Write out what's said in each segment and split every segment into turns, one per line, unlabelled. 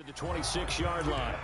the 26-yard line.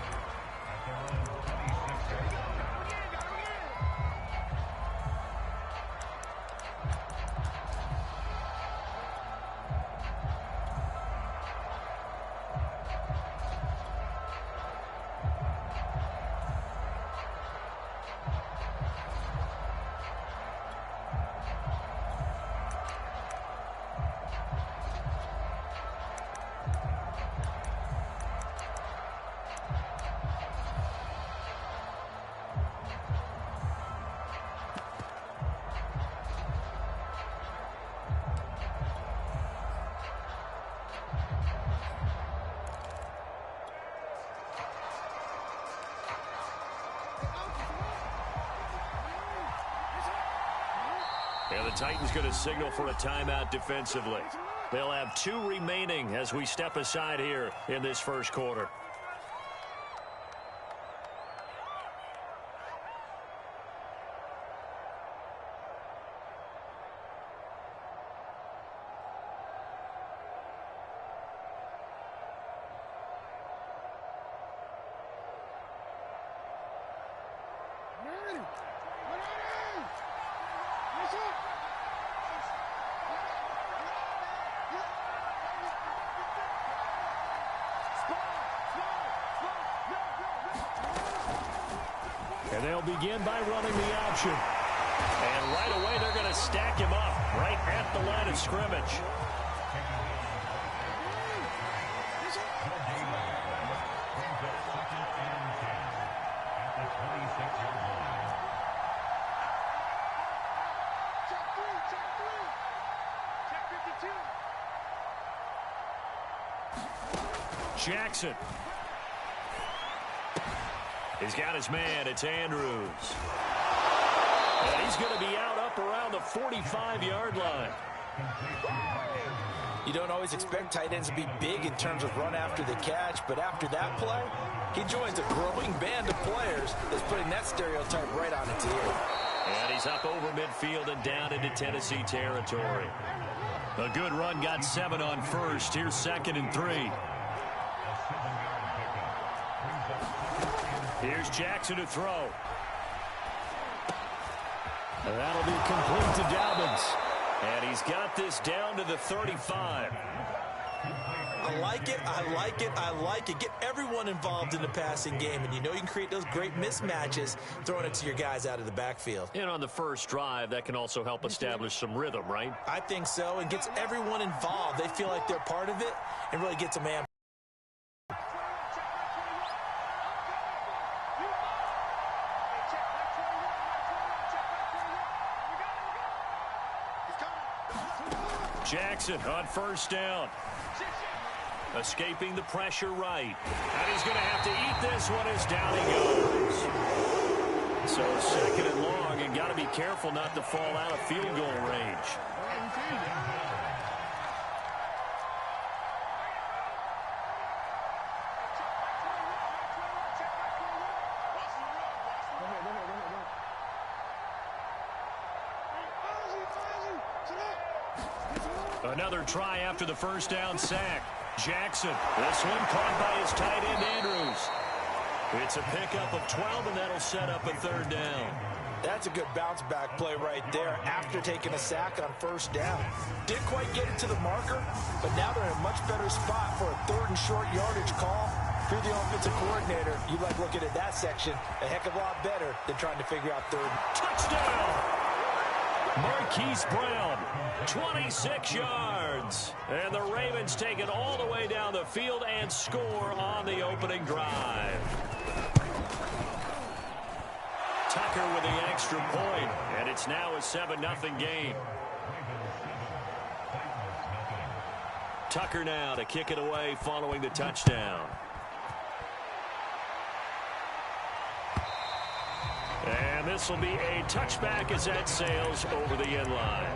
And the Titans going to signal for a timeout defensively. They'll have 2 remaining as we step aside here in this first quarter. And they'll begin by running the option. And right away, they're going to stack him up right at the line of scrimmage. Jackson. He's got his man. It's Andrews. And he's going to be out up around the 45-yard line.
You don't always expect tight ends to be big in terms of run after the catch, but after that play, he joins a growing band of players that's putting that stereotype right on its ear.
And he's up over midfield and down into Tennessee territory. A good run got 7 on first. Here's 2nd and 3. Here's Jackson to throw. And that'll be complete to Dobbins. And he's got this down to the 35.
I like it, I like it, I like it. Get everyone involved in the passing game, and you know you can create those great mismatches throwing it to your guys out of the backfield.
And on the first drive, that can also help establish some rhythm, right?
I think so, and gets everyone involved. They feel like they're part of it and really gets a man.
Jackson on first down. Escaping the pressure right. And he's going to have to eat this one as down he goes. So 2nd and long, and got to be careful not to fall out of field goal range. Another try after the first down sack. Jackson, this one caught by his tight end Andrews. It's a pickup of 12, and that'll set up a 3rd down.
That's a good bounce back play right there after taking a sack on first down. Didn't quite get it to the marker, but now they're in a much better spot for a 3rd and short yardage call. If you're the offensive coordinator, you like looking at that section a heck of a lot better than trying to figure out 3rd.
Touchdown! Marquise Brown, 26 yards. And the Ravens take it all the way down the field and score on the opening drive. Tucker with the extra point, and it's now a 7-0 game. Tucker now to kick it away following the touchdown. And this will be a touchback as that sails over the end line.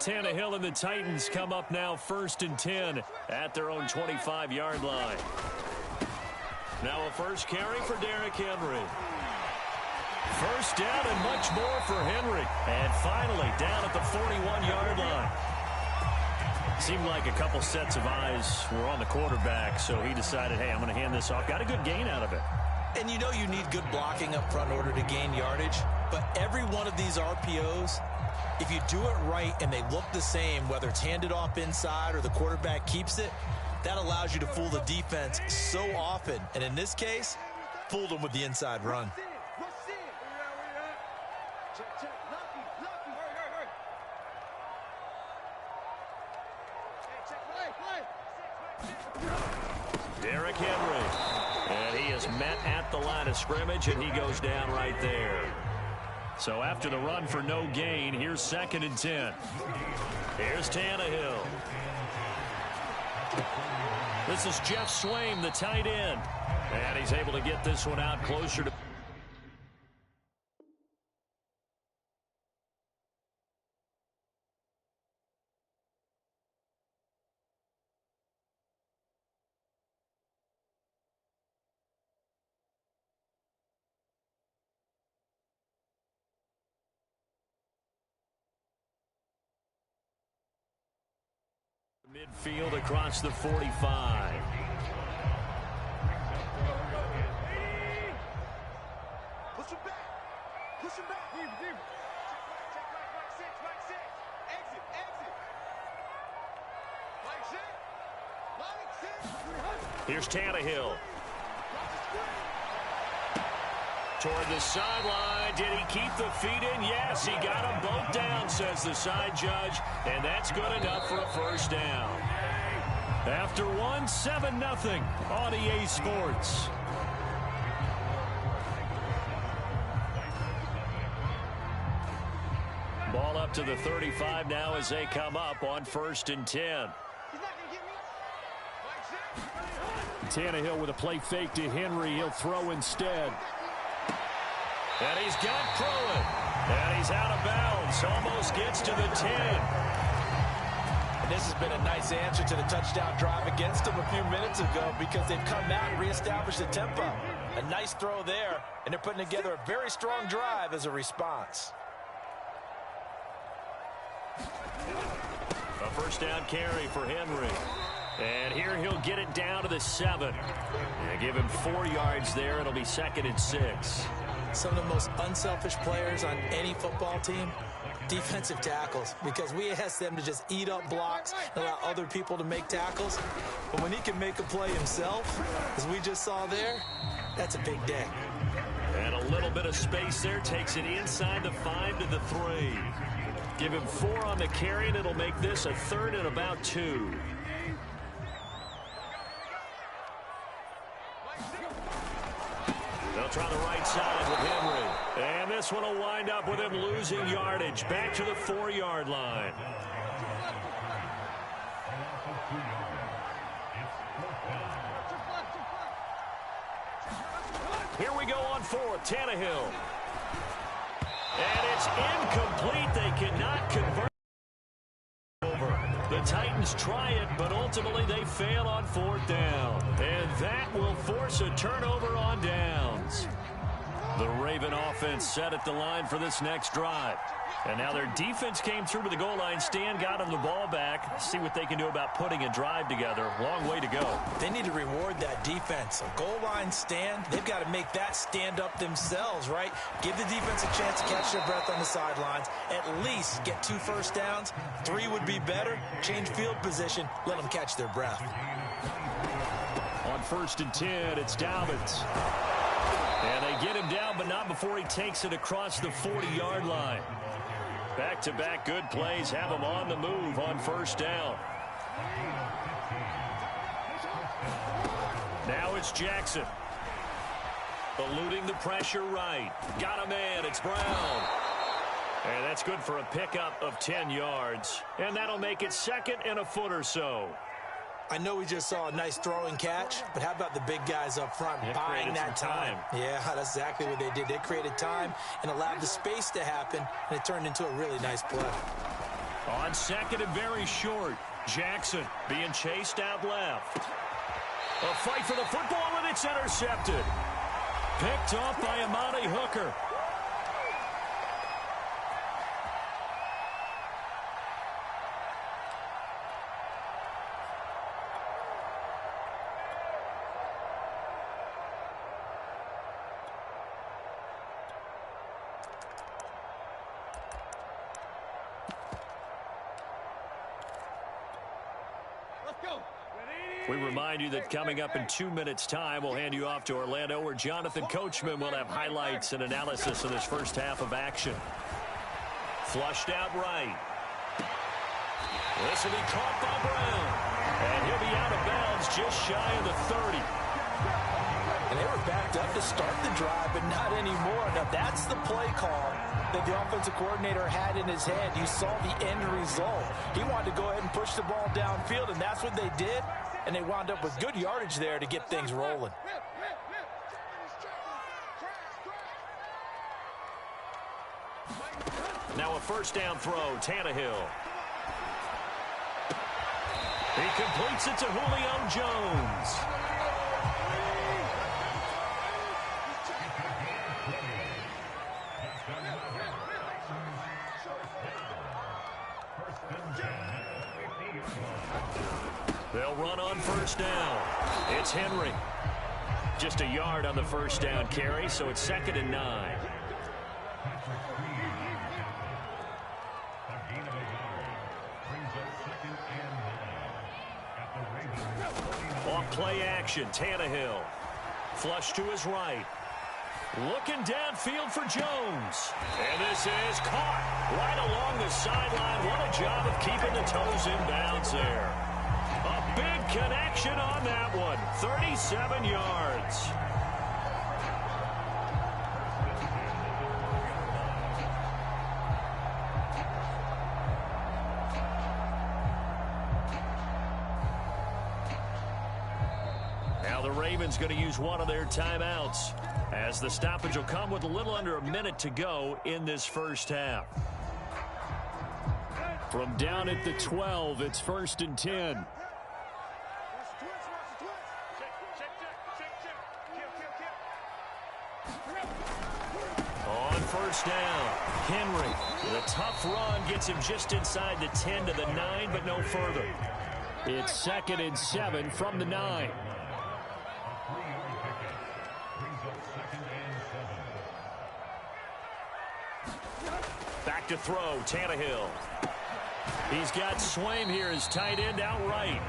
Tannehill and the Titans come up now 1st and 10 at their own 25-yard line. Now a first carry for Derrick Henry. First down and much more for Henry. And finally down at the 41-yard line. Seemed like a couple sets of eyes were on the quarterback, so he decided, hey, I'm going to hand this off. Got a good gain out of it.
And you know you need good blocking up front in order to gain yardage. But every one of these RPOs, if you do it right and they look the same, whether it's handed off inside or the quarterback keeps it, that allows you to fool the defense so often. And in this case, fooled them with the inside run.
Derrick Henry. And he is met at the line of scrimmage, and he goes down right there. So after the run for no gain, here's 2nd and 10. Here's Tannehill. This is Jeff Swaim, the tight end. And he's able to get this one out closer to... midfield across the 45.
Push him back. Push him back. Deep. Check right six. Exit. Like six.
Here's Tannehill. Toward the sideline. Did he keep the feet in? Yes, he got them both down, says the side judge. And that's good enough for a first down. After 7-0 on EA Sports. Ball up to the 35 now as they come up on 1st and 10. Tannehill with a play fake to Henry. He'll throw instead. And he's got Crowell. And he's out of bounds. Almost gets to the 10.
And this has been a nice answer to the touchdown drive against them a few minutes ago because they've come out and reestablished the tempo. A nice throw there, and they're putting together a very strong drive as a response.
A first down carry for Henry. And here he'll get it down to the 7. Yeah, give him 4 yards there. It'll be 2nd and 6.
Some of the most unselfish players on any football team, defensive tackles, because we ask them to just eat up blocks and allow other people to make tackles. But when he can make a play himself, as we just saw there, that's a big day.
And a little bit of space there. Takes it inside the 5 to the 3. Give him 4 on the carry, and it'll make this a 3rd and about 2. They'll try the right side with Henry. And this one will wind up with him losing yardage. Back to the 4-yard line. Here we go on 4th. Tannehill. And it's incomplete. They cannot convert. The Titans try it, but ultimately they fail on 4th down. And that will force a turnover on downs. The Raven offense set at the line for this next drive. And now their defense came through to the goal line stand, got them the ball back. See what they can do about putting a drive together. Long way to go.
They need to reward that defense. A goal line stand, they've got to make that stand up themselves, right? Give the defense a chance to catch their breath on the sidelines. At least get 2 first downs. 3 would be better. Change field position. Let them catch their breath.
On 1st and 10, it's Dobbins. And they get him down, but not before he takes it across the 40-yard line. Back-to-back good plays have him on the move on 1st down. Now it's Jackson. Eluding the pressure right. Got a man. It's Brown. And that's good for a pickup of 10 yards. And that'll make it 2nd and a foot or so.
I know we just saw a nice throwing catch, but how about the big guys up front buying that time? Yeah, that's exactly what they did. They created time and allowed the space to happen, and it turned into a really nice play.
On second and very short, Jackson being chased out left. A fight for the football, and it's intercepted. Picked off by Amani Hooker. We remind you that coming up in 2 minutes' time, we'll hand you off to Orlando, where Jonathan Coachman will have highlights and analysis of this first half of action. Flushed out right. This will be caught by Brown. And he'll be out of bounds just shy of the 30.
And they were backed up to start the drive, but not anymore. Now, that's the play call that the offensive coordinator had in his head. You saw the end result. He wanted to go ahead and push the ball downfield, and that's what they did. And they wound up with good yardage there to get things rolling.
Now a first down throw, Tannehill. He completes it to Julio Jones. They'll run on first down. It's Henry. Just a yard on the first down carry, so it's 2nd and 9. On play action, Tannehill. Flush to his right. Looking downfield for Jones. And this is caught right along the sideline. What a job of keeping the toes in bounds there. A big connection on that one. 37 yards. Now the Ravens going to use one of their timeouts, as the stoppage will come with a little under a minute to go in this first half. From down at the 12, it's 1st and 10. On first down, Henry. The tough run gets him just inside the 10 to the 9, but no further. It's 2nd and 7 from the 9. Back to throw, Tannehill. He's got Swaim here as tight end outright.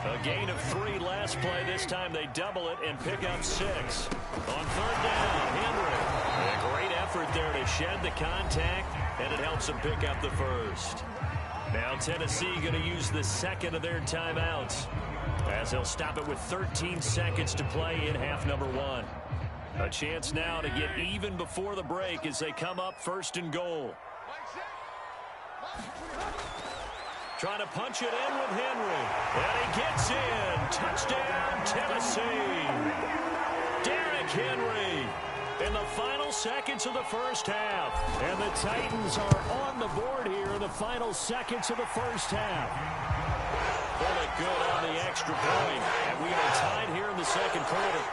A gain of 3 last play. This time they double it and pick up 6. On 3rd down, Henry. A great effort there to shed the contact, and it helps them pick up the first. Now Tennessee going to use the 2nd of their timeouts, as they'll stop it with 13 seconds to play in half number 1. A chance now to get even before the break as they come up 1st and goal. Trying to punch it in with Henry. And he gets in. Touchdown, Tennessee. Derrick Henry in the final seconds of the first half. And the Titans are on the board here in the final seconds of the first half. Pulled it good on the extra point. And we are tied here in the second quarter.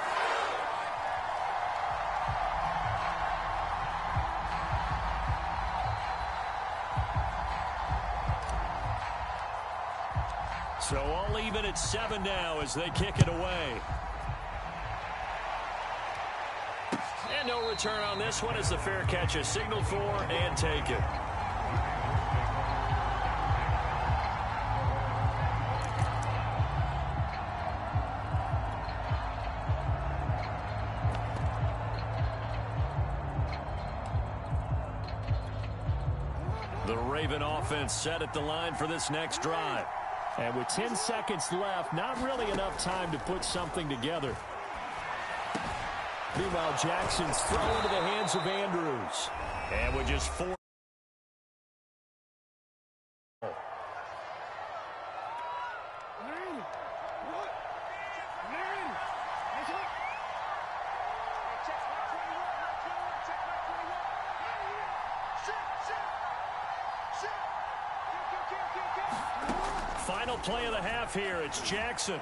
So all even at 7 now as they kick it away. And no return on this one as the fair catch is signaled for and taken. The Raven offense set at the line for this next drive. And with 10 seconds left, not really enough time to put something together. Meanwhile, Jackson's thrown into the hands of Andrews. And with just 4. final play of the half here. It's Jackson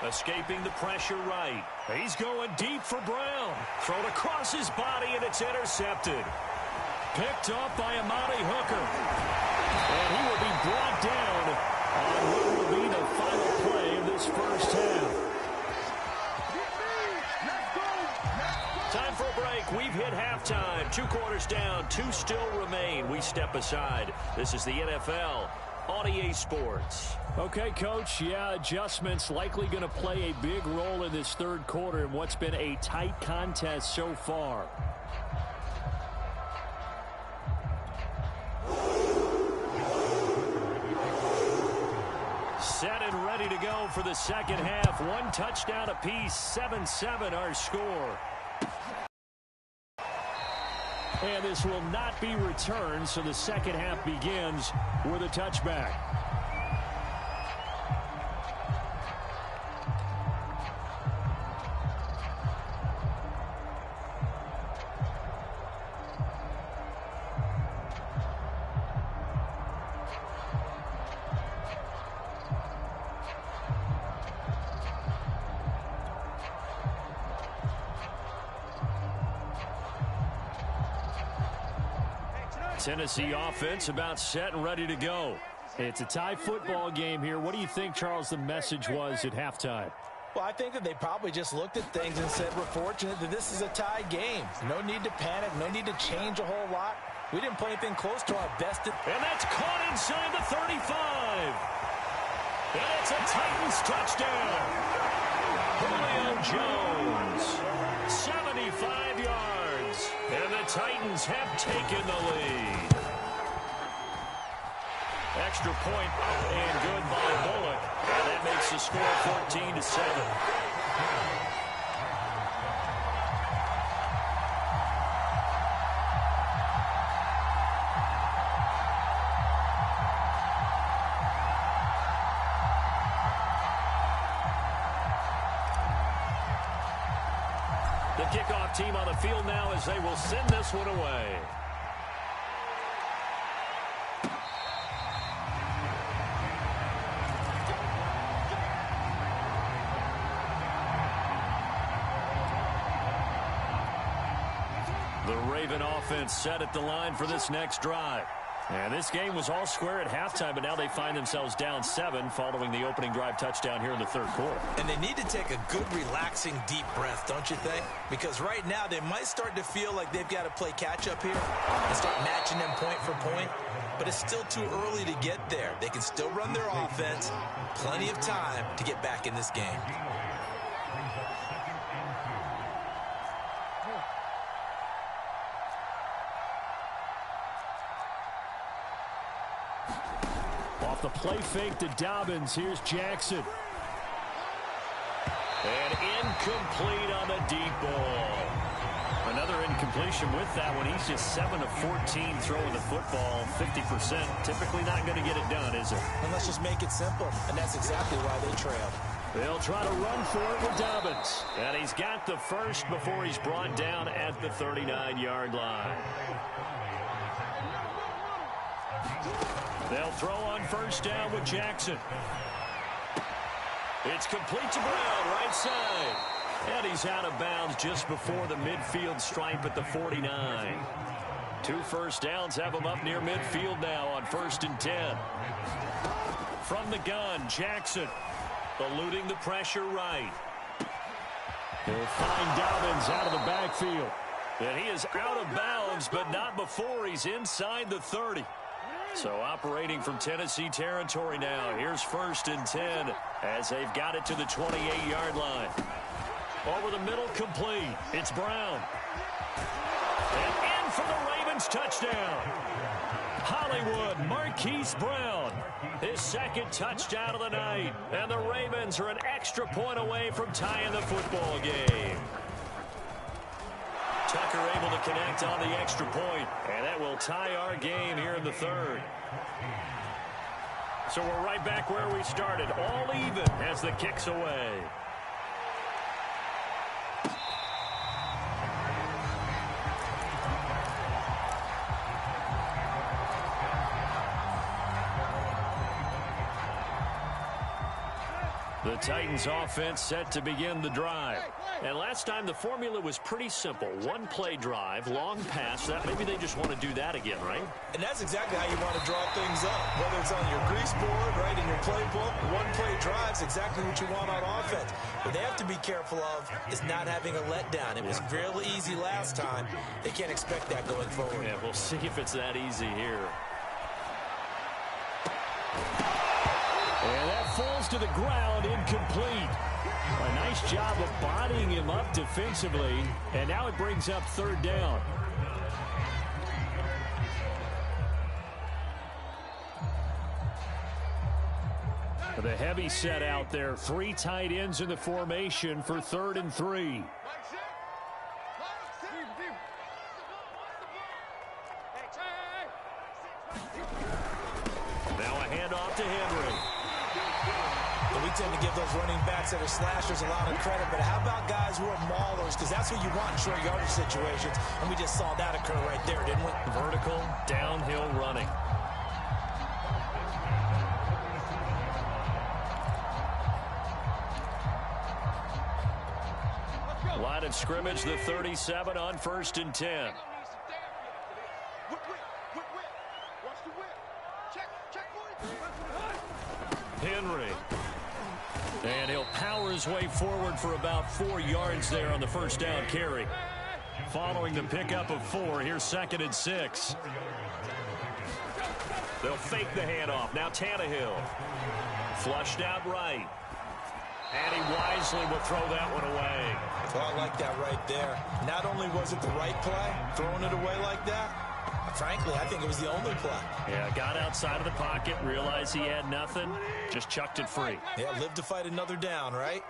escaping the pressure right. He's going deep for Brown. Thrown across his body, and it's intercepted. Picked off by Amani Hooker. And he will be brought down on what will be the final play of this first half. Time for a break. We've hit halftime. 2 quarters down. 2 still remain. We step aside. This is the NFL on EA Sports. Okay, Coach. Yeah, adjustments likely going to play a big role in this third quarter in what's been a tight contest so far. Set and ready to go for the second half. 1 touchdown apiece. 7-7 our score. And this will not be returned, so the second half begins with a touchback. Tennessee offense about set and ready to go. It's a tie football game here. What do you think, Charles, the message was at halftime?
Well, I think that they probably just looked at things and said, we're fortunate that this is a tie game. No need to panic. No need to change a whole lot. We didn't play anything close to our best.
And that's caught inside the 35. And it's a Titans touchdown. Julio Jones, 75 yards. And the Titans have taken the lead. Extra point up and good by Bullock. And that makes the score 14-7. The kickoff team on the field now as they will send this one away. The Raven offense set at the line for this next drive. And this game was all square at halftime, but now they find themselves down 7 following the opening drive touchdown here in the third quarter.
And they need to take a good, relaxing, deep breath, don't you think? Because right now they might start to feel like they've got to play catch-up here and start matching them point for point. But it's still too early to get there. They can still run their offense. Plenty of time to get back in this game.
Off the play fake to Dobbins. Here's Jackson. And incomplete on the deep ball. Another incompletion with that one. He's just 7 of 14 throwing the football. 50%. Typically not going to get it done, is it?
And let's just make it simple. And that's exactly why they trailed.
They'll try to run for it with Dobbins. And he's got the first before he's brought down at the 39-yard line. They'll throw on first down with Jackson. It's complete to Brown, right side. And he's out of bounds just before the midfield stripe at the 49. 2 first downs have him up near midfield now on 1st and 10. From the gun, Jackson eluding the pressure right. He'll find Dobbins out of the backfield. And he is out of bounds, but not before he's inside the 30. So operating from Tennessee territory now. Here's 1st and 10 as they've got it to the 28-yard line. Over the middle, complete. It's Brown. And in for the Ravens touchdown. Hollywood, Marquise Brown. His 2nd touchdown of the night. And the Ravens are an extra point away from tying the football game. Tucker able to connect on the extra point, and that will tie our game here in the 3rd. So we're right back where we started, all even as the kick's away. The Titans offense set to begin the drive. And last time the formula was pretty simple. One play drive, long pass. Maybe they just want to do that again, right?
And that's exactly how you want to draw things up. Whether it's on your grease board, right, in your playbook, one play drive is exactly what you want on offense. What they have to be careful of is not having a letdown. It was real easy last time. They can't expect that going forward.
Yeah, we'll see if it's that easy here. And that falls to the ground, incomplete. A nice job of bodying him up defensively, and now it brings up third down. The heavy set out there. 3 tight ends in the formation for 3rd and 3. Now a handoff to Henry.
We tend to give those running backs that are slashers a lot of credit, but how about guys who are maulers? Because that's what you want in short yardage situations, and we just saw that occur right there, didn't we?
Vertical, downhill running. Line of scrimmage, the 37 on 1st and 10. Henry. And he'll power his way forward for about 4 yards there on the first down carry. Following the pickup of 4, here's 2nd and 6. They'll fake the handoff. Now Tannehill. Flushed out right. And he wisely will throw that one away.
Well, I like that right there. Not only was it the right play, throwing it away like that, frankly, I think it was the only play.
Yeah, got outside of the pocket, realized he had nothing, just chucked it free.
Yeah, live to fight another down, right?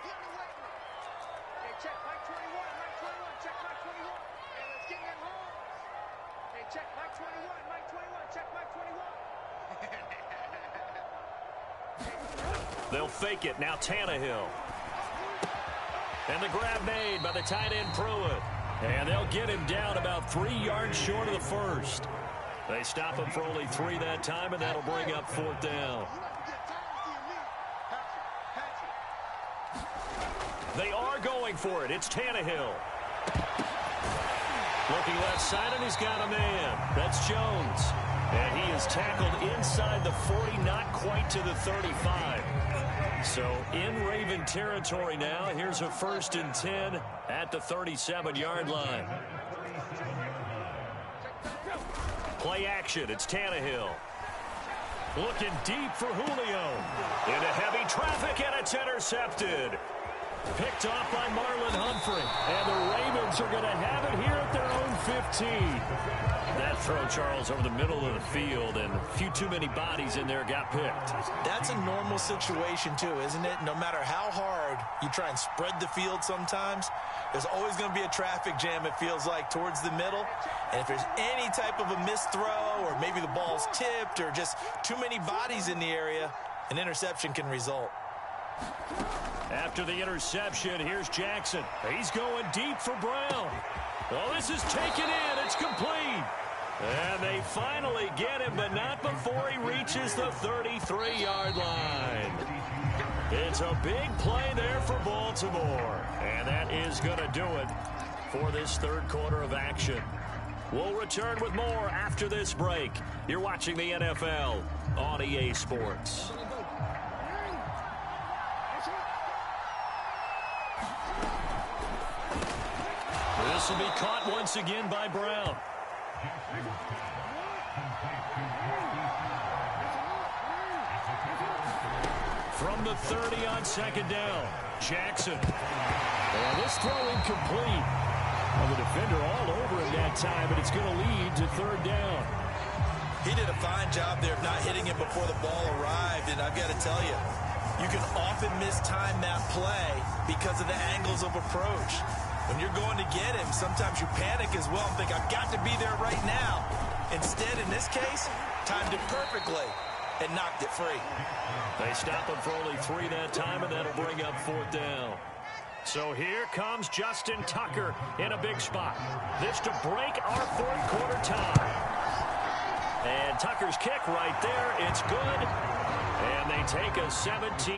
They'll fake it. Now Tannehill. And the grab made by the tight end Pruitt. And they'll get him down about 3 yards short of the first. They stop him for only 3 that time, and that'll bring up 4th down. They are going for it. It's Tannehill. Looking left side, and he's got a man. That's Jones. And he is tackled inside the 40, not quite to the 35. So in Raven territory now. Here's a 1st and 10 at the 37-yard line. Play action. It's Tannehill. Looking deep for Julio. Into heavy traffic, and it's intercepted. Picked off by Marlon Humphrey. And the Ravens are going to have it here at their own 15. That throw, Charles, over the middle of the field, and a few too many bodies in there got picked.
That's a normal situation, too, isn't it? No matter how hard you try and spread the field sometimes, there's always going to be a traffic jam, it feels like, towards the middle. And if there's any type of a missed throw, or maybe the ball's tipped, or just too many bodies in the area, an interception can result.
After the interception, here's Jackson. He's going deep for Brown. Oh, this is taken in. It's complete. And they finally get him, but not before he reaches the 33-yard line. It's a big play there for Baltimore. And that is going to do it for this 3rd quarter of action. We'll return with more after this break. You're watching the NFL on EA Sports. This will be caught once again by Brown. From the 30 on 2nd down, Jackson. And this throw incomplete. Well, the defender all over him that time, but it's going to lead to 3rd down.
He did a fine job there of not hitting it before the ball arrived, and I've got to tell you, you can often mistime that play because of the angles of approach. When you're going to get him, sometimes you panic as well and think, I've got to be there right now. Instead, in this case, timed it perfectly and knocked it free.
They stop him for only 3 that time, and that'll bring up 4th down. So here comes Justin Tucker in a big spot. This to break our 4th quarter tie. And Tucker's kick right there. It's good. And they take a 17.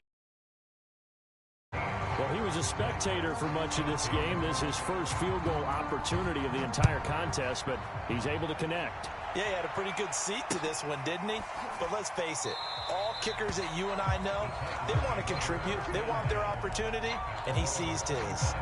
was a spectator for much of this game. This is his first field goal opportunity of the entire contest, but he's able to connect.
Yeah, he had a pretty good seat to this one, didn't he? But let's face it, all kickers that you and I know, they want to contribute. They want their opportunity, and he seized his.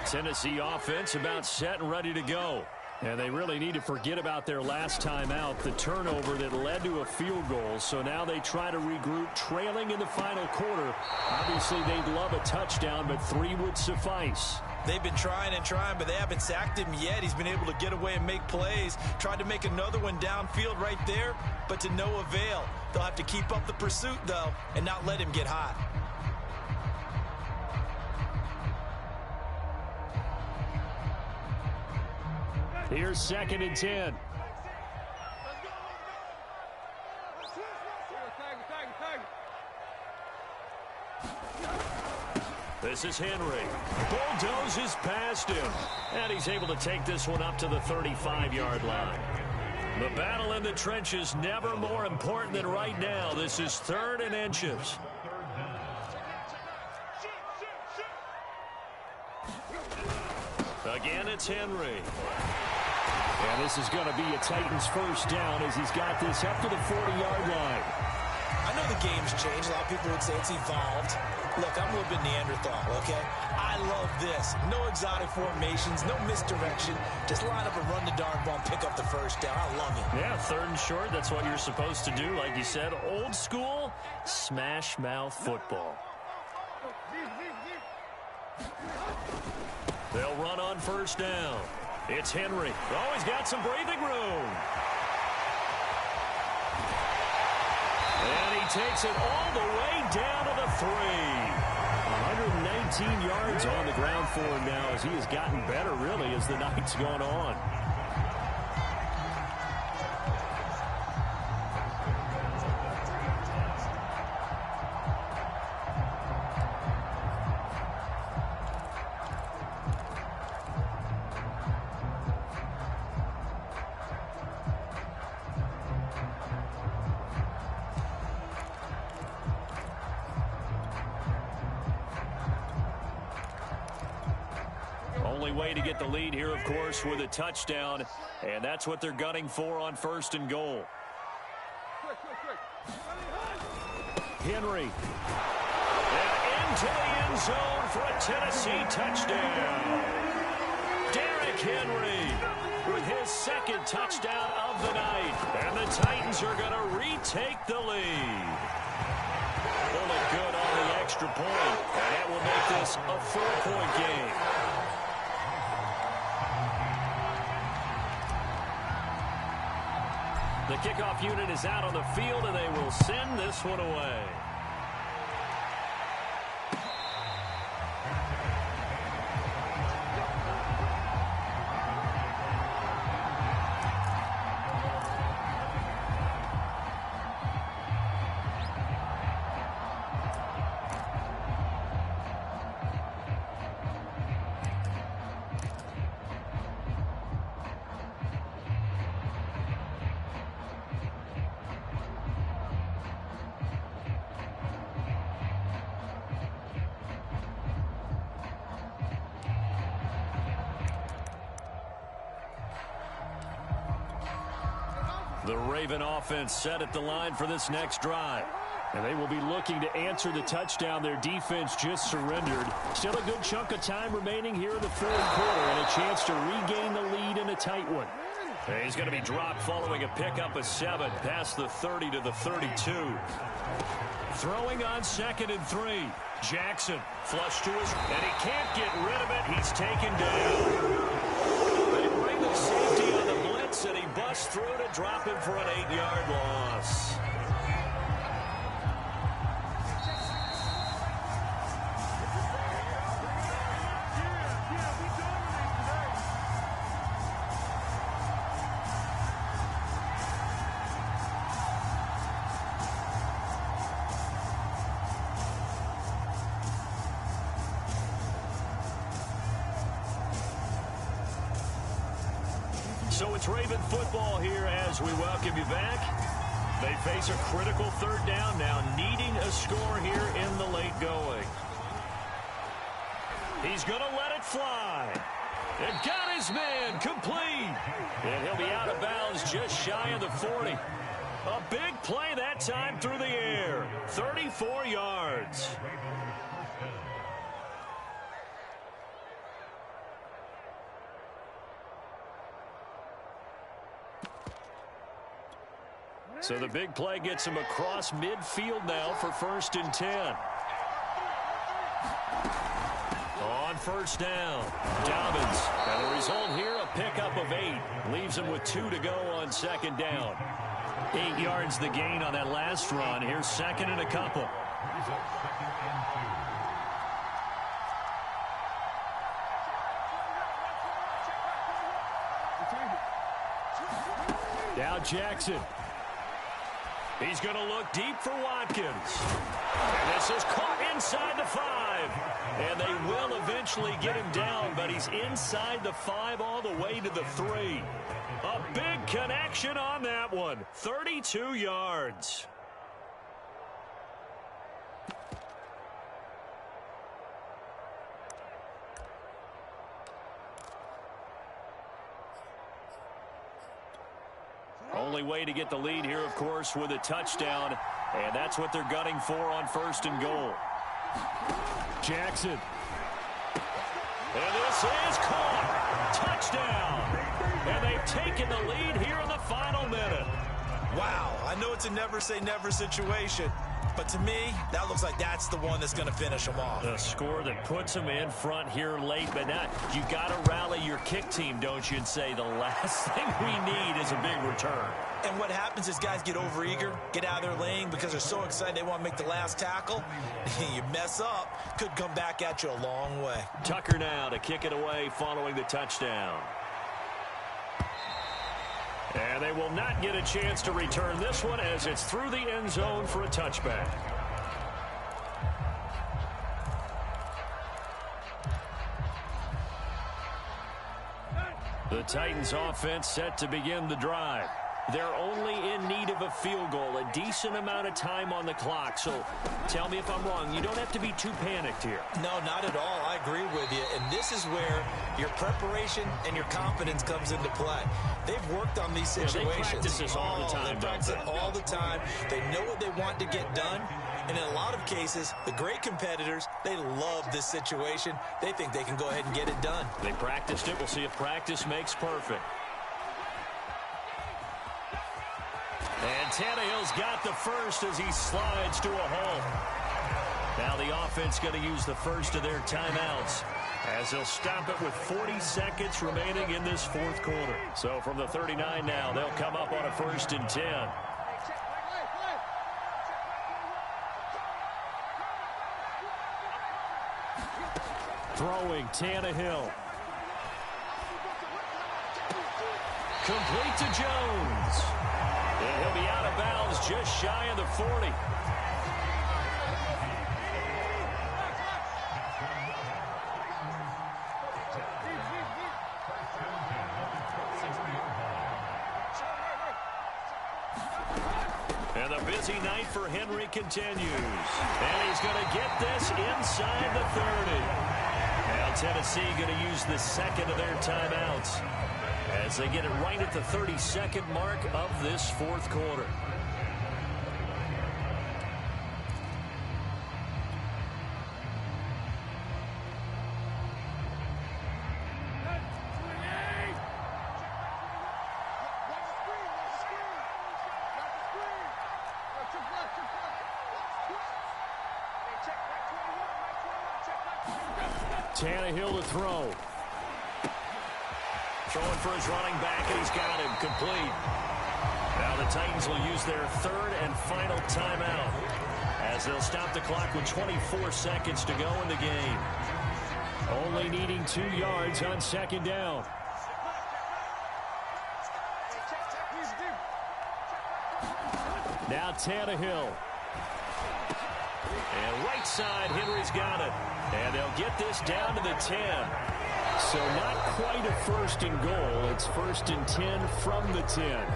Tennessee offense about set and ready to go. And they really need to forget about their last time out, the turnover that led to a field goal. So now they try to regroup, trailing in the final quarter. Obviously, they'd love a touchdown, but 3 would suffice.
They've been trying and trying, but they haven't sacked him yet. He's been able to get away and make plays. Tried to make another one downfield right there, but to no avail. They'll have to keep up the pursuit, though, and not let him get hot.
Here's 2nd and 10. This is Henry. Bulldozes past him. And he's able to take this one up to the 35-yard line. The battle in the trenches never more important than right now. This is 3rd and inches. Again, it's Henry. And this is going to be a Titans first down as he's got this up to the 40-yard line.
I know the game's changed. A lot of people would say it's evolved. Look, I'm a little bit Neanderthal, okay? I love this. No exotic formations, no misdirection. Just line up and run the darn ball, pick up the first down. I love it.
Yeah, 3rd and short. That's what you're supposed to do. Like you said, old school, smash mouth football. They'll run on first down. It's Henry. Oh, he's got some breathing room. And he takes it all the way down to the 3. 119 yards on the ground for him now as he has gotten better, really, as the night's gone on. Only way to get the lead here, of course, with a touchdown, and that's what they're gunning for on 1st and goal. Henry. And into the end zone for a Tennessee touchdown. Derrick Henry with his 2nd touchdown of the night, and the Titans are going to retake the lead. Pull it good on the extra point, and that will make this a 4-point game. The kickoff unit is out on the field, and they will send this one away. The Raven offense set at the line for this next drive. And they will be looking to answer the touchdown their defense just surrendered. Still a good chunk of time remaining here in the 4th quarter and a chance to regain the lead in a tight one. And he's going to be dropped following a pickup of 7 past the 30 to the 32. Throwing on 2nd and 3. Jackson flush to his, and he can't get rid of it. He's taken down. They bring the safety on the blitz, and he busts through to drop him for an 8-yard loss. So it's Raven football here as we welcome you back. They face a critical third down now, needing a score here in the late going. He's going to let it fly. And got his man complete. And he'll be out of bounds just shy of the 40. A big play that time through the air. 34 yards. So the big play gets him across midfield now for 1st and 10. On 1st down, Dobbins. And the result here, a pickup of 8. Leaves him with 2 to go on 2nd down. 8 yards the gain on that last run. Here's 2nd and a couple. Now Jackson. He's going to look deep for Watkins. And this is caught inside the 5. And they will eventually get him down, but he's inside the 5 all the way to the 3. A big connection on that one. 32 yards. Only way to get the lead here, of course, with a touchdown. And that's what they're gunning for on 1st and goal. Jackson. And this is caught. Touchdown. And they've taken the lead here in the final minute.
Wow, I know it's a never-say-never situation, but to me, that looks like that's the one that's going to finish them off.
A score that puts them in front here late, but now you got to rally your kick team, don't you, and say the last thing we need is a big return.
And what happens is guys get overeager, get out of their lane because they're so excited they want to make the last tackle. You mess up, could come back at you a long way.
Tucker now to kick it away following the touchdown. And they will not get a chance to return this one as it's through the end zone for a touchback. The Titans offense set to begin the drive. They're only in need of a field goal, a decent amount of time on the clock. So tell me if I'm wrong. You don't have to be too panicked here.
No, not at all. I agree with you. And this is where your preparation and your confidence comes into play. They've worked on these situations.
They practice this all the time.
They practice it all the time. They know what they want to get done. And in a lot of cases, the great competitors, they love this situation. They think they can go ahead and get it done.
They practiced it. We'll see if practice makes perfect. And Tannehill's got the first as he slides to a hole. Now the offense going to use the first of their timeouts as they'll stop it with 40 seconds remaining in this 4th quarter. So from the 39 now, they'll come up on a 1st and 10. Throwing Tannehill. Complete to Jones. And he'll be out of bounds just shy of the 40. And the busy night for Henry continues. And he's going to get this inside the 30. Now Tennessee going to use the second of their timeouts as they get it right at the 32nd mark of this 4th quarter. Tannehill to throw. Throwing for his running back, and he's got him complete. Now the Titans will use their 3rd and final timeout as they'll stop the clock with 24 seconds to go in the game. Only needing 2 yards on 2nd down. Now Tannehill. And right side, Henry's got it. And they'll get this down to the 10. So not quite a 1st and goal. It's 1st and 10 from the 10.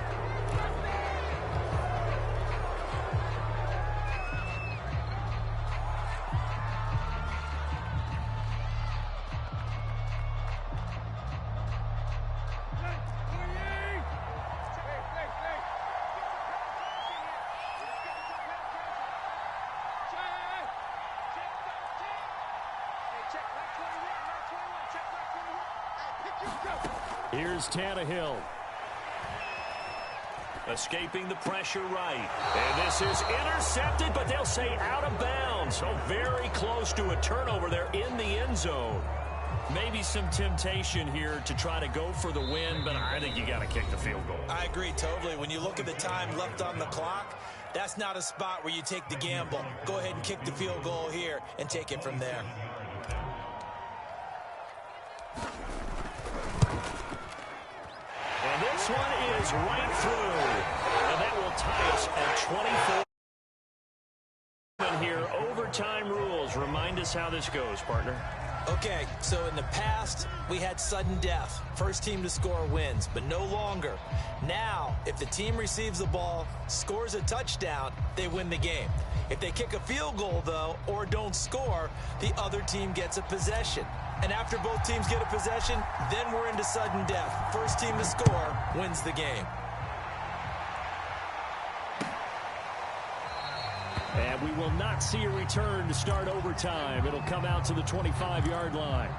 Here's Tannehill. Escaping the pressure right. And this is intercepted, but they'll say out of bounds. So very close to a turnover there in the end zone. Maybe some temptation here to try to go for the win, but I think you got to kick the field goal.
I agree totally. When you look at the time left on the clock, that's not a spot where you take the gamble. Go ahead and kick the field goal here and take it from there.
And this one is right through. And that will tie us at 24. Here, overtime rules. Remind us how this goes, partner.
Okay, so in the past, we had sudden death. First team to score wins, but no longer. Now, if the team receives the ball, scores a touchdown, they win the game. If they kick a field goal, though, or don't score, the other team gets a possession. And after both teams get a possession, then we're into sudden death. First team to score wins the game.
And we will not see a return to start overtime. It'll come out to the 25-yard line.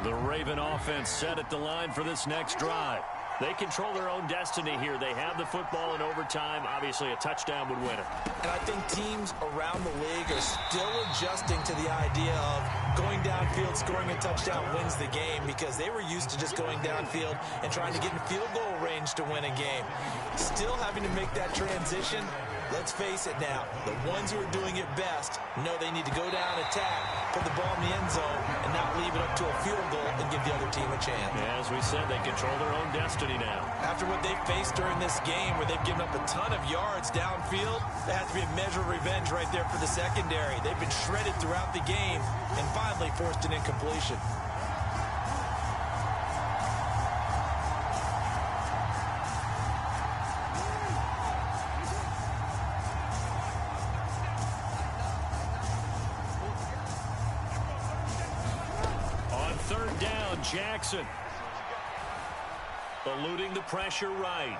The Raven offense set at the line for this next drive. They control their own destiny here. They have the football in overtime. Obviously, a touchdown would win it.
And I think teams around the league are still adjusting to the idea of going downfield, scoring a touchdown wins the game, because they were used to just going downfield and trying to get in field goal range to win a game. Still having to make that transition. Let's face it now, the ones who are doing it best know they need to go down, attack, put the ball in the end zone, and not leave it up to a field goal and give the other team a chance.
As we said, they control their own destiny now.
After what they faced during this game, where they've given up a ton of yards downfield, there has to be a measure of revenge right there for the secondary. They've been shredded throughout the game and finally forced an incompletion.
Jackson eluding the pressure right.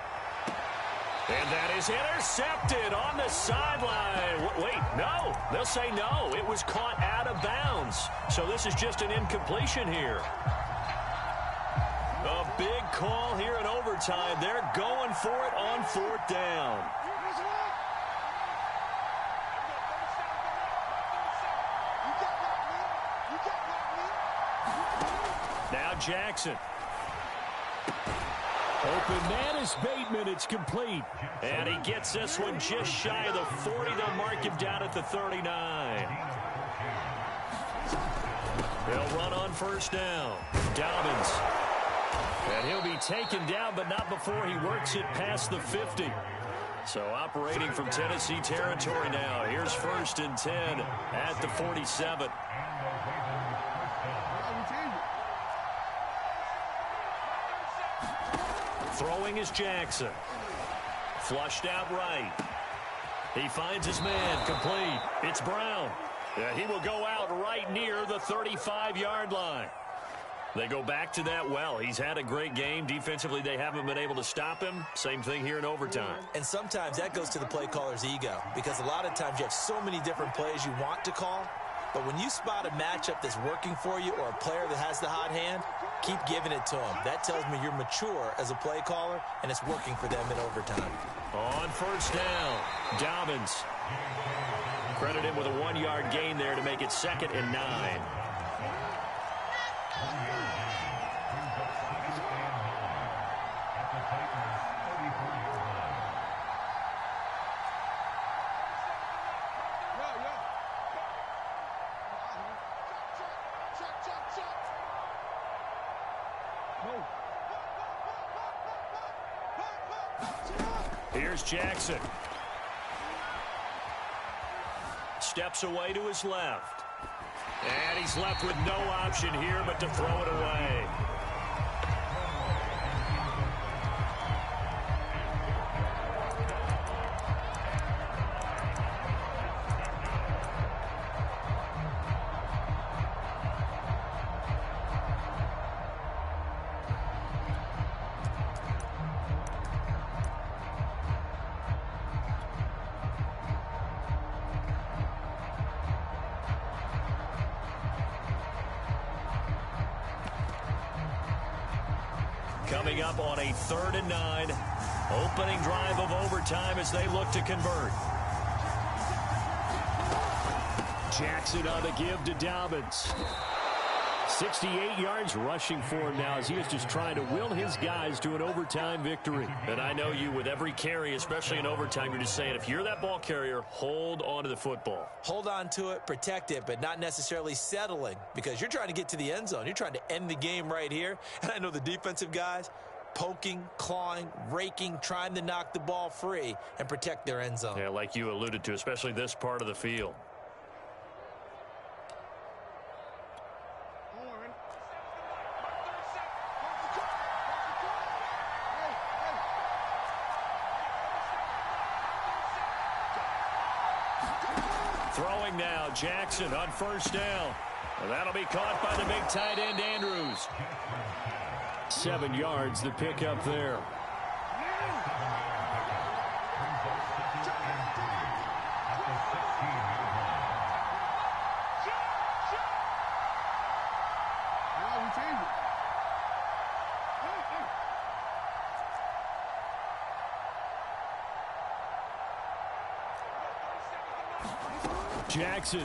And that is intercepted on the sideline. Wait, no. They'll say no. It was caught out of bounds. So this is just an incompletion here. A big call here in overtime. They're going for it on fourth down. Now Jackson. Open man is Bateman. It's complete. And he gets this one just shy of the 40. They'll mark him down at the 39. They'll run on first down. Dobbins. And he'll be taken down, but not before he works it past the 50. So operating from Tennessee territory now. Here's 1st and 10 at the 47. Throwing is Jackson. Flushed out right. He finds his man. Complete. It's Brown. He will go out right near the 35-yard line. They go back to that well. He's had a great game. Defensively, they haven't been able to stop him. Same thing here in overtime.
And sometimes that goes to the play caller's ego, because a lot of times you have so many different plays you want to call. But when you spot a matchup that's working for you or a player that has the hot hand, keep giving it to him. That tells me you're mature as a play caller, and it's working for them in overtime.
On first down, Dobbins. Credit him with a 1-yard gain there to make it 2nd and 9. Here's Jackson. steps away to his left. And he's left with no option here but to throw it away. Coming up on a 3rd and 9. Opening drive of overtime as they look to convert. Jackson on the give to Dobbins. 68 yards rushing for him now as he is just trying to will his guys to an overtime victory. And I know you, with every carry, especially in overtime, you're just saying, if you're that ball carrier, hold on to the football.
Hold on to it, protect it, but not necessarily settling, because you're trying to get to the end zone. You're trying to end the game right here. And I know the defensive guys poking, clawing, raking, trying to knock the ball free and protect their end zone.
Yeah, like you alluded to, especially this part of the field. Throwing now, Jackson on 1st down. And that'll be caught by the big tight end, Andrews. 7 yards, the pickup there. Jackson.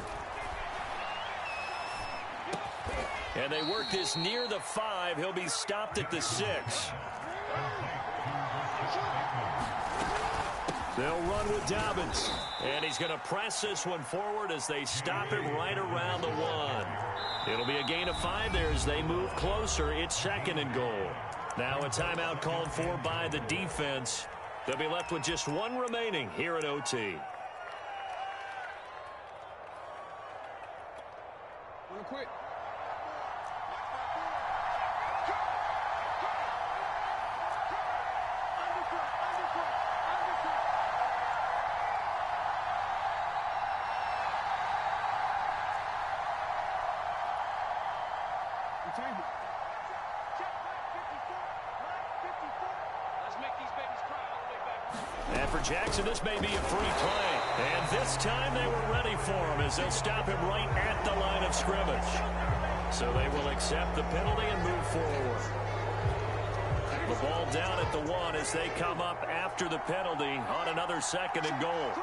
And they work this near the 5. He'll be stopped at the 6. They'll run with Dobbins. And he's going to press this one forward as they stop him right around the 1. It'll be a gain of 5 there as they move closer. It's 2nd and goal. Now a timeout called for by the defense. They'll be left with just 1 remaining here at OT.
Quick.
And for Jackson, this may be a free play. And this time they were ready for him as they'll stop him right at the line of scrimmage. So they will accept the penalty and move forward. The ball down at the 1 as they come up after the penalty on another 2nd and goal.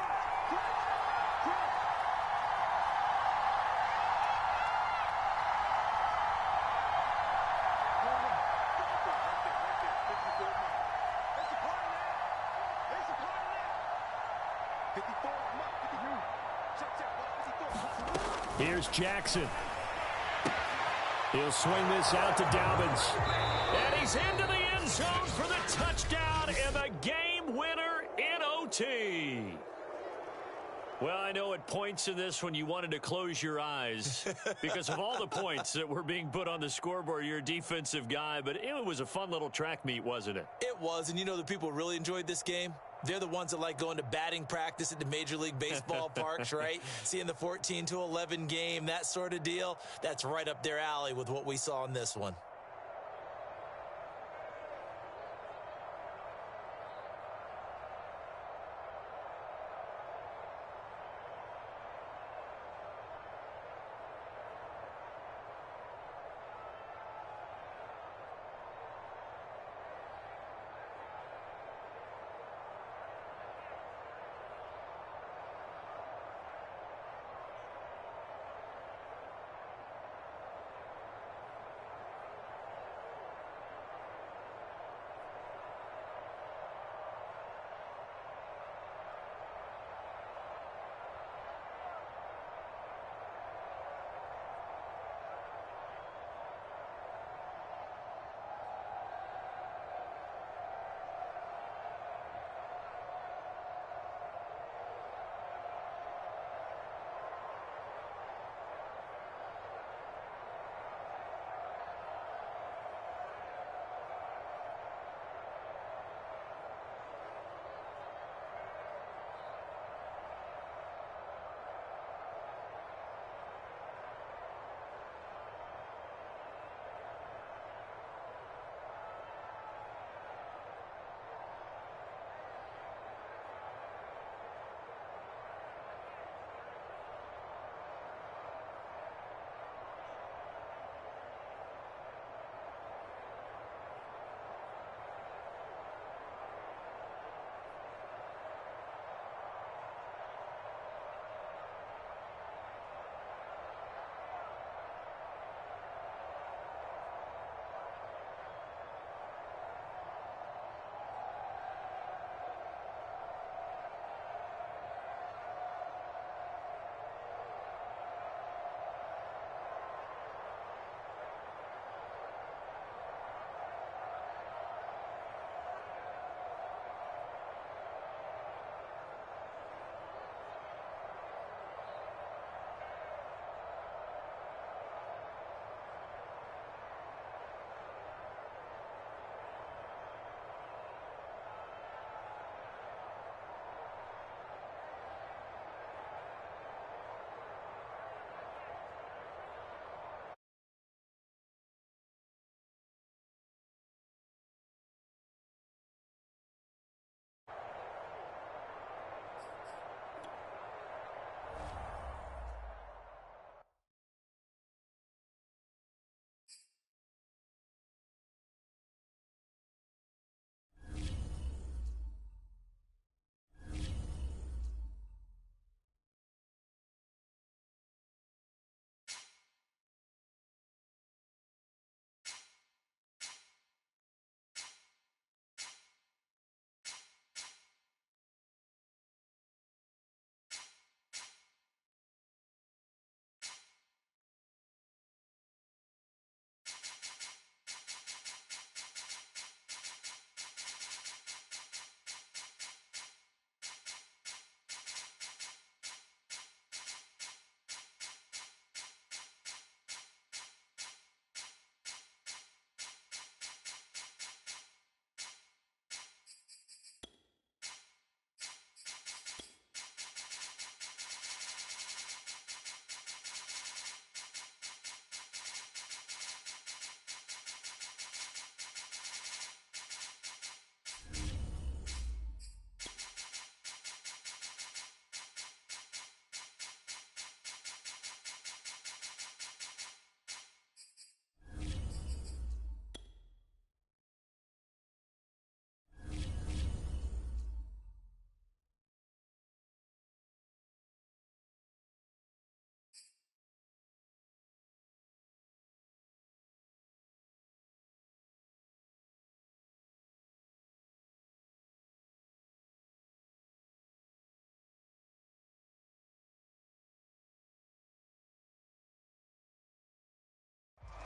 Here's Jackson. He'll swing this out to Dobbins. And he's into the end zone for the touchdown and the game winner in OT. Well, I know at points in this when you wanted to close your eyes because of all the points that were being put on the scoreboard. You're a defensive guy, but it was a fun little track meet, wasn't it?
It was, and you know the people really enjoyed this game? They're the ones that like going to batting practice at the Major League Baseball parks, right? Seeing the 14-11 game, that sort of deal. That's right up their alley with what we saw in this one.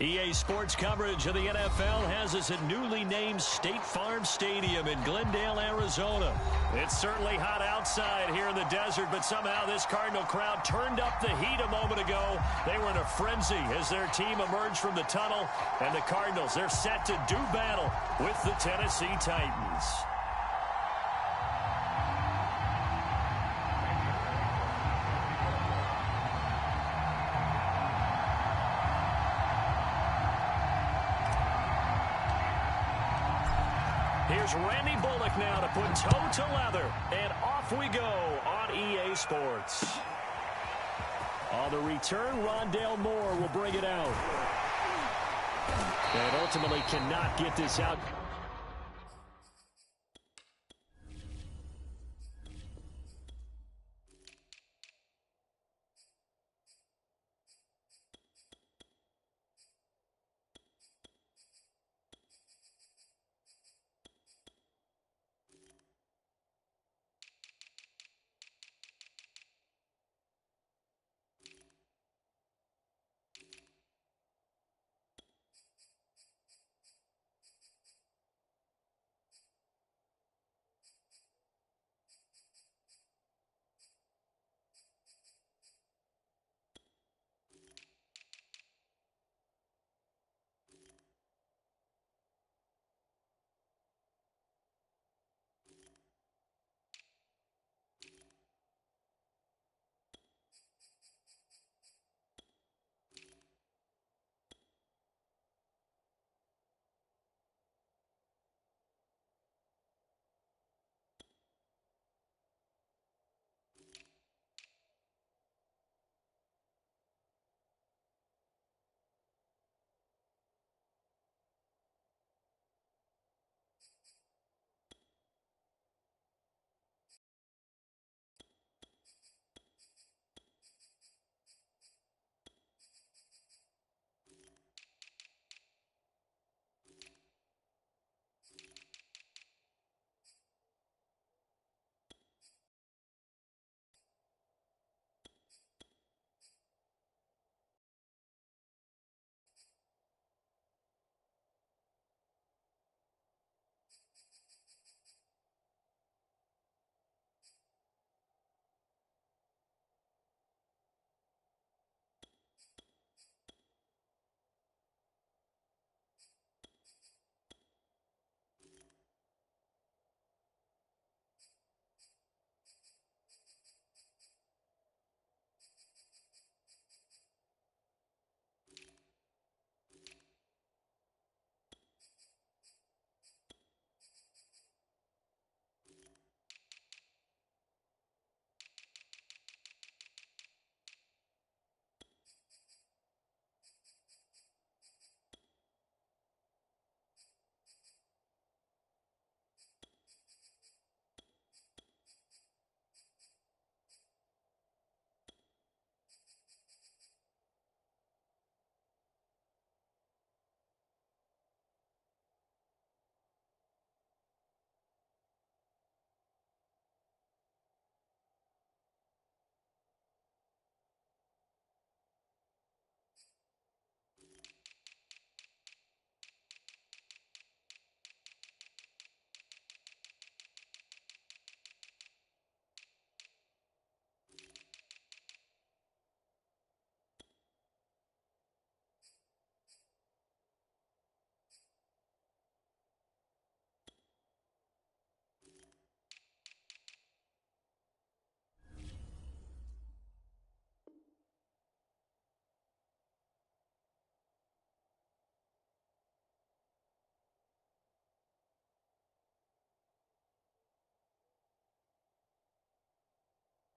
EA Sports coverage of the NFL has us at newly named State Farm Stadium in Glendale, Arizona. It's certainly hot outside here in the desert, but somehow this Cardinal crowd turned up the heat a moment ago. They were in a frenzy as their team emerged from the tunnel, and the Cardinals, they're set to do battle with the Tennessee Titans. Here's Randy Bullock now to put toe to leather, and off we go on EA Sports. On the return, Rondale Moore will bring it out. And ultimately cannot get this out.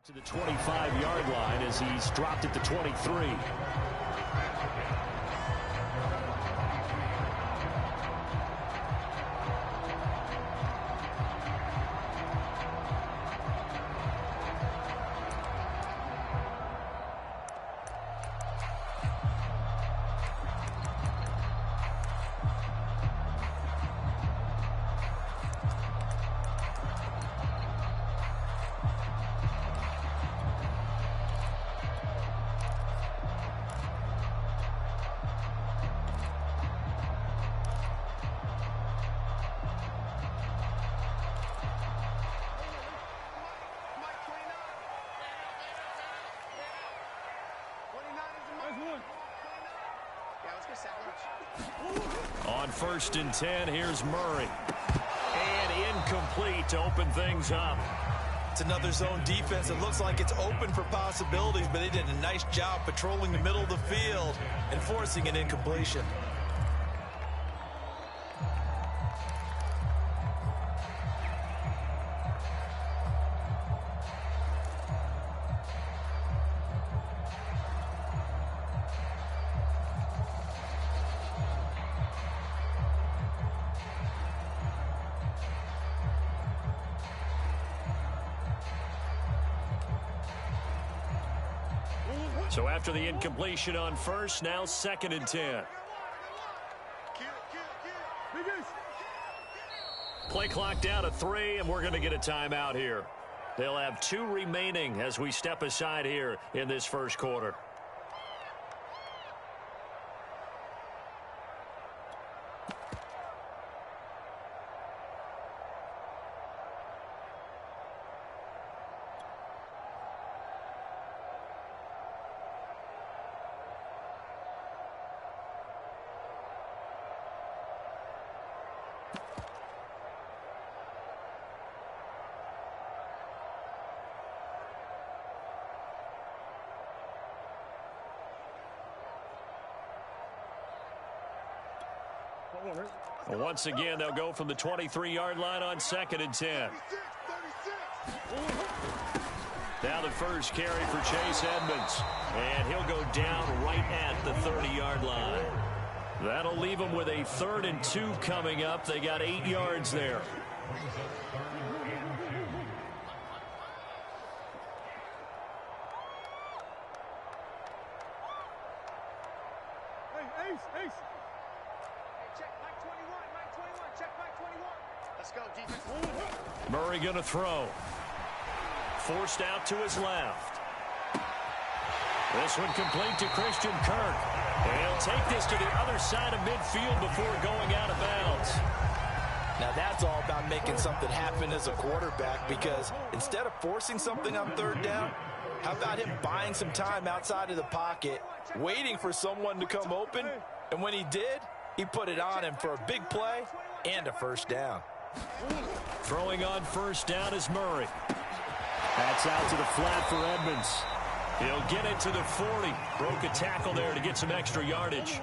To the 25-yard line as he's dropped at the 23. On 1st and 10, here's Murray. And incomplete to open things up.
It's another zone defense. It looks like it's open for possibilities, but they did a nice job patrolling the middle of the field and forcing an incompletion.
So after the incompletion on 1st, now 2nd and 10. Play clock down to 3, and we're going to get a timeout here. They'll have 2 remaining as we step aside here in this first quarter. Once again, they'll go from the 23-yard line on 2nd and 10. Now the first carry for Chase Edmonds. And he'll go down right at the 30-yard line. That'll leave them with a 3rd and 2 coming up. They got 8 yards there. Murray going to throw. Forced out to his left. This one complete to Christian Kirk. And he'll take this to the other side of midfield before going out of bounds.
Now that's all about making something happen as a quarterback, because instead of forcing something on 3rd down, how about him buying some time outside of the pocket, waiting for someone to come open, and when he did, he put it on him for a big play and a 1st down.
Throwing on 1st down is Murray. That's out to the flat for Edmonds. He'll get it to the 40. Broke a tackle there to get some extra yardage.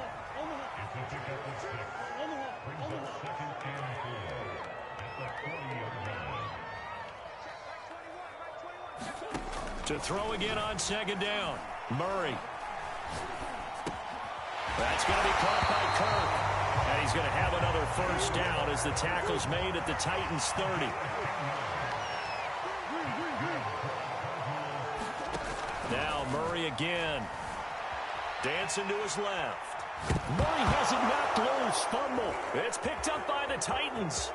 To throw again on 2nd down. Murray. That's going to be caught by Kirk. And he's going to have another 1st down as the tackle's made at the Titans' 30. Now Murray again. Dancing to his left. Murray has it knocked loose. Fumble. It's picked up by the Titans.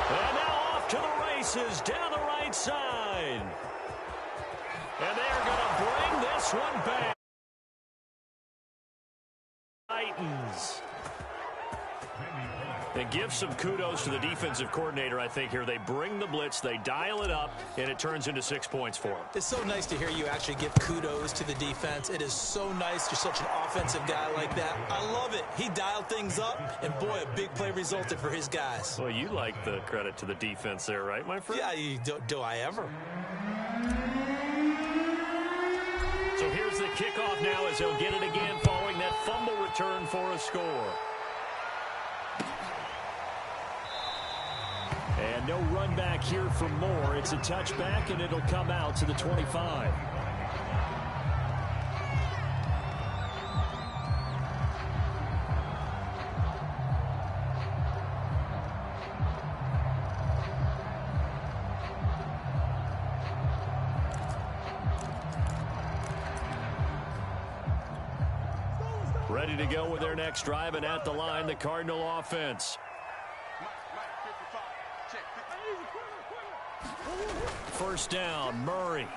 And now off to the races down the right side. And they're going to bring this one back. Titans. And give some kudos to the defensive coordinator, I think, here. They bring the blitz, they dial it up, and it turns into 6 points for them.
It's so nice to hear you actually give kudos to the defense. It is so nice. You're such an offensive guy like that. I love it. He dialed things up, and boy, a big play resulted for his guys.
Well, you like the credit to the defense there, right, my friend?
Yeah, do I ever?
So here's the kickoff now as he'll get it again following that fumble return for a score. And no run back here for Moore. It's a touchback, and it'll come out to the 25. Ready to go with their next drive, and at the line, the Cardinal offense. First down, Murray.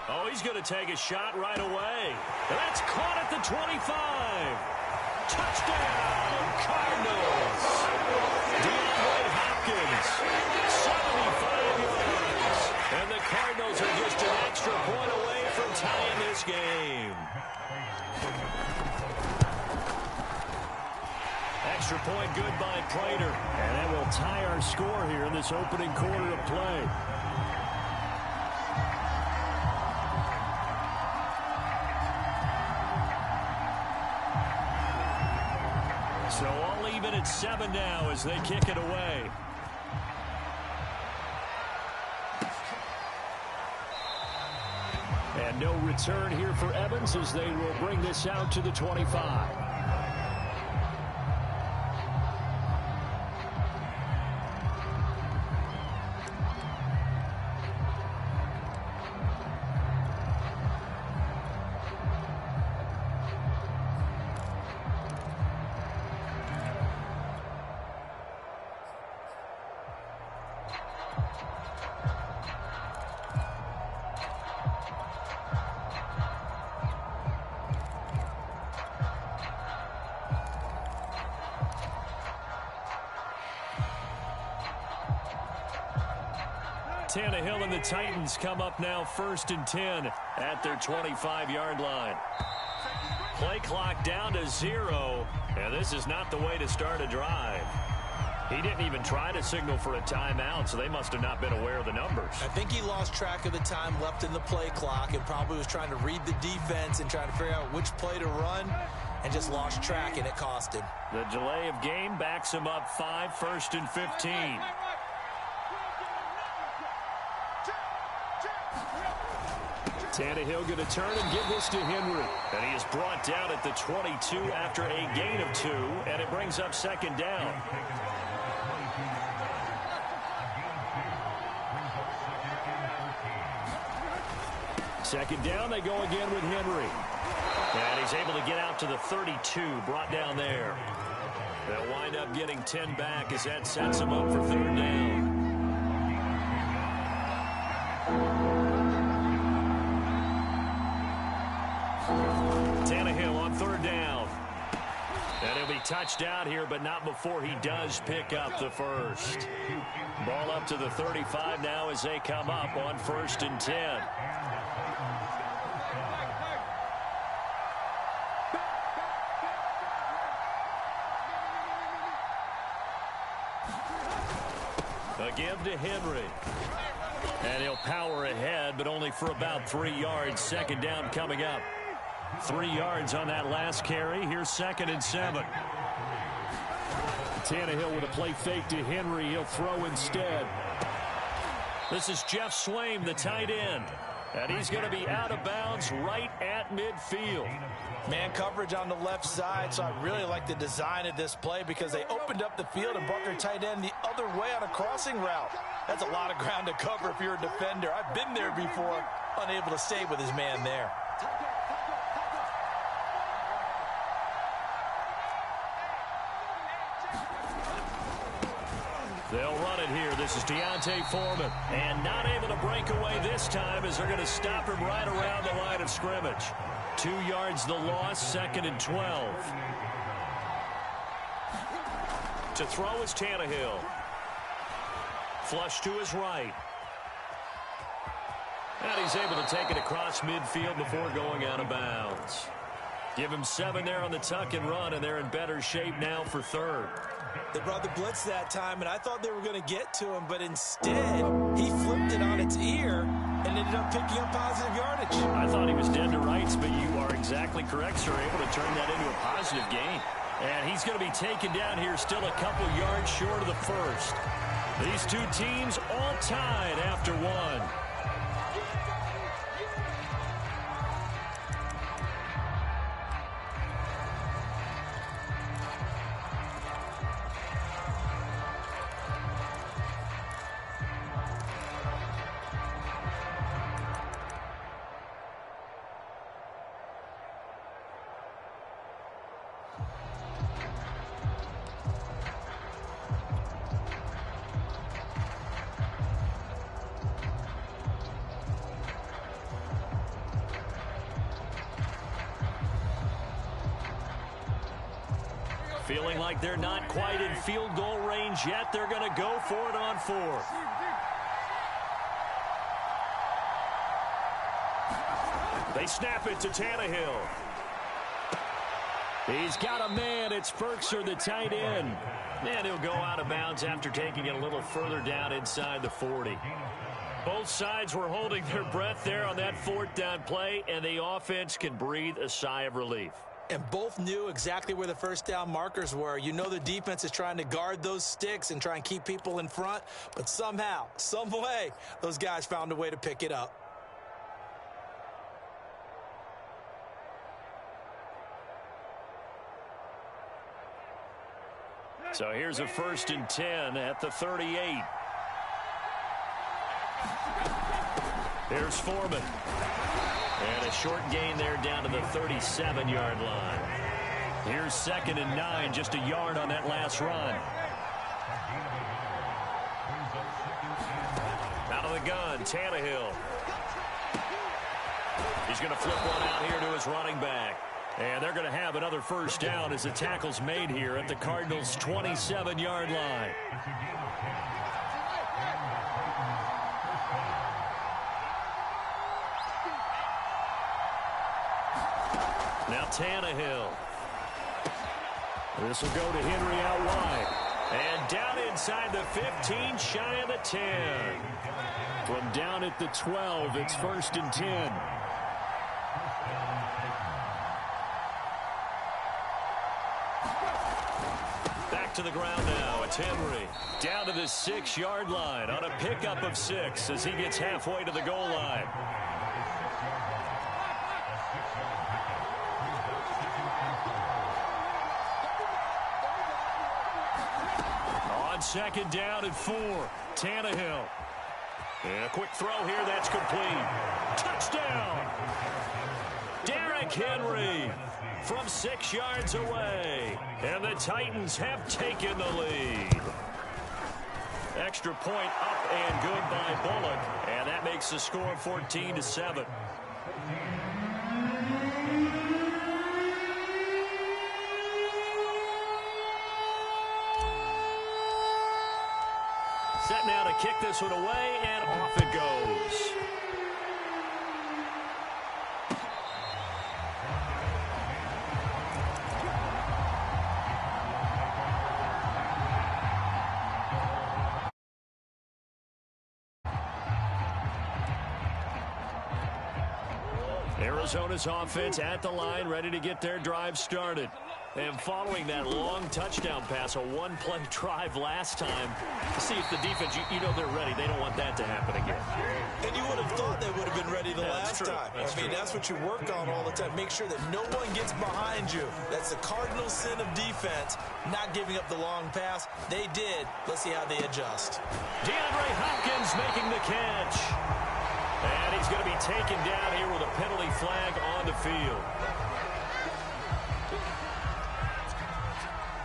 Oh, he's going to take a shot right away. And that's caught at the 25. Touchdown, Cardinals. DeAndre Hopkins, 75 yards. And the Cardinals are just an extra point away from tying this game. Extra point good by Prater. And that will tie our score here in this opening quarter of play. So all even at 7 now as they kick it away. And no return here for Evans as they will bring this out to the 25. Tannehill and the Titans come up now 1st and 10 at their 25-yard line. Play clock down to 0, and this is not the way to start a drive. He didn't even try to signal for a timeout, so they must have not been aware of the numbers.
I think he lost track of the time left in the play clock and probably was trying to read the defense and trying to figure out which play to run and just lost track, and it cost him.
The delay of game backs him up 5, 1st and 15. Tannehill going to turn and give this to Henry. And he is brought down at the 22 after a gain of 2, and it brings up 2nd down. Second down, they go again with Henry. And he's able to get out to the 32, brought down there. They'll wind up getting 10 back as that sets him up for 3rd down. Tannehill on 3rd down. And he'll be touched out here, but not before he does pick up the first. Ball up to the 35 now as they come up on 1st and 10. A give to Henry. And he'll power ahead, but only for about 3 yards. 2nd down coming up. 3 yards on that last carry. Here's 2nd and 7. Tannehill with a play fake to Henry. He'll throw instead. This is Jeff Swaim, the tight end. And he's going to be out of bounds right at midfield.
Man coverage on the left side, so I really like the design of this play because they opened up the field and brought their tight end the other way on a crossing route. That's a lot of ground to cover if you're a defender. I've been there before, unable to stay with his man there.
They'll run it here. This is Deontay Foreman. And not able to break away this time as they're going to stop him right around the line of scrimmage. 2 yards the loss, 2nd and 12. To throw is Tannehill. Flush to his right. And he's able to take it across midfield before going out of bounds. Give him 7 there on the tuck and run, and they're in better shape now for 3rd.
They brought the blitz that time, and I thought they were going to get to him, but instead, he flipped it on its ear and ended up picking up positive yardage.
I thought he was dead to rights, but you are exactly correct, sir. Able to turn that into a positive gain. And he's going to be taken down here still a couple yards short of the first. These two teams all tied after 1. Feeling like they're not quite in field goal range yet. They're going to go for it on 4th. They snap it to Tannehill. He's got a man. It's Firkser, the tight end. And he'll go out of bounds after taking it a little further down inside the 40. Both sides were holding their breath there on that fourth down play, and the offense can breathe a sigh of relief.
And both knew exactly where the first down markers were. You know the defense is trying to guard those sticks and try and keep people in front, but somehow, some way, those guys found a way to pick it up.
So here's a 1st and 10 at the 38. Here's Foreman. And a short gain there down to the 37-yard line. Here's 2nd and 9, just a yard on that last run. Out of the gun, Tannehill. He's going to flip one out here to his running back. And they're going to have another first down as the tackle's made here at the Cardinals' 27-yard line. Now Tannehill. This will go to Henry out wide. And down inside the 15, shy of the 10. From down at the 12, it's 1st and 10. To the ground now. It's Henry down to the 6-yard line on a pickup of 6 as he gets halfway to the goal line. On 2nd down and 4, Tannehill. And a quick throw here, that's complete. Touchdown! Derrick Henry from 6 yards away. And the Titans have taken the lead. Extra point up and good by Bullock. And that makes the score 14-7. Set now to kick this one away, and off it goes. Arizona's offense at the line, ready to get their drive started. And following that long touchdown pass, a one-play drive last time, see if the defense, you know they're ready. They don't want that to happen again.
And you would have thought they would have been ready the last time. That's what you work on all the time. Make sure that no one gets behind you. That's the cardinal sin of defense, not giving up the long pass. They did. Let's see how they adjust.
DeAndre Hopkins making the catch. And he's going to be taken down here with a penalty flag on the field.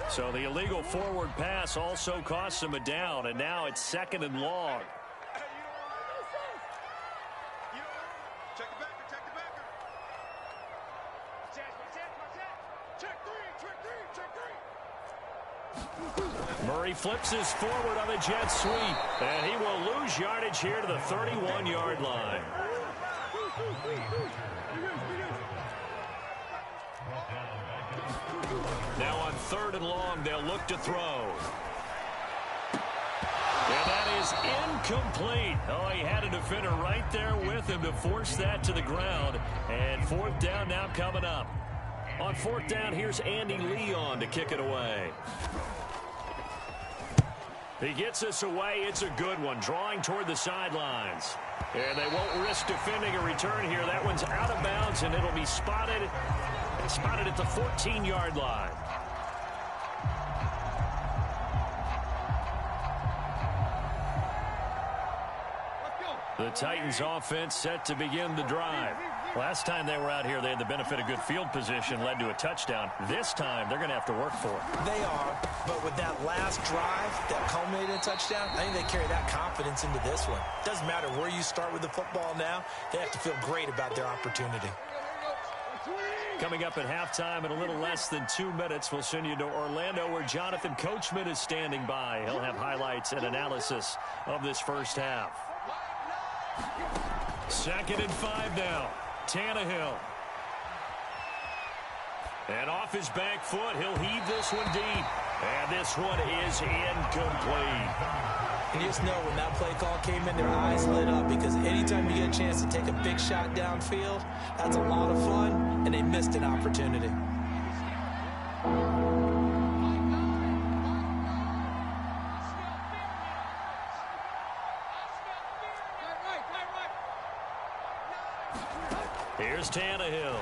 So the illegal forward pass also costs him a down, and now it's 2nd and long.
Check the backer, check the backer. Check three.
Murray flips his forward on the jet sweep, and he will lose yardage here to the 31-yard line. Now on 3rd and long, they'll look to throw. And that is incomplete. Oh, he had a defender right there with him to force that to the ground. And 4th down now coming up. On 4th down, here's Andy Leon to kick it away. He gets us away. It's a good one, drawing toward the sidelines. And they won't risk defending a return here. That one's out of bounds, and it'll be spotted at the 14-yard line. The Titans offense set to begin the drive. Last time they were out here, they had the benefit of good field position, led to a touchdown. This time, they're going to have to work for it.
They are, but with that last drive that culminated in a touchdown, I think they carry that confidence into this one. Doesn't matter where you start with the football now, they have to feel great about their opportunity.
Coming up at halftime in a little less than 2 minutes, we'll send you to Orlando where Jonathan Coachman is standing by. He'll have highlights and analysis of this first half. 2nd and 5 now. Tannehill. And off his back foot, he'll heave this one deep. And this one is incomplete.
And you just know when that play call came in, their eyes lit up, because anytime you get a chance to take a big shot downfield, that's a lot of fun, and they missed an opportunity.
Here's Tannehill.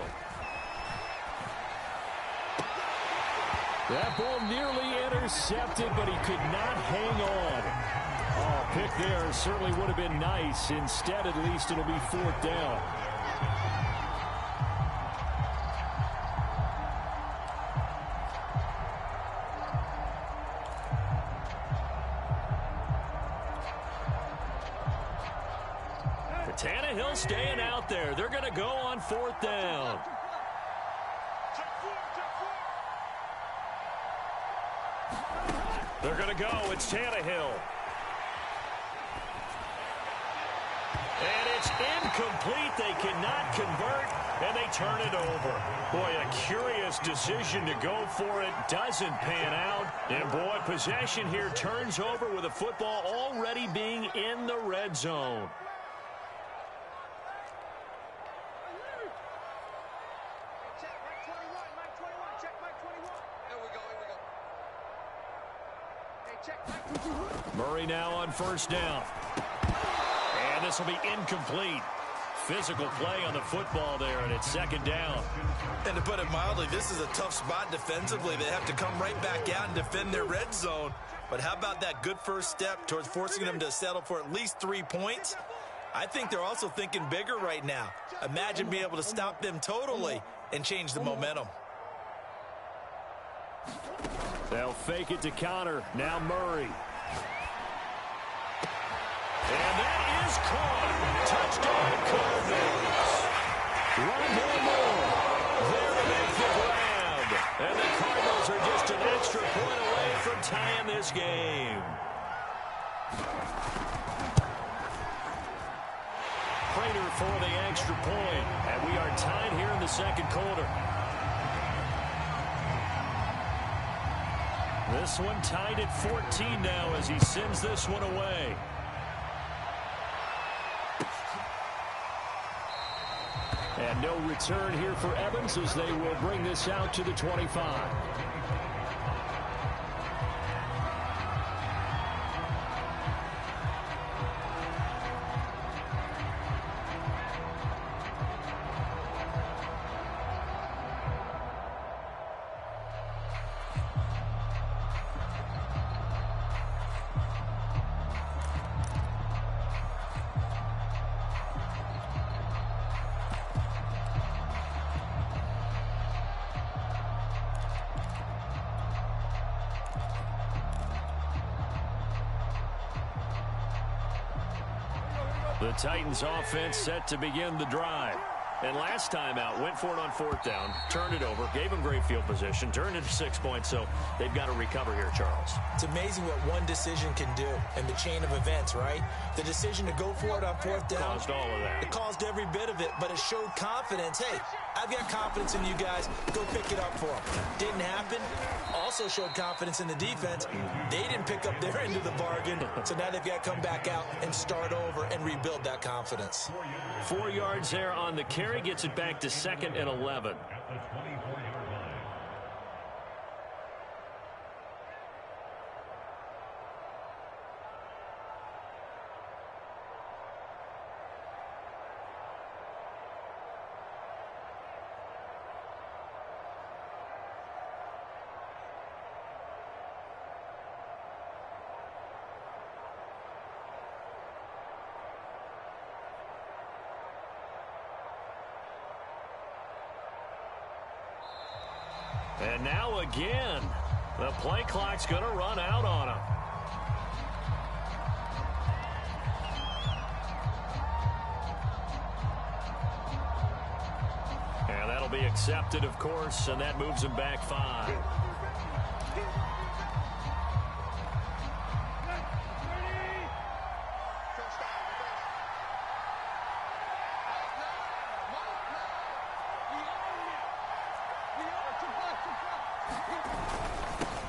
That ball nearly intercepted, but he could not hang on. Oh, pick there certainly would have been nice. Instead, at least it'll be 4th down. Tannehill staying out there. They're going to go on 4th down. They're going to go. It's Tannehill. And it's incomplete. They cannot convert, and they turn it over. Boy, a curious decision to go for it. Doesn't pan out. And, boy, possession here turns over with the football already being in the red zone. Murray now on 1st down. And this will be incomplete. Physical play on the football there, and it's 2nd down.
And to put it mildly, this is a tough spot defensively. They have to come right back out and defend their red zone. But how about that good first step towards forcing them to settle for at least 3 points? I think they're also thinking bigger right now. Imagine being able to stop them totally and change the momentum.
They'll fake it to counter. Now Murray. And that is caught. Touchdown Cardinals. Rondale Moore there to make the grab. And the Cardinals are just an extra point away from tying this game. Prater for the extra point. And we are tied here in the 2nd quarter. This one tied at 14 now as he sends this one away. And no return here for Evans as they will bring this out to the 25. The Titans offense set to begin the drive. And last time out, went for it on 4th down, turned it over, gave them great field position, turned it to 6 points, so they've got to recover here, Charles.
It's amazing what one decision can do in the chain of events, right? The decision to go for it on 4th down.
Caused all of that.
It caused every bit of it, but it showed confidence. Hey, I've got confidence in you guys. Go pick it up for them. Didn't happen. Also showed confidence in the defense. They didn't pick up their end of the bargain, so now they've got to come back out and start over and rebuild that confidence.
4 yards there on the carry. Gets it back to 2nd and 11. And now again, the play clock's going to run out on him. And that'll be accepted, of course, and that moves him back 5.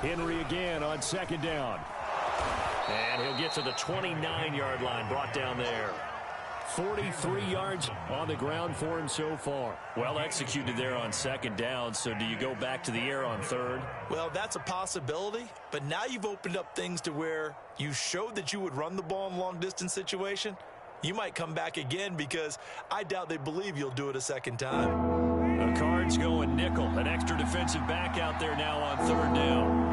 Henry again on second down. And he'll get to the 29-yard line, brought down there. 43 yards on the ground for him so far. Well executed there on second down, so do you go back to the air on third?
Well, that's a possibility, but now you've opened up things to where you showed that you would run the ball in a long-distance situation. You might come back again because I doubt they believe you'll do it a second time.
The Cards going nickel. An extra defensive back out there now on third down.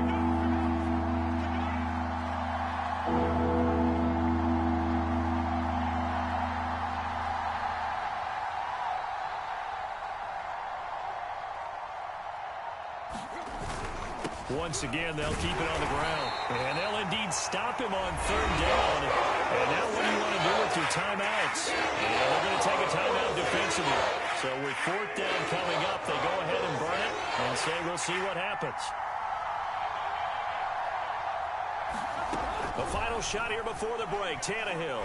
Once again, they'll keep it on the ground. And they'll indeed stop him on third down. And now what do you want to do with your timeouts? And they're going to take a timeout defensively. So with fourth down coming up, they go ahead and burn it and say we'll see what happens. The final shot here before the break, Tannehill.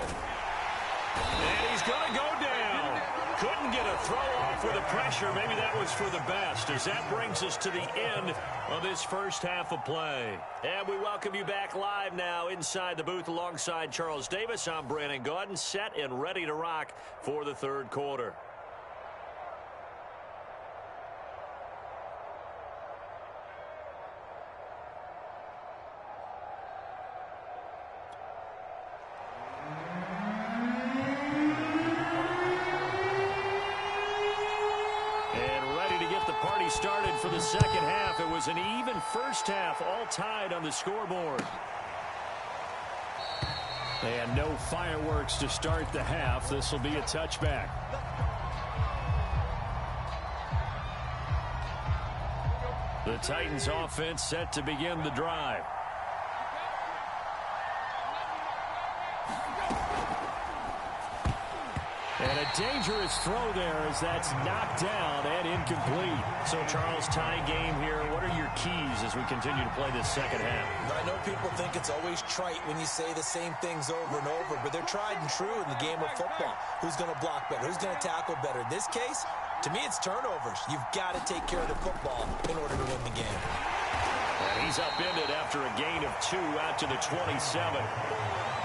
And he's going to go down. Couldn't get a throw off with the pressure. Maybe that was for the best, as that brings us to the end of this first half of play. And we welcome you back live now inside the booth alongside Charles Davis. I'm Brandon Gaudin, set and ready to rock for the third quarter. Started for the second half. It was an even first half, all tied on the scoreboard. And no fireworks to start the half. This will be a touchback. The Titans offense set to begin the drive. And a dangerous throw there as that's knocked down and incomplete. So, Charles, tie game here. What are your keys as we continue to play this second half?
I know people think it's always trite when you say the same things over and over, but they're tried and true in the game of football. Who's going to block better? Who's going to tackle better? In this case, to me, it's turnovers. You've got to take care of the football in order to win the game.
And he's upended after a gain of 2 out to the 27.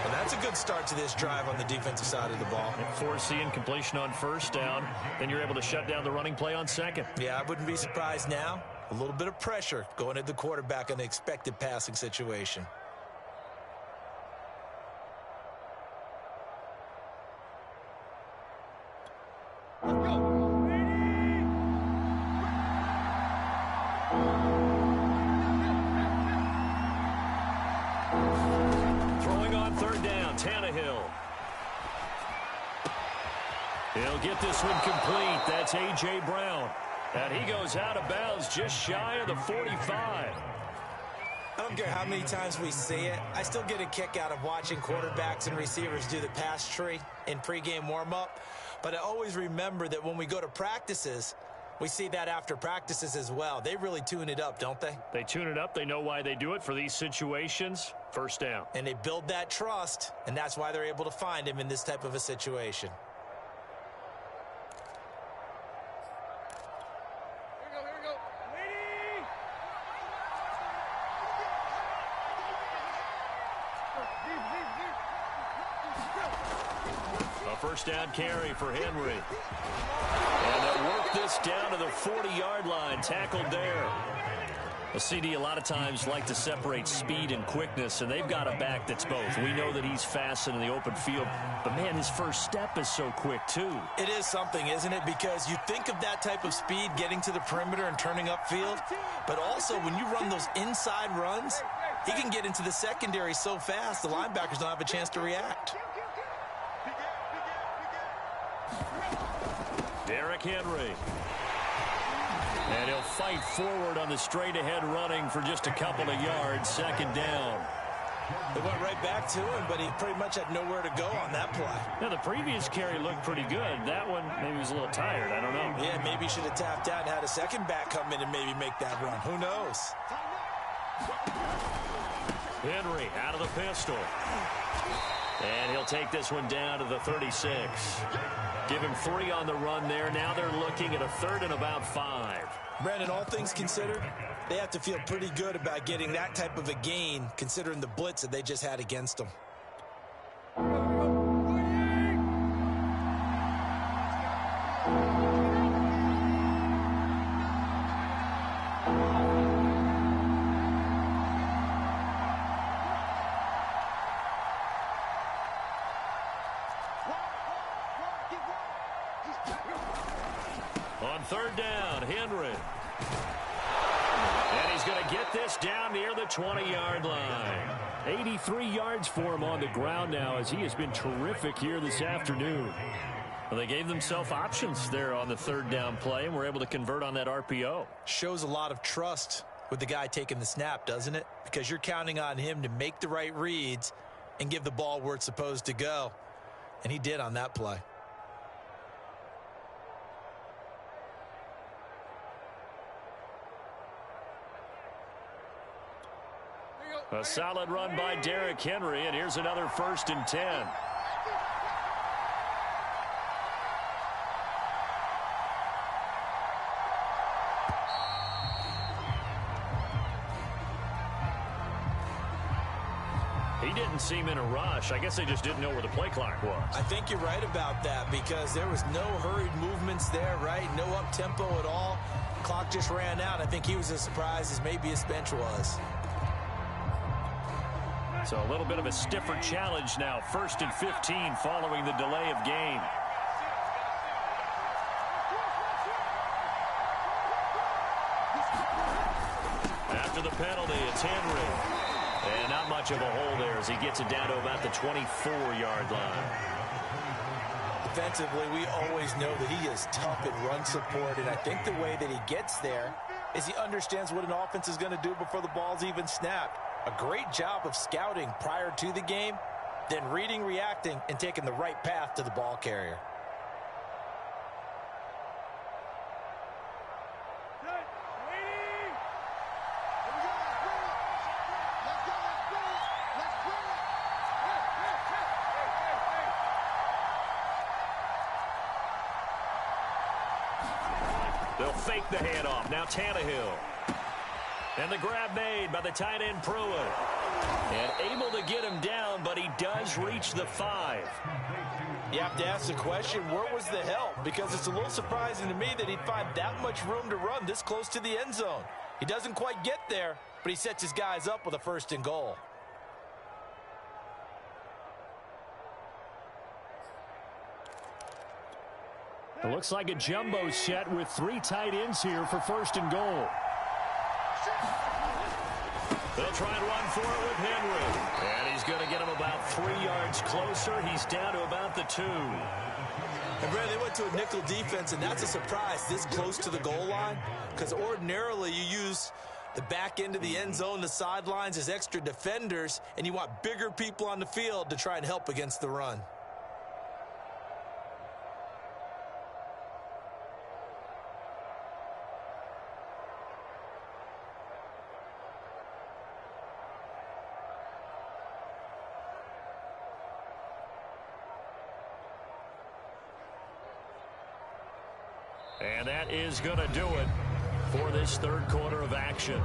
Well, that's a good start to this drive on the defensive side of the ball.
And force the incompletion on first down. Then you're able to shut down the running play on second.
Yeah, I wouldn't be surprised now. A little bit of pressure going at the quarterback on the expected passing situation.
He'll get this one complete. That's A.J. Brown. And he goes out of bounds just shy of the 45.
I don't care how many times we see it. I still get a kick out of watching quarterbacks and receivers do the pass tree in pregame warm-up. But I always remember that when we go to practices, we see that after practices as well. They really tune it up, don't they?
They tune it up. They know why they do it for these situations. First down.
And they build that trust, and that's why they're able to find him in this type of a situation.
First down carry for Henry. And they'll work this down to the 40-yard line. Tackled there. A CD a lot of times like to separate speed and quickness, and they've got a back that's both. We know that he's fast in the open field, but, man, his first step is so quick, too.
It is something, isn't it? Because you think of that type of speed getting to the perimeter and turning upfield, but also when you run those inside runs, he can get into the secondary so fast the linebackers don't have a chance to react.
Derrick Henry. And he'll fight forward on the straight-ahead running for just a couple of yards. Second down.
They went right back to him, but he pretty much had nowhere to go on that play.
Now, the previous carry looked pretty good. That one, maybe he was a little tired. I don't know.
Yeah, maybe he should have tapped out and had a second back come in and maybe make that run. Who knows?
Henry out of the pistol. And he'll take this one down to the 36. Give him 3 on the run there. Now they're looking at a 3rd and about 5.
Brandon, all things considered, They have to feel pretty good about getting that type of a gain, considering the blitz that they just had against them.
On third down, Henry. And he's going to get this down near the 20-yard line. 83 yards for him on the ground now, as he has been terrific here this afternoon. Well, they gave themselves options there on the third down play and were able to convert on that RPO.
Shows a lot of trust with the guy taking the snap, doesn't it? Because you're counting on him to make the right reads and give the ball where it's supposed to go. And he did on that play.
A solid run by Derrick Henry, and here's another 1st and 10. He didn't seem in a rush. I guess they just didn't know where the play clock was.
I think you're right about that because there was no hurried movements there, right? No up-tempo at all. Clock just ran out. I think he was as surprised as maybe his bench was.
So a little bit of a stiffer challenge now. 1st and 15 following the delay of game. After the penalty, it's Henry. And not much of a hole there as he gets it down to about the 24-yard line.
Defensively, we always know that he is tough in run support, and I think the way that he gets there is he understands what an offense is going to do before the ball's even snapped. A great job of scouting prior to the game, then reading, reacting, and taking the right path to the ball carrier.
They'll fake the handoff. Now Tannehill. And the grab made by the tight end Pruitt. And able to get him down, but he does reach the 5.
You have to ask the question, where was the help? Because it's a little surprising to me that he'd find that much room to run this close to the end zone. He doesn't quite get there, but he sets his guys up with a 1st and goal.
It looks like a jumbo set with 3 tight ends here for 1st and goal. They'll try and run for it with Henry. And he's going to get him about 3 yards closer. He's down to about the 2.
And Brad, they went to a nickel defense, and that's a surprise this close to the goal line. Because ordinarily you use the back end of the end zone, the sidelines as extra defenders, and you want bigger people on the field to try and help against the run.
And that is going to do it for this 3rd quarter of action.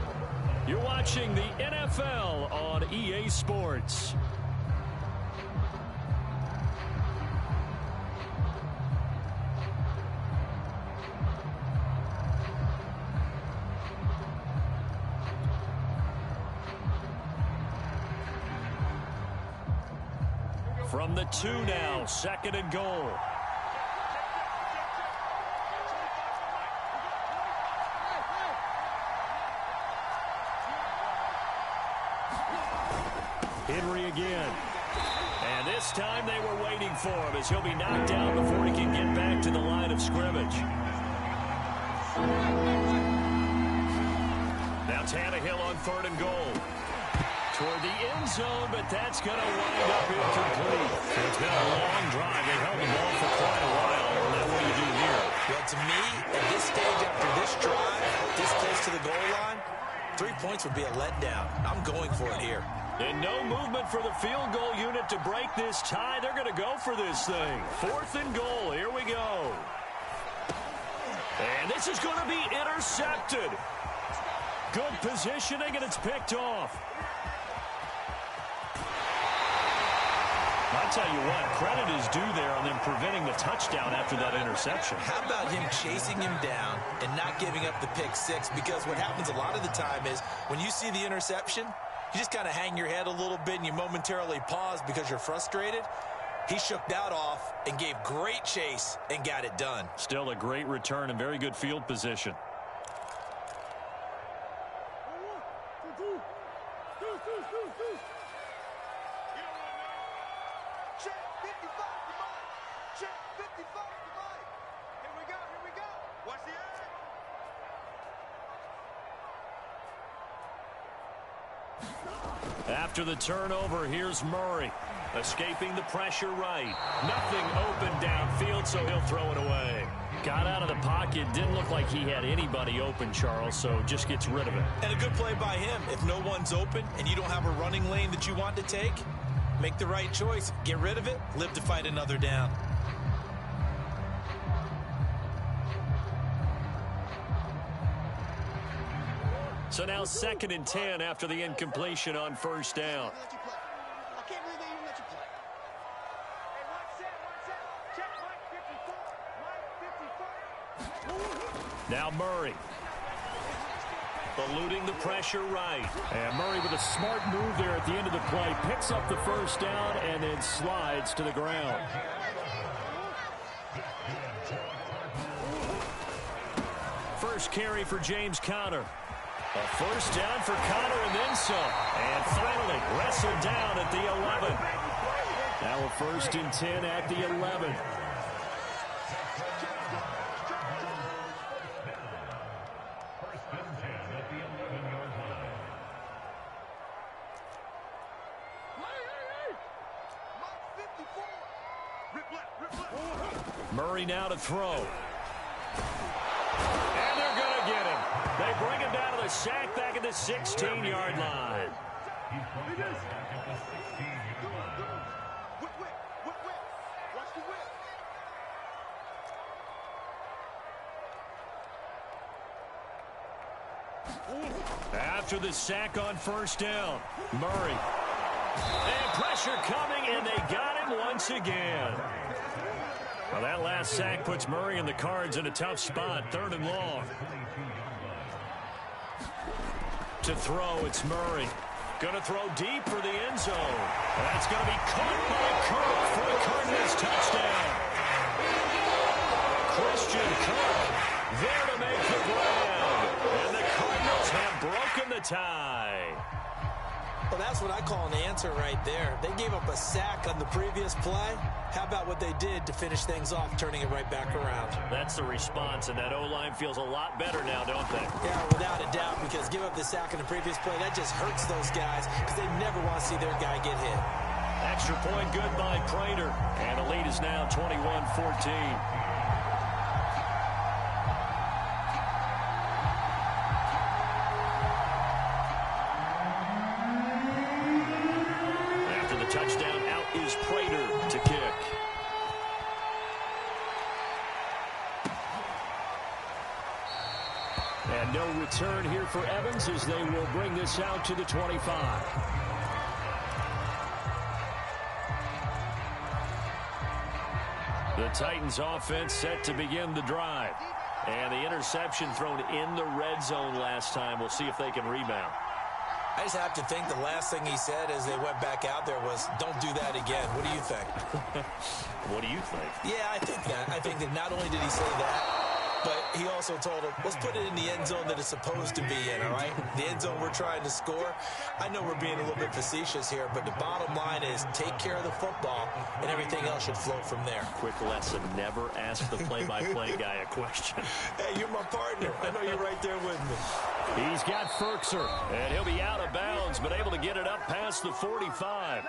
You're watching the NFL on EA Sports. From the 2 now, 2nd and goal. Henry again. And this time they were waiting for him as he'll be knocked down before he can get back to the line of scrimmage. Now Tannehill on 3rd and goal. Toward the end zone, but that's going to wind up incomplete. So it's been a long drive. They held the ball for quite a while. Now what do you do here?
Well, to me, at this stage after this drive, this close to the goal line, 3 points would be a letdown. I'm going for it here.
And no movement for the field goal unit to break this tie. They're going to go for this thing. 4th and goal. Here we go. And this is going to be intercepted. Good positioning, and it's picked off. I tell you what, credit is due there on them preventing the touchdown after that interception.
How about him chasing him down and not giving up the pick six? Because what happens a lot of the time is when you see the interception, you just kind of hang your head a little bit and you momentarily pause because you're frustrated. He shook that off and gave great chase and got it done.
Still a great return and very good field position. After the turnover, here's Murray. Escaping the pressure right. Nothing open downfield, so he'll throw it away. Got out of the pocket. Didn't look like he had anybody open, Charles, so just gets rid of it.
And a good play by him. If no one's open and you don't have a running lane that you want to take, make the right choice. Get rid of it. Live to fight another down.
So now 2nd and 10 after the incompletion on first down. Now Murray. Eluding the pressure right.
And Murray with a smart move there at the end of the play. Picks up the first down and then slides to the ground.
First carry for James Conner. A first down for Conner and then some. And finally wrestled down at the 11.
Now a 1st and 10 at the 11.
Murray now to throw. And they're going to get him. They bring him down to the sack back at the 16-yard line. After the sack on first down, Murray. And pressure coming, and they got him once again. Well, that last sack puts Murray and the Cards in a tough spot, 3rd and long. To throw, it's Murray. Going to throw deep for the end zone. That's going to be caught by Kirk for the Cardinals touchdown. Christian Kirk there to make the grab. And the Cardinals have broken the tie.
Well, that's what I call an answer right there. They gave up a sack on the previous play. How about what they did to finish things off, turning it right back around?
That's the response, and that O-line feels a lot better now, don't they?
Yeah, without a doubt, because give up the sack in the previous play, that just hurts those guys because they never want to see their guy get hit.
Extra point good by Prater, and the lead is now 21-14. Touchdown, out is Prater to kick.
And no return here for Evans as they will bring this out to the 25.
The Titans offense set to begin the drive. And the interception thrown in the red zone last time. We'll see if they can rebound.
I just have to think the last thing he said as they went back out there was, don't do that again. What do you think?
What do you think?
Yeah, I think that. I think that not only did he say that, but he also told him, let's put it in the end zone that it's supposed to be in, all right? The end zone we're trying to score. I know we're being a little bit facetious here, but the bottom line is take care of the football, and everything else should flow from there.
Quick lesson, never ask the play-by-play guy a question.
Hey, you're my partner. I know you're right there with me.
He's got Firkser, and he'll be out of bounds, but able to get it up past the 45.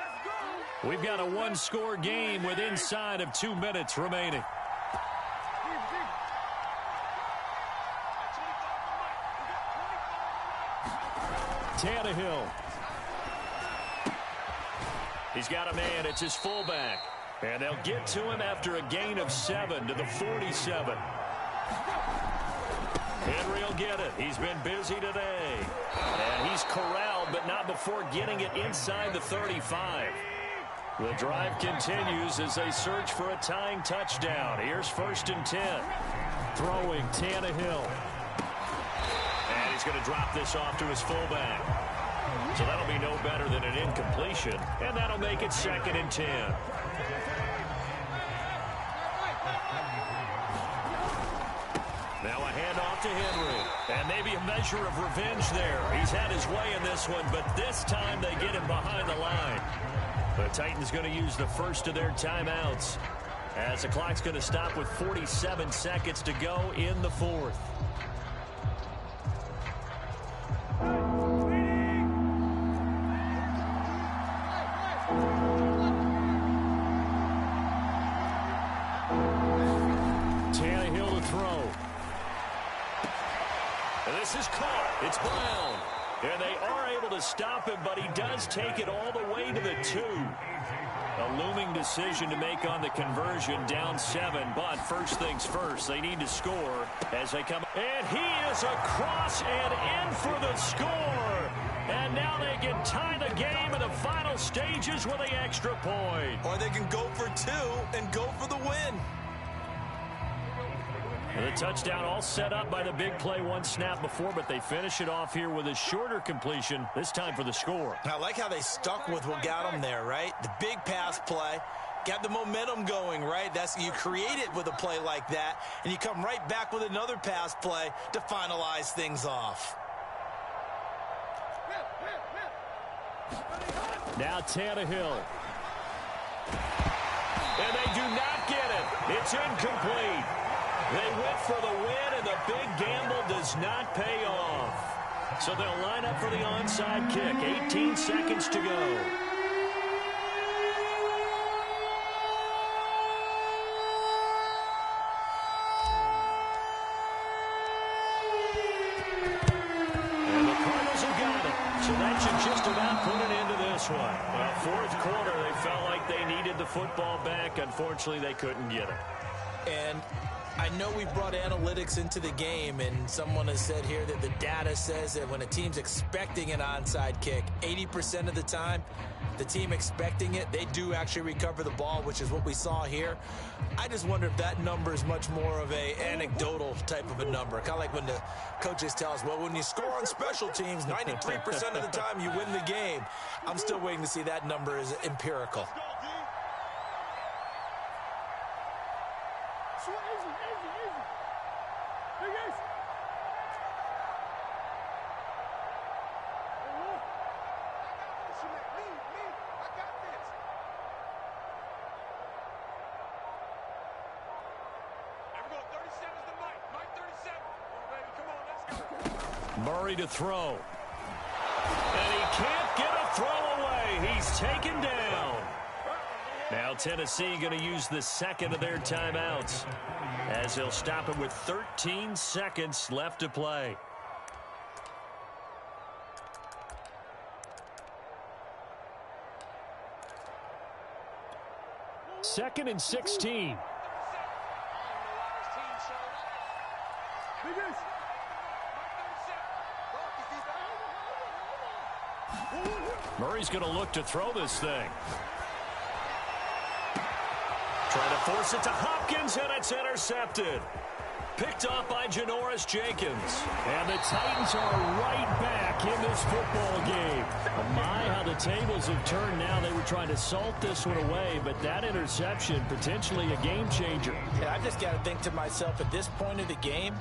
We've got a one-score game with inside of 2 minutes remaining. Tannehill. He's got a man. It's his fullback. And they'll get to him after a gain of 7 to the 47. Henry will get it. He's been busy today. And he's corralled, but not before getting it inside the 35. The drive continues as they search for a tying touchdown. Here's 1st and 10. Throwing Tannehill. And he's going to drop this off to his fullback. So that'll be no better than an incompletion. And that'll make it 2nd and 10. Now a handoff to Henry. And maybe a measure of revenge there. He's had his way in this one, but this time they get him behind the line. The Titans going to use the first of their timeouts as the clock's going to stop with 47 seconds to go in the 4th. Tannehill to throw. And this is caught. It's Brown. And they are able to stop him, but he does take it all the way to the 2. A looming decision to make on the conversion, down 7. But first things first, they need to score as they come. And he is across and in for the score. And now they can tie the game in the final stages with the extra point.
Or they can go for 2 and go for the win.
The touchdown all set up by the big play one snap before, but they finish it off here with a shorter completion, this time for the score.
I like how they stuck with what got them there, right? The big pass play, got the momentum going, right? You create it with a play like that, and you come right back with another pass play to finalize things off.
Now Tannehill. And they do not get it. It's incomplete. They went for the win, and the big gamble does not pay off. So they'll line up for the onside kick. 18 seconds to go. And the Cardinals have got it. So that should just about put an end to this one. Well, 4th quarter, they felt like they needed the football back. Unfortunately, they couldn't get it.
And I know we brought analytics into the game, and someone has said here that the data says that when a team's expecting an onside kick, 80% of the time, the team expecting it, they do actually recover the ball, which is what we saw here. I just wonder if that number is much more of a anecdotal type of a number. Kind of like when the coaches tell us, well, when you score on special teams, 93% of the time you win the game. I'm still waiting to see that number is empirical.
Murray to throw. And he can't get a throw away. He's taken down. Now Tennessee going to use the second of their timeouts as they'll stop him with 13 seconds left to play. Second and 16. Murray's going to look to throw this thing. Trying to force it to Hopkins, and it's intercepted. Picked off by Janoris Jenkins. And the Titans are right back in this football game. Oh my, how the tables have turned now. They were trying to salt this one away, but that interception, potentially a game changer.
Yeah, I just got to think to myself, at this point of the game,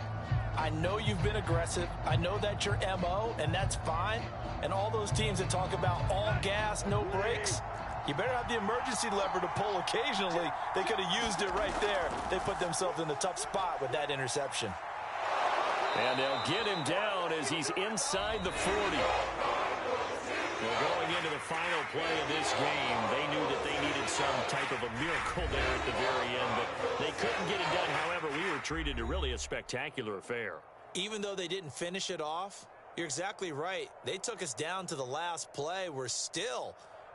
I know you've been aggressive. I know that's your MO, and that's fine. And all those teams that talk about all gas, no brakes, you better have the emergency lever to pull occasionally. They could have used it right there. They put themselves in a tough spot with that interception.
And they'll get him down as he's inside the 40. Well, going into the final play of this game, they knew that they needed some type of a miracle there at the very end, but they couldn't get it done. However, we were treated to really a spectacular affair.
Even though they didn't finish it off, you're exactly right. They took us down to the last play.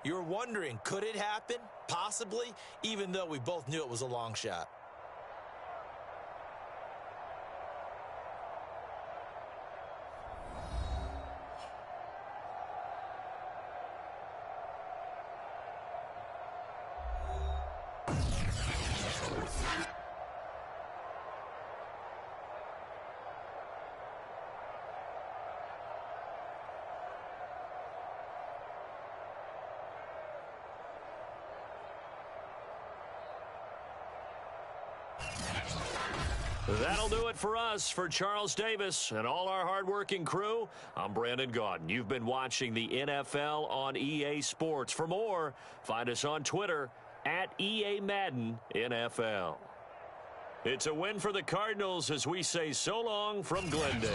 You're wondering, could it happen? Possibly, even though we both knew it was a long shot.
That'll do it for us. For Charles Davis and all our hardworking crew, I'm Brandon Gaudin. You've been watching the NFL on EA Sports. For more, find us on Twitter at EA Madden NFL. It's a win for the Cardinals as we say so long from Glendale.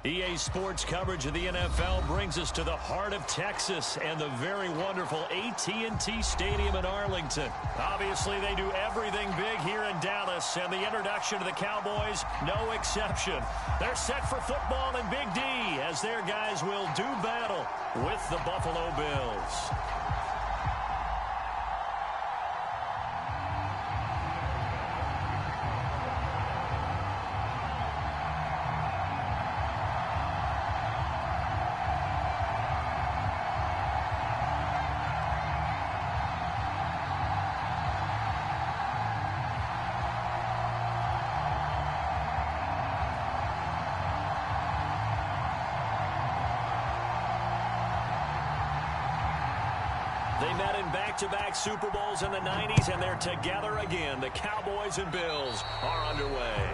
EA Sports coverage of the NFL brings us to the heart of Texas and the very wonderful AT&T Stadium in Arlington. Obviously, they do everything big here in Dallas, and the introduction to the Cowboys, no exception. They're set for football in Big D as their guys will do battle with the Buffalo Bills. They met in back-to-back Super Bowls in the 90s, and they're together again. The Cowboys and Bills are underway.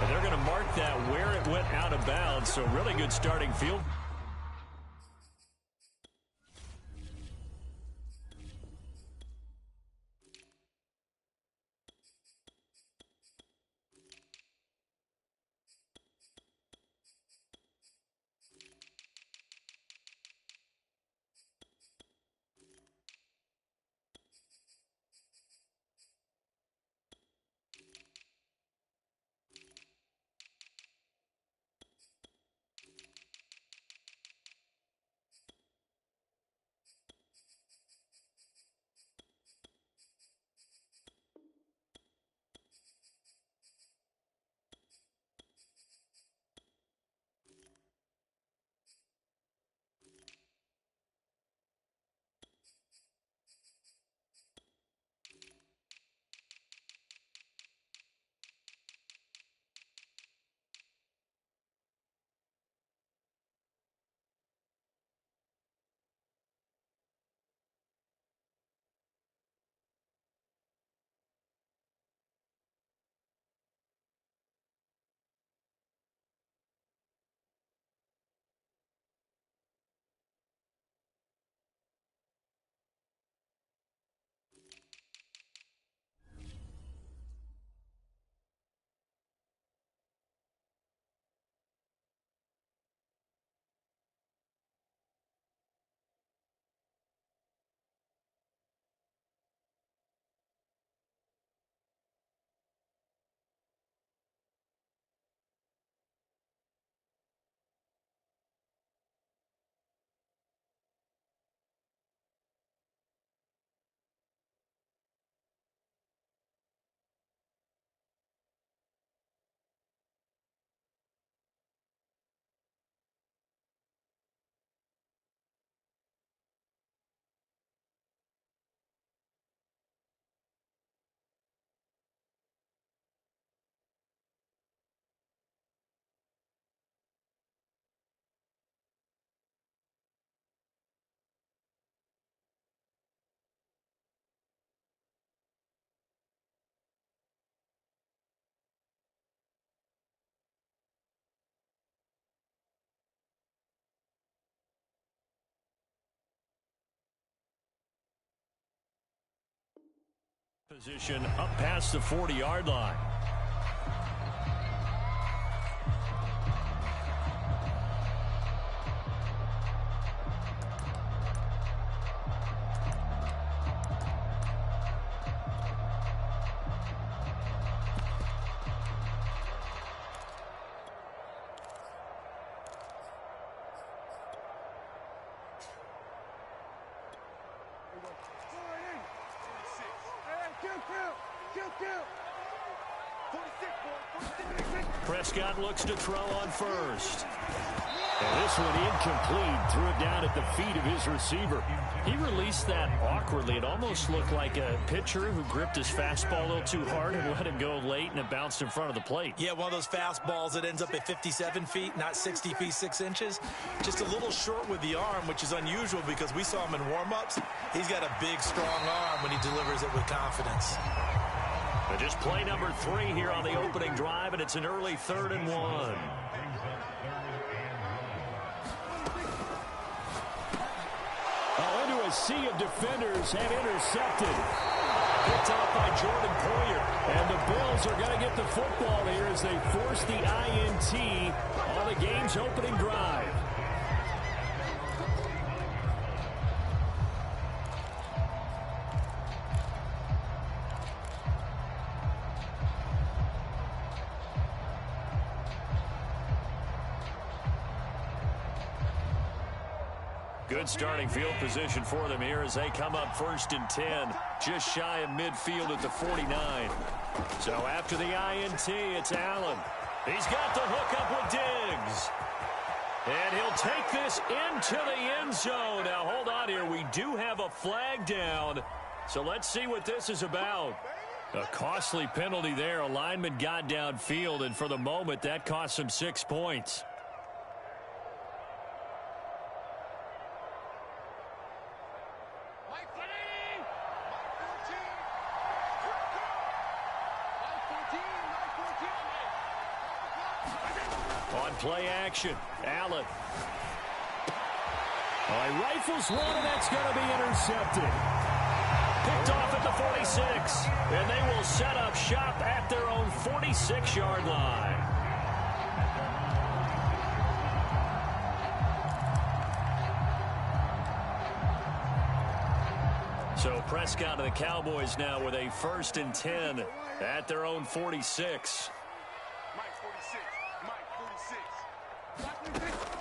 And they're going to mark that where it went out of bounds, so really good starting field. Position up past the 40-yard line. Prescott looks to throw on first. And this one incomplete. Threw it down at the feet of his receiver. He released that awkwardly. It almost looked like a pitcher who gripped his fastball a little too hard and let it go late, and it bounced in front of the plate.
Yeah, one of those fastballs that ends up at 57 feet, not 60 feet, 6 inches. Just a little short with the arm, which is unusual because we saw him in warm-ups. He's got a big, strong arm when he delivers it with confidence.
But just play number 3 here on the opening drive, and it's an early 3rd and 1.
Oh, into a sea of defenders have intercepted. picked off by Jordan Poyer. And the Bills are going to get the football here as they force the INT on the game's opening drive. Good starting field position for them here as they come up 1st and 10, just shy of midfield at the 49. So after the INT, it's Allen. He's got the hook up with Diggs. And he'll take this into the end zone. Now, hold on here. We do have a flag down. So let's see what this is about. A costly penalty there. A lineman got downfield, and for the moment, that cost him 6 points. On play action, Allen. He rifles one, and that's going to be intercepted. Picked off at the 46, and they will set up shop at their own 46-yard line. So Prescott and the Cowboys now with a 1st and 10 at their own 46.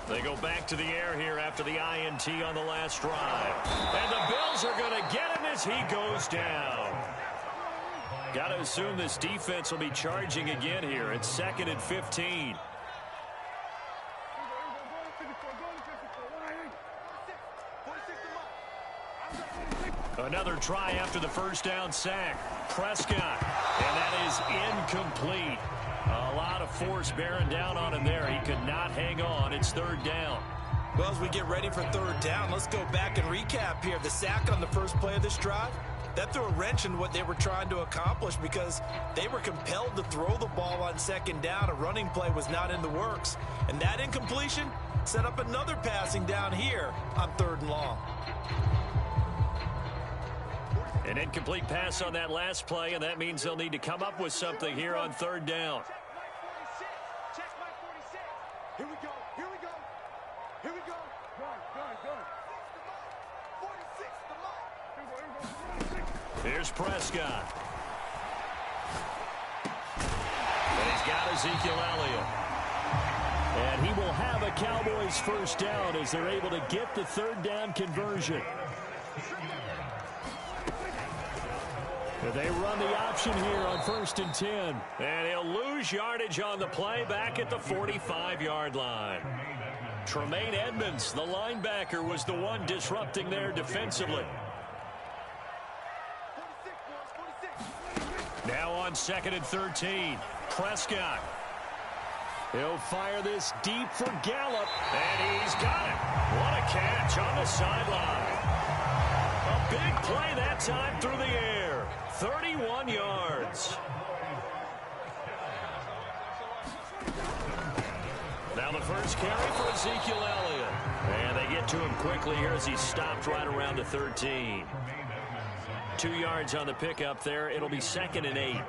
They go back to the air here after the INT on the last drive. And the Bills are going to get him as he goes down. Got to assume this defense will be charging again here. It's 2nd and 15. Another try after the 1st down sack. Prescott, and that is incomplete. A lot of force bearing down on him there. He could not hang on. It's 3rd down.
Well, as we get ready for 3rd down, let's go back and recap here. The sack on the first play of this drive, that threw a wrench in what they were trying to accomplish because they were compelled to throw the ball on 2nd down. A running play was not in the works. And that incompletion set up another passing down here on 3rd and long.
An incomplete pass on that last play, and that means they'll need to come up with something here on 3rd down.
Here we go. Here we go. Here we go.
Here's Prescott. And he's got Ezekiel Elliott. And he will have a Cowboys 1st down as they're able to get the 3rd down conversion. They run the option here on 1st and 10. And he'll lose yardage on the play back at the 45-yard line. Tremaine Edmonds, the linebacker, was the one disrupting there defensively. Now on 2nd and 13. Prescott. He'll fire this deep for Gallup. And he's got it. What a catch on the sideline. A big play that time through the air. 31 yards. Now the first carry for Ezekiel Elliott. And they get to him quickly here as he's stopped right around the 13. 2 yards on the pickup there. It'll be 2nd and 8.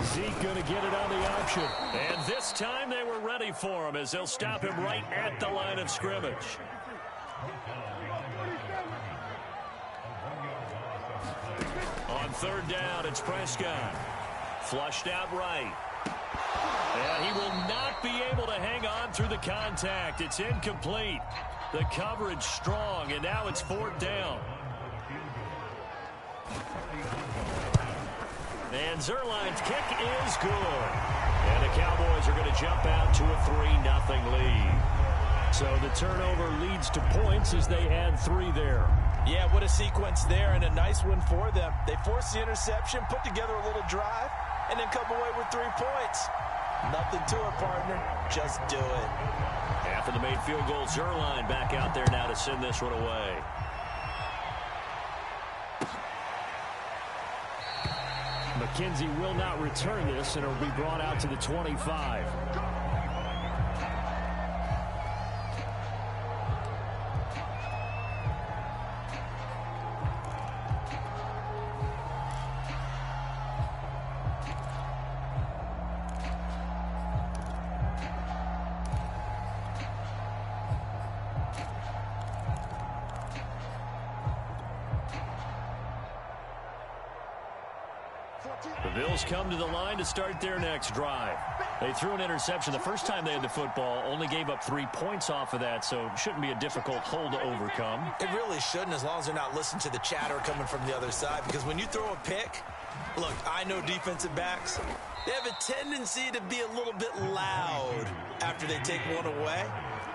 Zeke going to get it on the option. And this time they were ready for him as they'll stop him right at the line of scrimmage. On 3rd down, it's Prescott. Flushed out right. And he will not be able to hang on through the contact. It's incomplete. The coverage strong, and now it's 4th down. And Zuerlein's kick is good. And the Cowboys are going to jump out to a 3-0 lead. So the turnover leads to points as they add 3 there.
Yeah, what a sequence there, and a nice one for them. They forced the interception, put together a little drive, and then come away with 3 points. Nothing to it, partner. Just do it.
After the made field goal, Zuerlein back out there now to send this one away. McKenzie will not return this, and it'll be brought out to the 25.
The Bills come to the line to start their next drive. They threw an interception the first time they had the football, only gave up 3 points off of that, so it shouldn't be a difficult hole to overcome.
It really shouldn't, as long as they're not listening to the chatter coming from the other side, because when you throw a pick, look, I know defensive backs, they have a tendency to be a little bit loud after they take one away,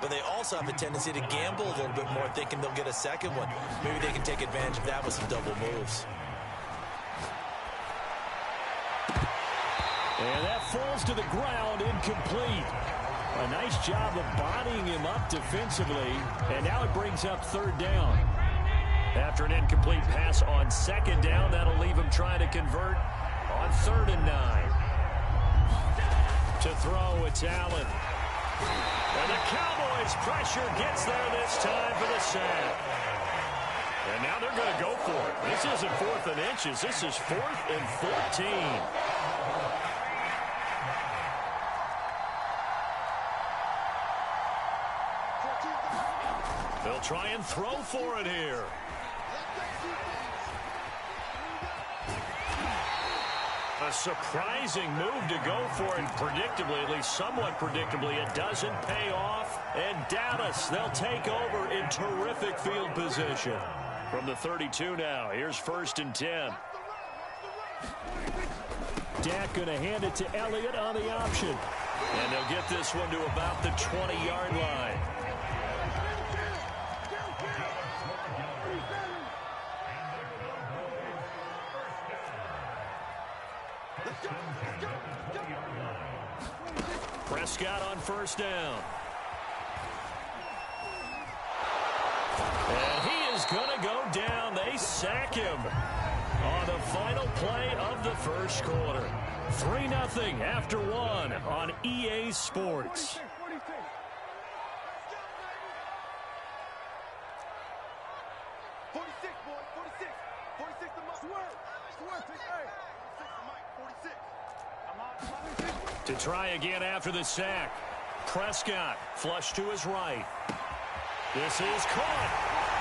but they also have a tendency to gamble a little bit more, thinking they'll get a second one. Maybe they can take advantage of that with some double moves.
And that falls to the ground, incomplete. A nice job of bodying him up defensively, and now it brings up third down. After an incomplete pass on second down, that'll leave him trying to convert on 3rd and 9. To throw, it's Allen. And the Cowboys' pressure gets there this time for the sack. And now they're going to go for it. This isn't 4th and inches. This is 4th and 14. They'll try and throw for it here. A surprising move to go for it, predictably, at least somewhat predictably. It doesn't pay off. And Dallas, they'll take over in terrific field position. From the 32 now, here's 1st and 10. Dak going to hand it to Elliott on the option. And they'll get this one to about the 20-yard line. Prescott on 1st down. And he is going to go down. They sack him on the final play of the first quarter. 3-0 after 1 on EA Sports. To try again after the sack. Prescott flush to his right. This is caught.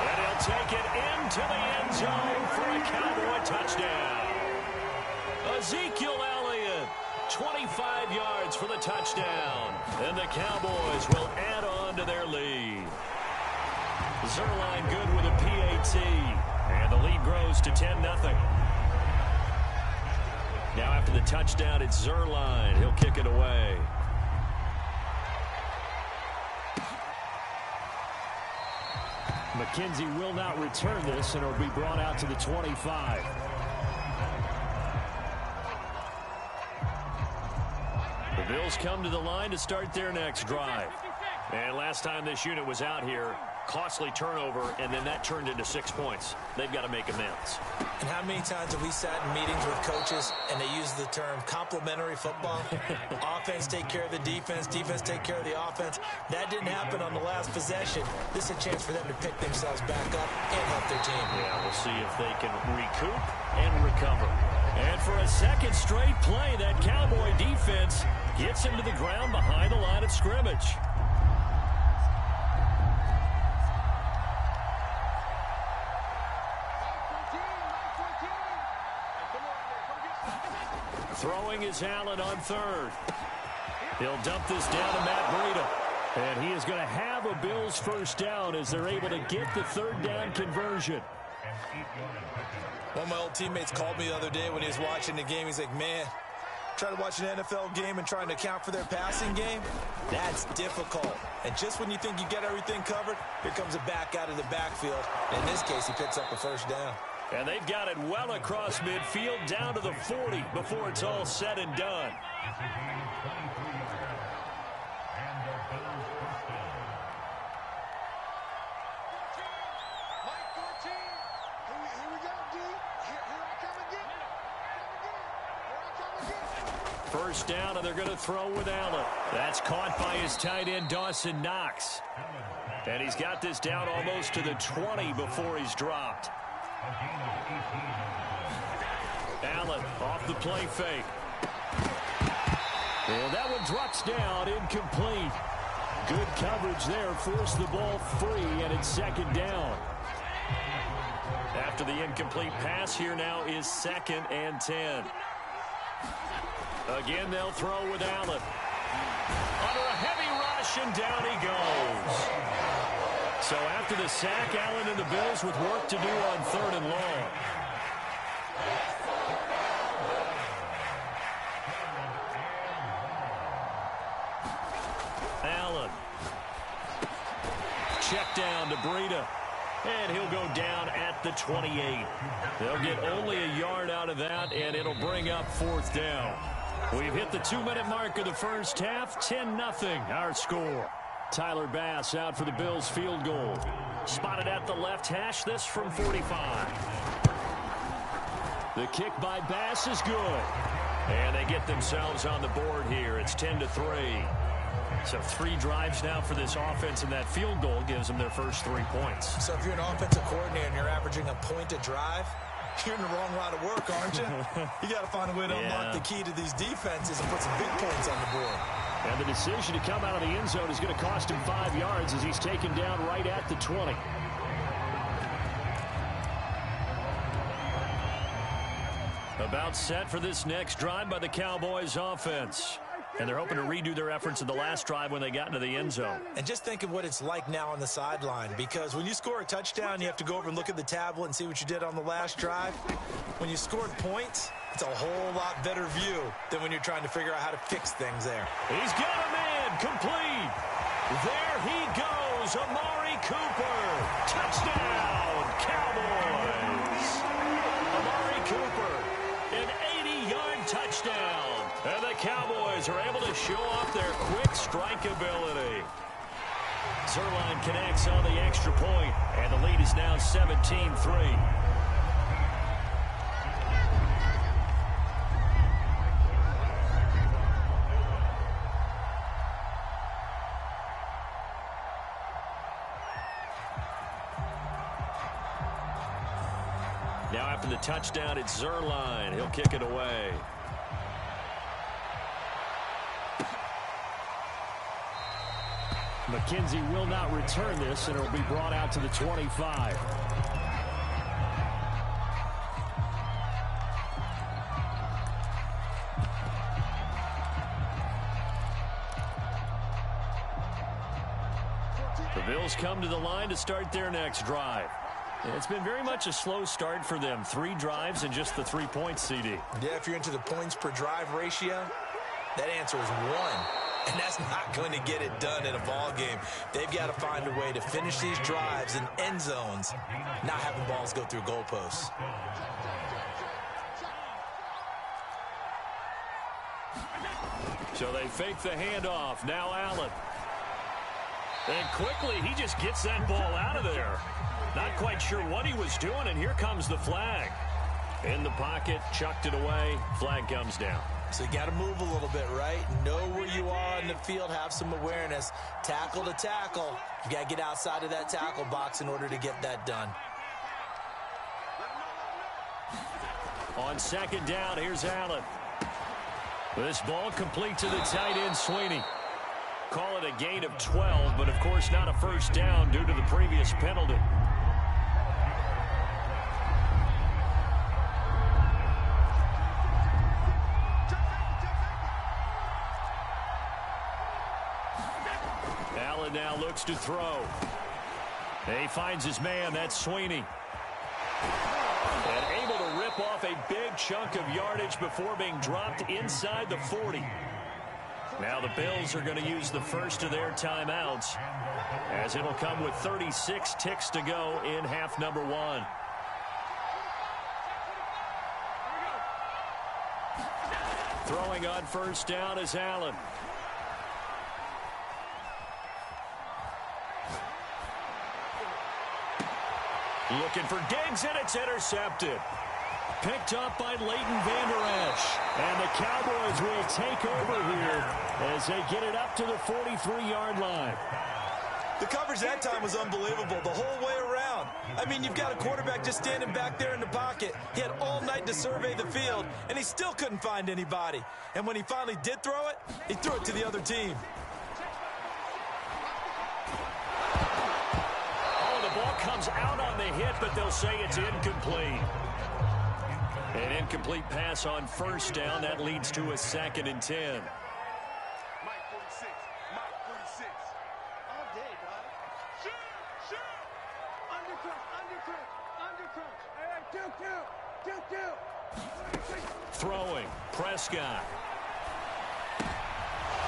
And he'll take it into the end zone for a Cowboy touchdown. Ezekiel Elliott, 25 yards for the touchdown. And the Cowboys will add on to their lead. Zuerlein good with a PAT. And the lead grows to 10-0. Now after the touchdown, it's Zuerlein. He'll kick it away. McKenzie will not return this, and it'll be brought out to the 25. The Bills come to the line to start their next drive. And last time this unit was out here, costly turnover, and then that turned into 6 points. They've got to make amends.
And how many times have we sat in meetings with coaches and they use the term complementary football? Offense take care of the defense, defense take care of the offense. That didn't happen on the last possession. This is a chance for them to pick themselves back up and help their team.
Yeah, we'll see if they can recoup and recover. And for a second straight play, that Cowboy defense gets him to the ground behind the line of scrimmage. Throwing is Allen on 3rd. He'll dump this down to Matt Breida. And he is going to have a Bills first down as they're able to get the 3rd down conversion.
One of my old teammates called me the other day when he was watching the game. He's like, man, trying to watch an NFL game and trying to account for their passing game, that's difficult. And just when you think you get everything covered, here comes a back out of the backfield. And in this case, he picks up a first down.
And they've got it well across midfield down to the 40 before it's all said and done. First down, and they're going to throw with Allen. That's caught by his tight end, Dawson Knox. And he's got this down almost to the 20 before he's dropped. Allen off the play fake. And that one drops down, incomplete. Good coverage there, forced the ball free, and it's 2nd down. After the incomplete pass, here now is 2nd and 10.
Again, they'll throw with Allen. Under a heavy rush, and down he goes. So after the sack, Allen and the Bills with work to do on 3rd and long. Allen. Check down to Breida. And he'll go down at the 28. They'll get only a yard out of that, and it'll bring up 4th down. We've hit the 2-minute mark of the first half. 10-0 our score. Tyler Bass out for the Bills field goal. Spotted at the left hash, this from 45. The kick by Bass is good. And they get themselves on the board here. It's 10-3. So 3 drives now for this offense, and that field goal gives them their first 3 points.
So if you're an offensive coordinator and you're averaging a point a drive, you're in the wrong line of work, aren't you? You got to find a way to unlock the key to these defenses and put some big points on the board.
And the decision to come out of the end zone is going to cost him 5 yards as he's taken down right at the 20. About set for this next drive by the Cowboys offense. And they're hoping to redo their efforts in the last drive when they got into the end zone.
And just think of what it's like now on the sideline, because when you score a touchdown, you have to go over and look at the tablet and see what you did on the last drive. When you scored points, it's a whole lot better view than when you're trying to figure out how to fix things there.
He's got a man complete. There he goes, Amari Cooper. Touchdown, Cowboys. Amari Cooper, an 80-yard touchdown. And the Cowboys are able to show off their quick strike ability. Zuerlein connects on the extra point, and the lead is now 17-3. Now after the touchdown, it's Zuerlein. He'll kick it away. McKenzie will not return this, and it will be brought out to the 25. The Bills come to the line to start their next drive. It's been very much a slow start for them. 3 drives and just the 3 points, CD.
Yeah, if you're into the points per drive ratio, that answer is 1. And that's not going to get it done in a ball game. They've got to find a way to finish these drives in end zones, not having balls go through goalposts.
So they fake the handoff. Now Allen. And quickly, he just gets that ball out of there. Not quite sure what he was doing, and here comes the flag. In the pocket, chucked it away. Flag comes down.
So you got to move a little bit, right? Know where you are in the field, have some awareness. Tackle to tackle. You got to get outside of that tackle box in order to get that done.
On 2nd down, here's Allen. This ball complete to the tight end, Sweeney. Call it a gain of 12, but of course not a first down due to the previous penalty. Allen now looks to throw. And he finds his man, that's Sweeney. And able to rip off a big chunk of yardage before being dropped inside the 40. Now the Bills are going to use the first of their timeouts, as it'll come with 36 ticks to go in half number 1. Throwing on first down is Allen. Looking for Diggs, and it's intercepted. Picked up by Leighton Vander Esch. And the Cowboys will take over here as they get it up to the 43-yard line.
The coverage that time was unbelievable the whole way around. I mean, you've got a quarterback just standing back there in the pocket. He had all night to survey the field, and he still couldn't find anybody. And when he finally did throw it, he threw it to the other team.
Oh, the ball comes out on the hit, but they'll say it's incomplete. An incomplete pass on first down. That leads to a 2nd and 10.
Mike 46. Mike 46. All day, dog. Shoot! Undercrunch. Hey, 2-2.
Throwing. Prescott.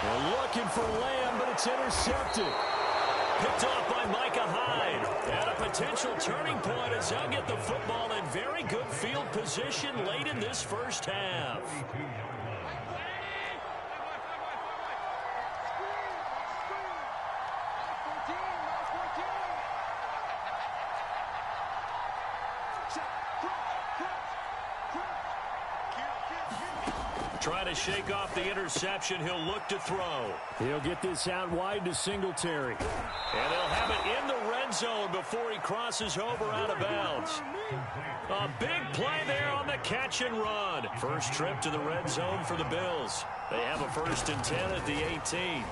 They're looking for Lamb, but it's intercepted. Picked off by Micah Hyde. And a potential turning point as they'll get the football in very good field position late in this first half. Trying to shake off the interception. He'll look to throw. He'll get this out wide to Singletary. And they'll have it in the red zone before he crosses over out of bounds. A big play there on the catch and run. First trip to the red zone for the Bills. They have a 1st and 10 at the 18.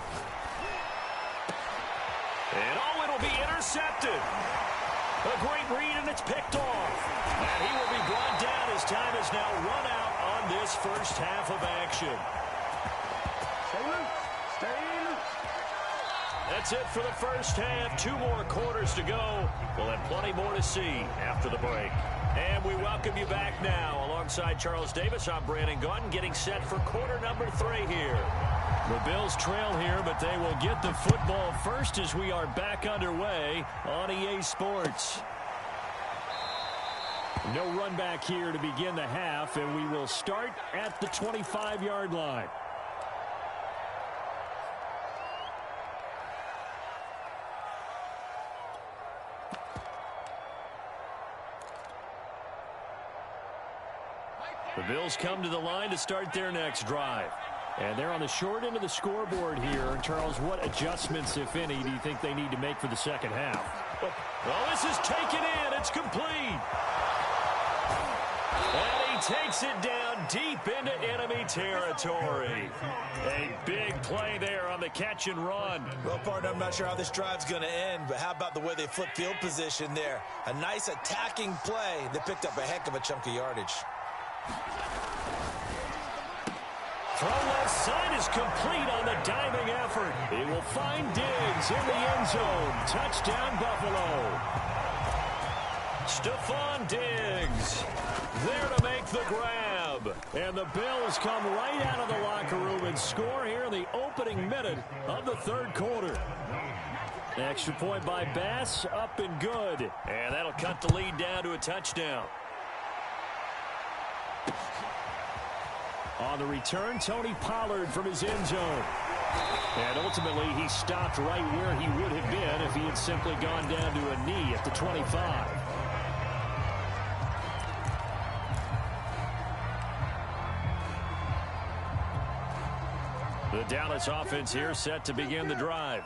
And it'll be intercepted. A great read, and it's picked off. And he will be brought down as time is now run out on this first half of action.
Stay loose.
That's it for the first half. 2 more quarters to go. We'll have plenty more to see after the break. And we welcome you back now. Alongside Charles Davis, I'm Brandon Gaudin, getting set for quarter number 3 here. The Bills trail here, but they will get the football first as we are back underway on EA Sports. No run back here to begin the half, and we will start at the 25-yard line. The Bills come to the line to start their next drive. And they're on the short end of the scoreboard here. Charles, what adjustments, if any, do you think they need to make for the second half? Well, this is taken in. It's complete. And he takes it down deep into enemy territory. A big play there on the catch and run.
Well, partner, I'm not sure how this drive's going to end, but how about the way they flip field position there? A nice attacking play. They picked up a heck of a chunk of yardage.
Throw left side is complete on the diving effort. He will find Diggs in the end zone. Touchdown, Buffalo. Stephon Diggs there to make the grab. And the Bills come right out of the locker room and score here in the opening minute of the third quarter. Extra point by Bass, up and good. And that'll cut the lead down to a touchdown. On the return, Tony Pollard from his end zone. And ultimately, he stopped right where he would have been if he had simply gone down to a knee at the 25. The Dallas offense here set to begin the drive.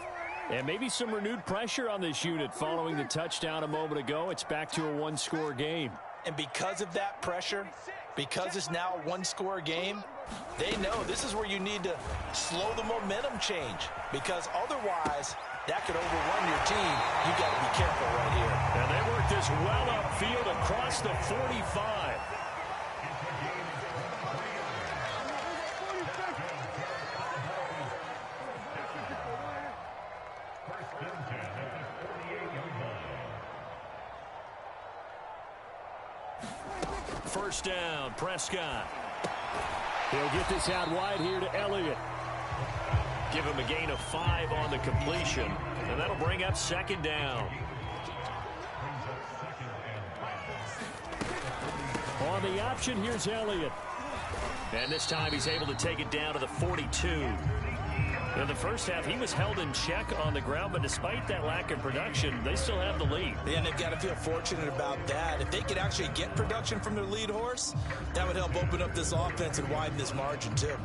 And maybe some renewed pressure on this unit following the touchdown a moment ago. It's back to a one-score game.
And because of that pressure, because it's now a one-score game, they know this is where you need to slow the momentum change, because otherwise that could overrun your team. You got to be careful right here.
And they work this well upfield across the 45. First down, Prescott. He'll get this out wide here to Elliott. Give him a gain of 5 on the completion, and that'll bring up second down. On the option, here's Elliott. And this time he's able to take it down to the 42. In the first half, he was held in check on the ground, but despite that lack of production, they still have the lead.
Yeah, and they've got to feel fortunate about that. If they could actually get production from their lead horse, that would help open up this offense and widen this margin, too.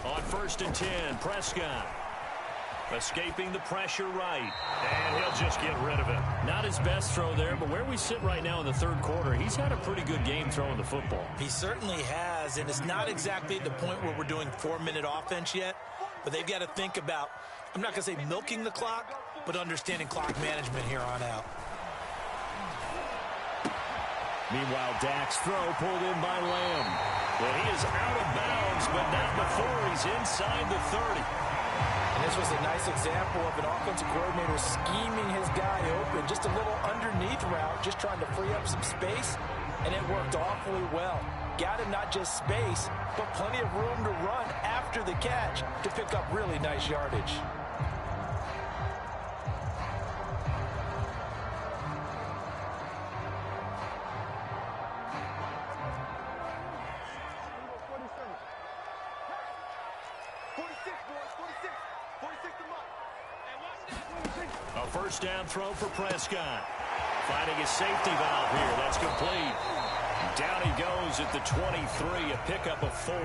On 1st and 10, Prescott.
Escaping the pressure right. And he'll just get rid of it.
Not his best throw there, but where we sit right now in the third quarter, he's had a pretty good game throwing the football.
He certainly has, and it's not exactly at the point where we're doing 4-minute offense yet, but they've got to think about, I'm not going to say milking the clock, but understanding clock management here on out.
Meanwhile, Dak's throw pulled in by Lamb.
Well, he is out of bounds, but not before he's inside the 30.
And this was a nice example of an offensive coordinator scheming his guy open. Just a little underneath route, just trying to free up some space, and it worked awfully well. Got him not just space, but plenty of room to run after the catch to pick up really nice yardage.
A first down throw for Prescott. Finding his safety valve here. That's complete. Down he goes at the 23, a pickup of 4.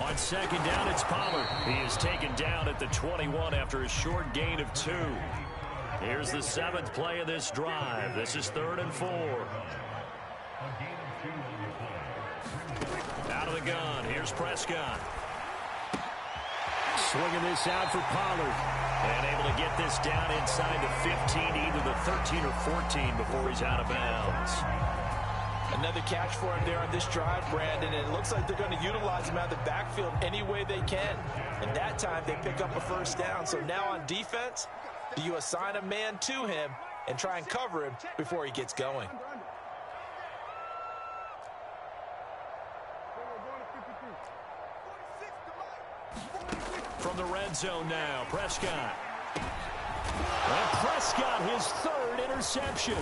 On second down, it's Pollard. He is taken down at the 21 after a short gain of 2. Here's the 7th play of this drive. This is 3rd and 4. Out of the gun. Here's Prescott.
Swinging this out for Pollard.
And able to get this down inside the 15, either the 13 or 14 before he's out of bounds.
Another catch for him there on this drive, Brandon, and it looks like they're going to utilize him out of the backfield any way they can. And that time they pick up a first down. So now on defense, do you assign a man to him and try and cover him before he gets going?
From the red zone now, Prescott. And Prescott, his 3rd interception.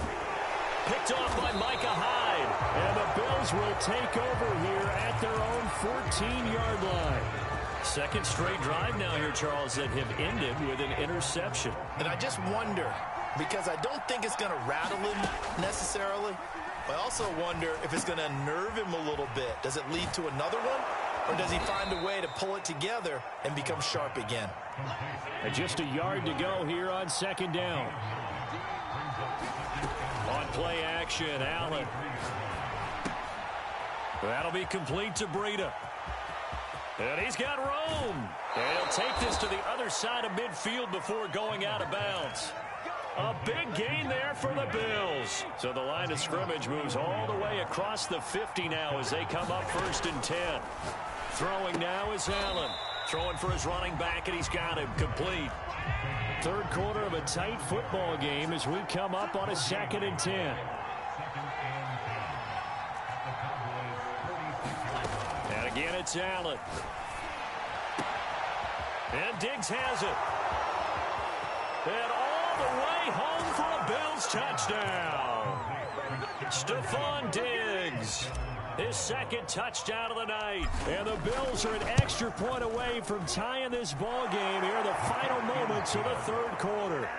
Picked off by Micah Hyde. And the Bills will take over here at their own 14-yard line. 2nd straight drive now here, Charles, that have ended with an interception.
And I just wonder, because I don't think it's going to rattle him necessarily, I also wonder if it's going to nerve him a little bit. Does it lead to another one? Or does he find a way to pull it together and become sharp again?
And just a yard to go here on 2nd down.
On play action, Allen. That'll be complete to Breida. And he's got room. And he'll take this to the other side of midfield before going out of bounds. A big gain there for the Bills. So the line of scrimmage moves all the way across the 50 now as they come up 1st and 10. Throwing now is Allen. Throwing for his running back, and he's got him complete.
3rd quarter of a tight football game as we come up on a 2nd and 10.
And again, it's Allen. And Diggs has it. And all the way home for a Bills touchdown. Stephon Diggs. His 2nd touchdown of the night. And the Bills are an extra point away from tying this ball game here in the final moments of the 3rd quarter.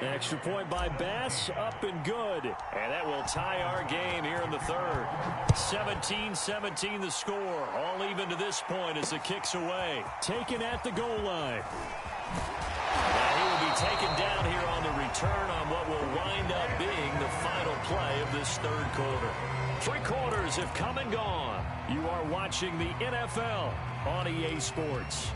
Extra point by Bass, up and good. And that will tie our game here in the 3rd. 17-17 the score. All even to this point as the kick's away. Taken at the goal line. Now he will be taken down here on the return on what will wind up being the final play of this 3rd quarter. 3 quarters have come and gone. You are watching the NFL on EA Sports.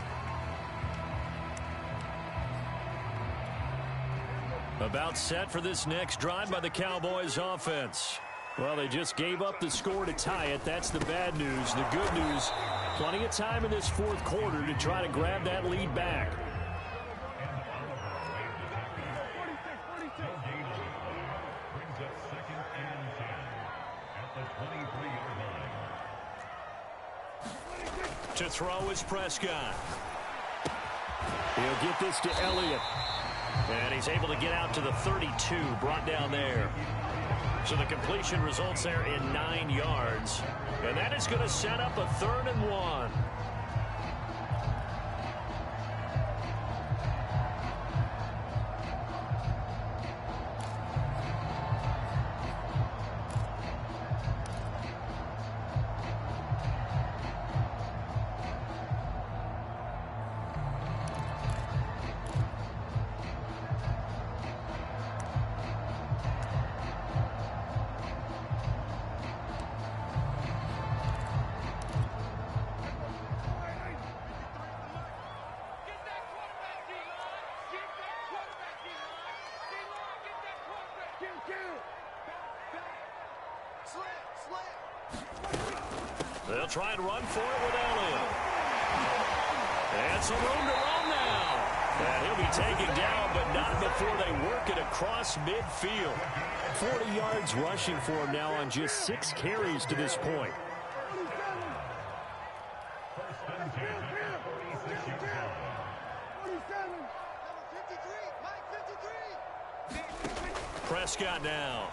About set for this next drive by the Cowboys offense. Well, they just gave up the score to tie it. That's the bad news. The good news, plenty of time in this 4th quarter to try to grab that lead back. To throw is Prescott.
He'll get this to Elliott.
And he's able to get out to the 32, brought down there. So the completion results there in 9 yards. And that is going to set up a 3rd and 1. They'll try and run for it with Elliott. And some room to run now. And he'll be taken down, but not before they work it across midfield. 40 yards rushing for him now on just 6 carries to this point. Prescott now.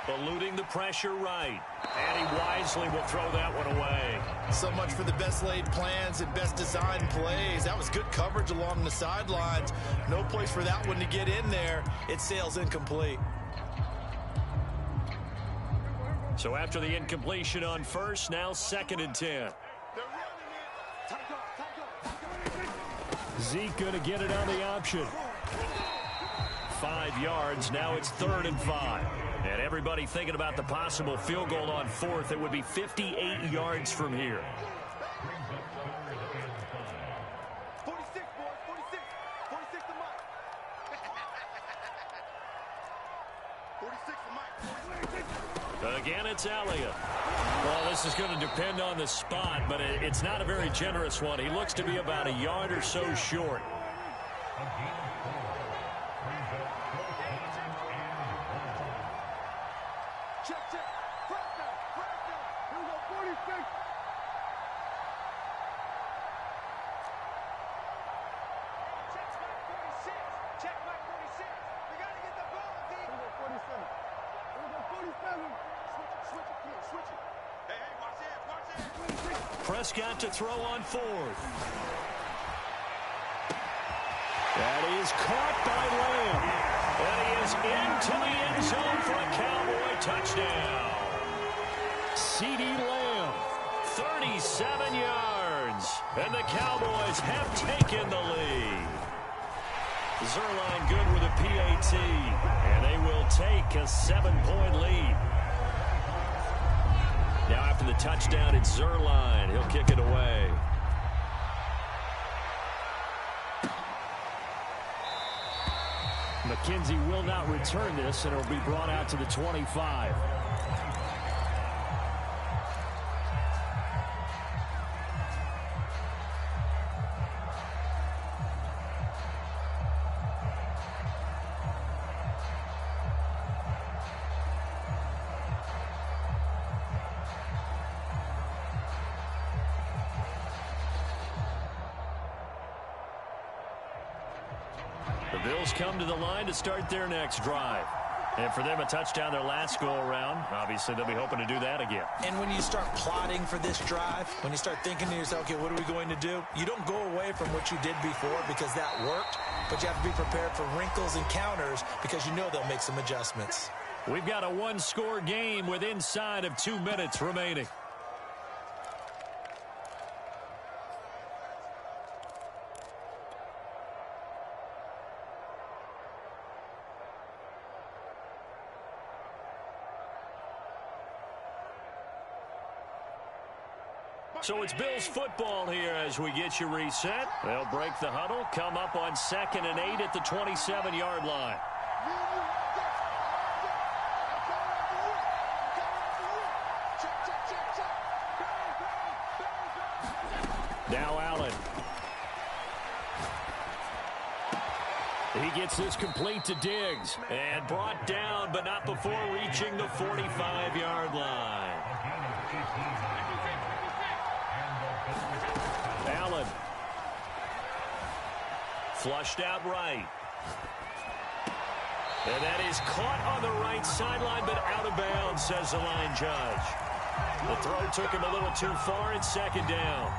Eluding the pressure right. And he wisely will throw that one away.
So much for the best laid plans and best designed plays. That was good coverage along the sidelines. No place for that one to get in there. It sails incomplete.
So after the incompletion on first, now 2nd and 10. Zeke going to get it on the option. 5 yards. Now it's 3rd and 5. And everybody thinking about the possible field goal on 4th. It would be 58 yards from here.
46, boys, 46. 46 to Mike. 46 to Mike.
Again, it's Elliott. Well, this is going to depend on the spot, but it's not a very generous one. He looks to be about a yard or so short.
Check, check. Press down. Here we go, 46. Check Mike 46. Check Mike 46. We got to get the ball, D. Here we go, 47. Here we go, 47. Switch it, kid. Switch it. Hey, watch it, watch it.
Prescott to throw on 4th. That is caught by Lamb. And he is into the end zone for a Cowboy touchdown. CeeDee Lamb, 37 yards. And the Cowboys have taken the lead. Zuerlein good with a PAT. And they will take a 7-point lead. Now after the touchdown, it's Zuerlein. He'll kick it away. McKenzie will not return this, and it'll be brought out to the 25. The Bills come to the line to start their next drive. And for them, a touchdown their last go-around. Obviously, they'll be hoping to do that again.
And when you start plotting for this drive, when you start thinking to yourself, okay, what are we going to do? You don't go away from what you did before because that worked, but you have to be prepared for wrinkles and counters because you know they'll make some adjustments.
We've got a one-score game with inside of 2 minutes remaining. So it's Bills football here as we get you reset. They'll break the huddle, come up on 2nd and 8 at the 27-yard line. Now Allen. He gets this complete to Diggs and brought down, but not before reaching the 45-yard line. Allen. Flushed out right. And that is caught on the right sideline, but out of bounds, says the line judge. The throw took him a little too far. It's 2nd down.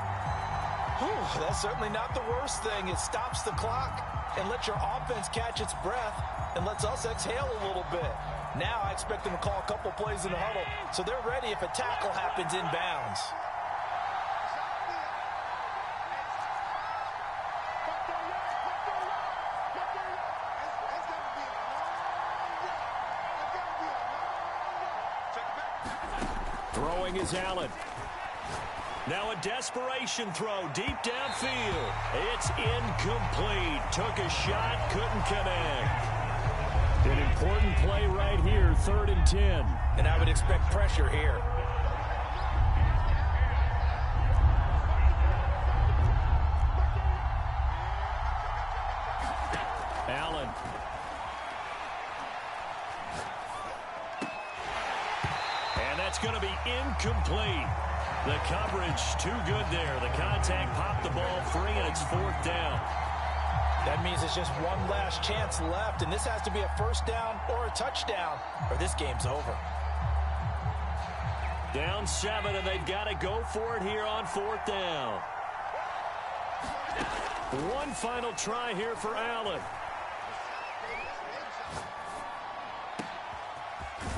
Whew, that's certainly not the worst thing. It stops the clock and lets your offense catch its breath and lets us exhale a little bit. Now I expect them to call a couple plays in the huddle, so they're ready if a tackle happens in bounds.
Throwing is Allen. Now a desperation throw deep downfield. It's incomplete. Took a shot, couldn't connect. An important play right here, 3rd and 10.
And I would expect pressure here.
Allen. And that's going to be incomplete. The coverage too good there. The contact popped the ball free, and it's 4th down.
That means it's just one last chance left, and this has to be a first down or a touchdown, or this game's over.
Down 7, and they've got to go for it here on 4th down. One final try here for Allen.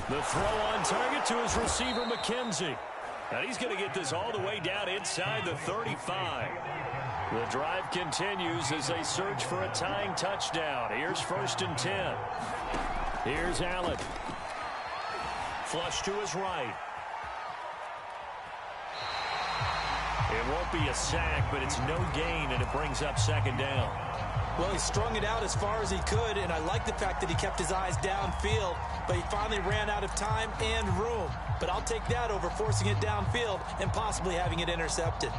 The throw on target to his receiver, McKenzie. And he's going to get this all the way down inside the 35. The drive continues as they search for a tying touchdown. Here's 1st and 10. Here's Allen. Flush to his right. It won't be a sack, but it's no gain, and it brings up 2nd down.
Well, he strung it out as far as he could, and I like the fact that he kept his eyes downfield, but he finally ran out of time and room. But I'll take that over forcing it downfield and possibly having it intercepted.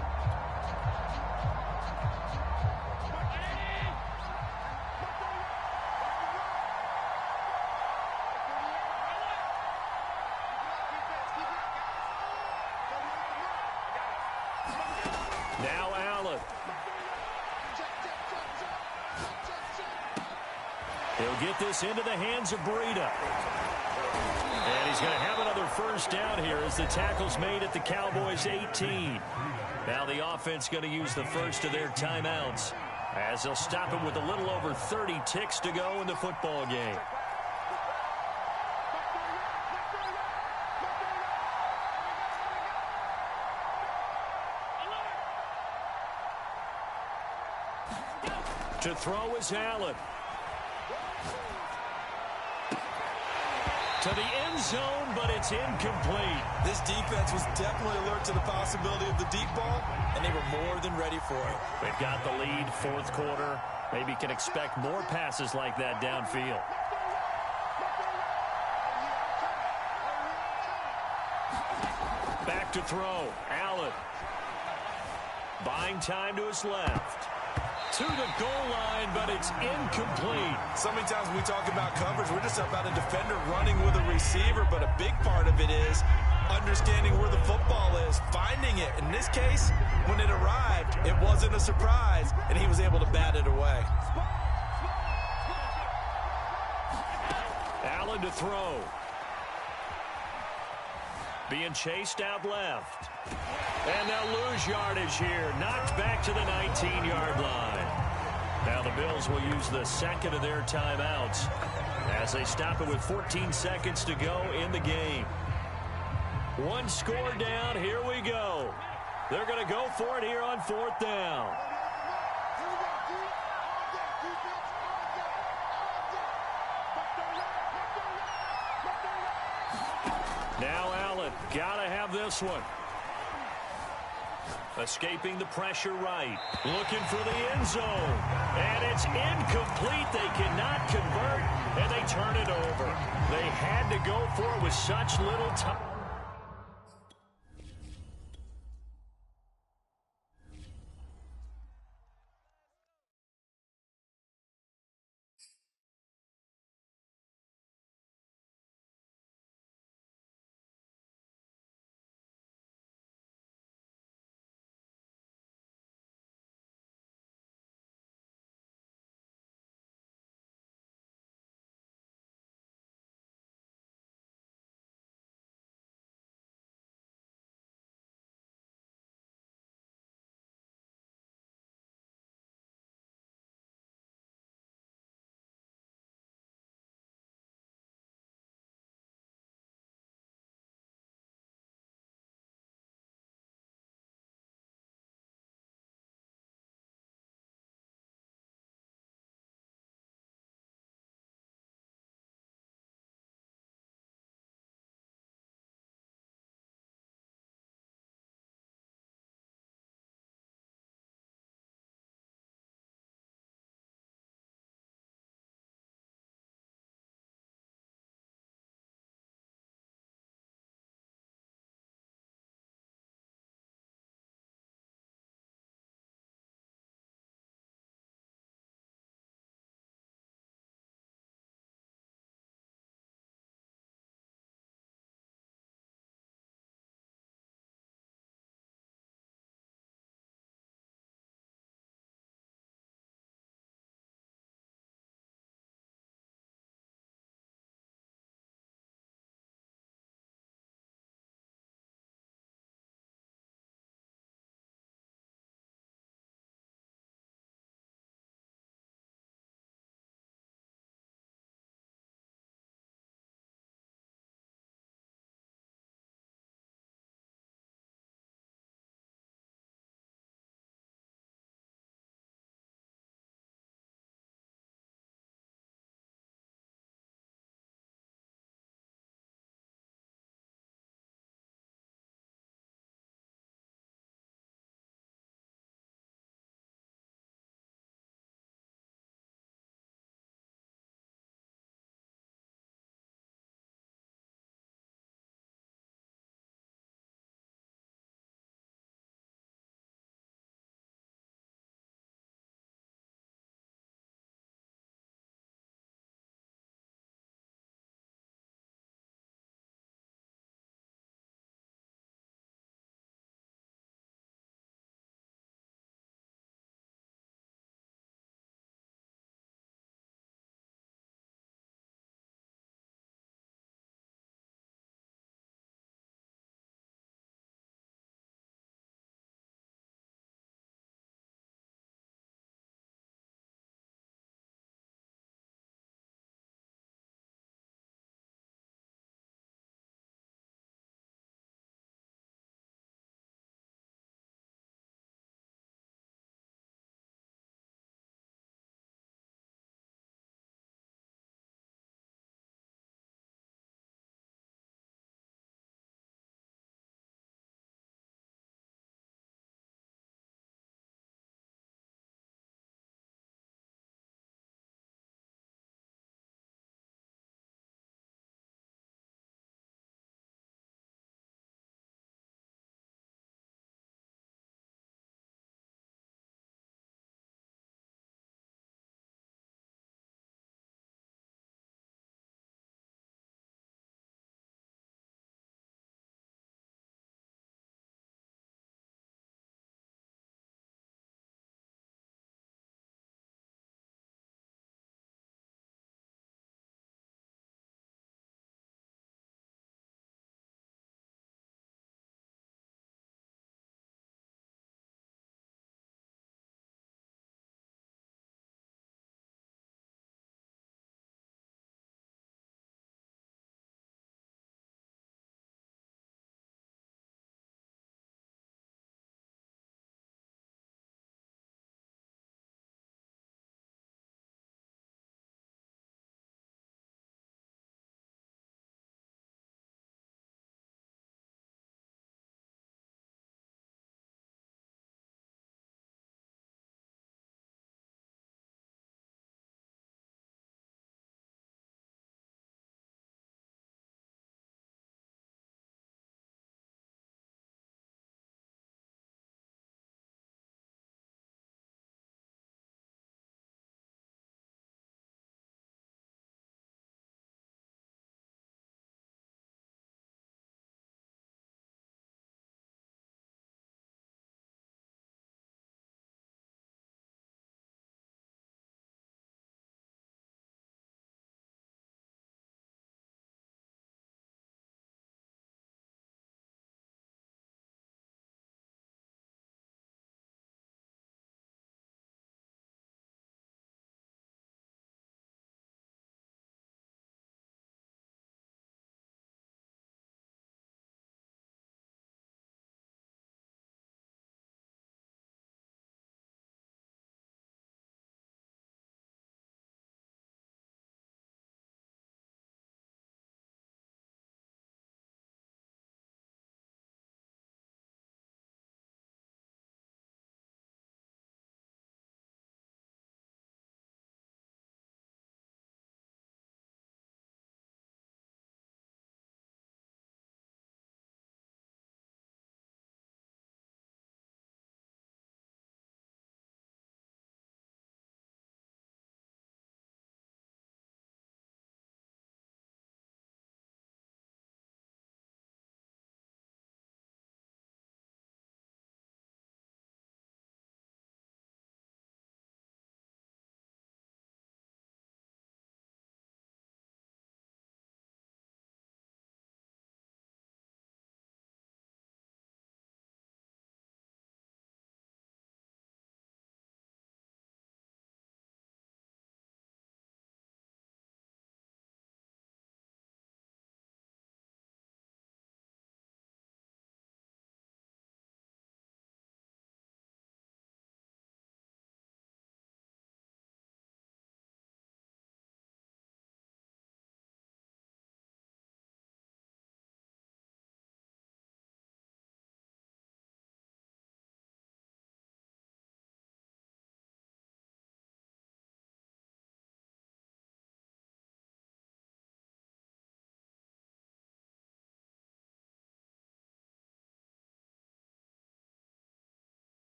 Now Allen. He'll get this into the hands of Breida. And he's going to have another first down here as the tackle's made at the Cowboys' 18. Now the offense going to use the first of their timeouts as they'll stop it with a little over 30 ticks to go in the football game. To throw is Allen. To the end zone, but it's incomplete.
This defense was definitely alert to the possibility of the deep ball, and they were more than ready for it.
They've got the lead, 4th quarter. Maybe can expect more passes like that downfield. Back to throw. Allen. Buying time to his left. To the goal line, but it's incomplete.
So many times when we talk about coverage, we're just about a defender running with a receiver, but a big part of it is understanding where the football is, finding it. In this case, when it arrived, it wasn't a surprise, and he was able to bat it away.
Allen to throw. Being chased out left. And they'll lose yardage here. Knocked back to the 19-yard line. Now the Bills will use the second of their timeouts as they stop it with 14 seconds to go in the game. One score down. Here we go. They're going to go for it here on 4th down. Now Allen. Got to have this one. Escaping the pressure right. Looking for the end zone. And it's incomplete. They cannot convert, and they turn it over. They had to go for it with such little time.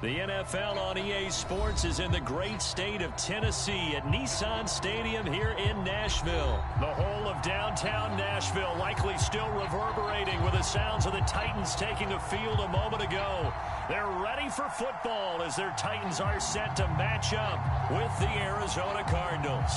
The NFL on EA Sports is in the great state of Tennessee at Nissan Stadium here in Nashville. The whole of downtown Nashville likely still reverberating with the sounds of the Titans taking the field a moment ago. They're ready for football as their Titans are set to match up with the Arizona Cardinals.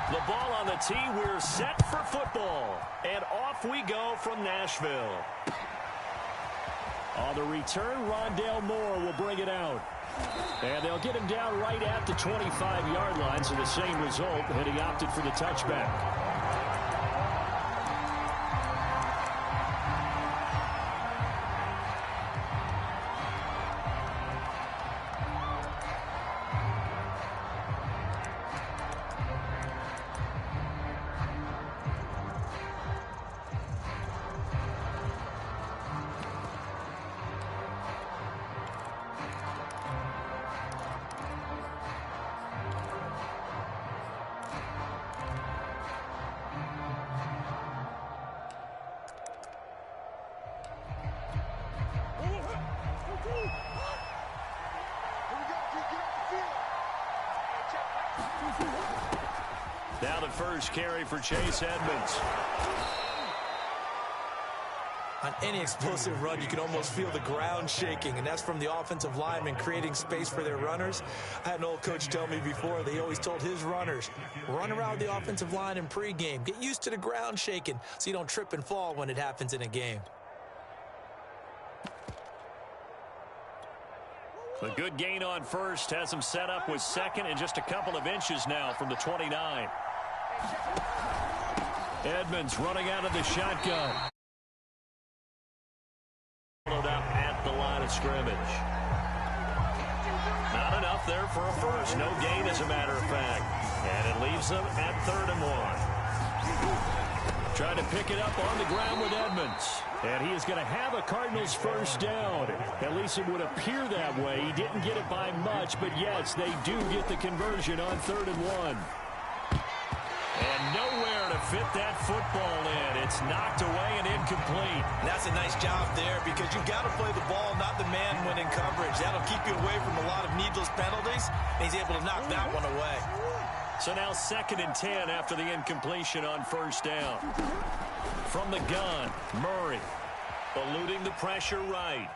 The ball on the tee, we're set for football. And off we go from Nashville. On the return, Rondale Moore will bring it out. And they'll get him down right at the 25-yard line, so the same result, and he opted for the touchback. Now the first carry for Chase Edmonds.
On any explosive run, you can almost feel the ground shaking, and that's from the offensive linemen creating space for their runners. I had an old coach tell me before, they always told his runners, run around the offensive line in pregame. Get used to the ground shaking so you don't trip and fall when it happens in a game.
The good gain on first has him set up with second and just a couple of inches now from the 29. Edmonds running out of the shotgun. Followed up at the line of scrimmage. Not enough there for a first. No gain, as a matter of fact. And it leaves them at 3rd and 1. Trying to pick it up on the ground with Edmonds. And he is going to have a Cardinals first down. At least it would appear that way. He didn't get it by much, but yes, they do get the conversion on 3rd and 1. And nowhere to fit that football in. It's knocked away and incomplete.
And that's a nice job there because you've got to play the ball, not the man when in coverage. That'll keep you away from a lot of needless penalties, and he's able to knock that one away.
So now 2nd and 10 after the incompletion on first down. From the gun, Murray eluding the pressure right.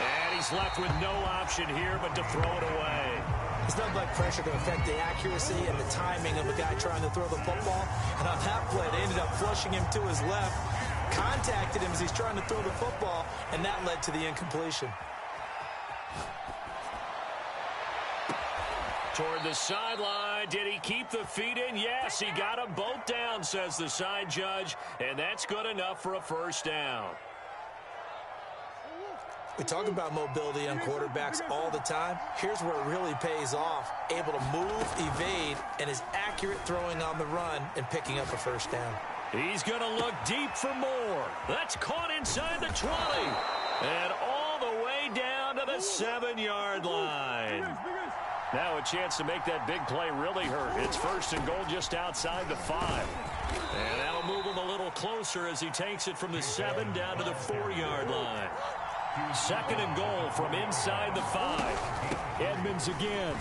And he's left with no option here but to throw it away.
There's nothing like pressure to affect the accuracy and the timing of a guy trying to throw the football. And on that play, they ended up flushing him to his left, contacted him as he's trying to throw the football, and that led to the incompletion.
Toward the sideline. Did he keep the feet in? Yes, he got them both down, says the side judge, and that's good enough for a first down.
We talk about mobility on quarterbacks all the time. Here's where it really pays off. Able to move, evade, and is accurate throwing on the run and picking up a first down.
He's going to look deep for more. That's caught inside the 20. And all the way down to the 7-yard line. Now a chance to make that big play really hurt. It's 1st and goal just outside the 5. And that'll move him a little closer as he takes it from the 7 down to the 4-yard line. 2nd and goal from inside the 5. Edmonds again.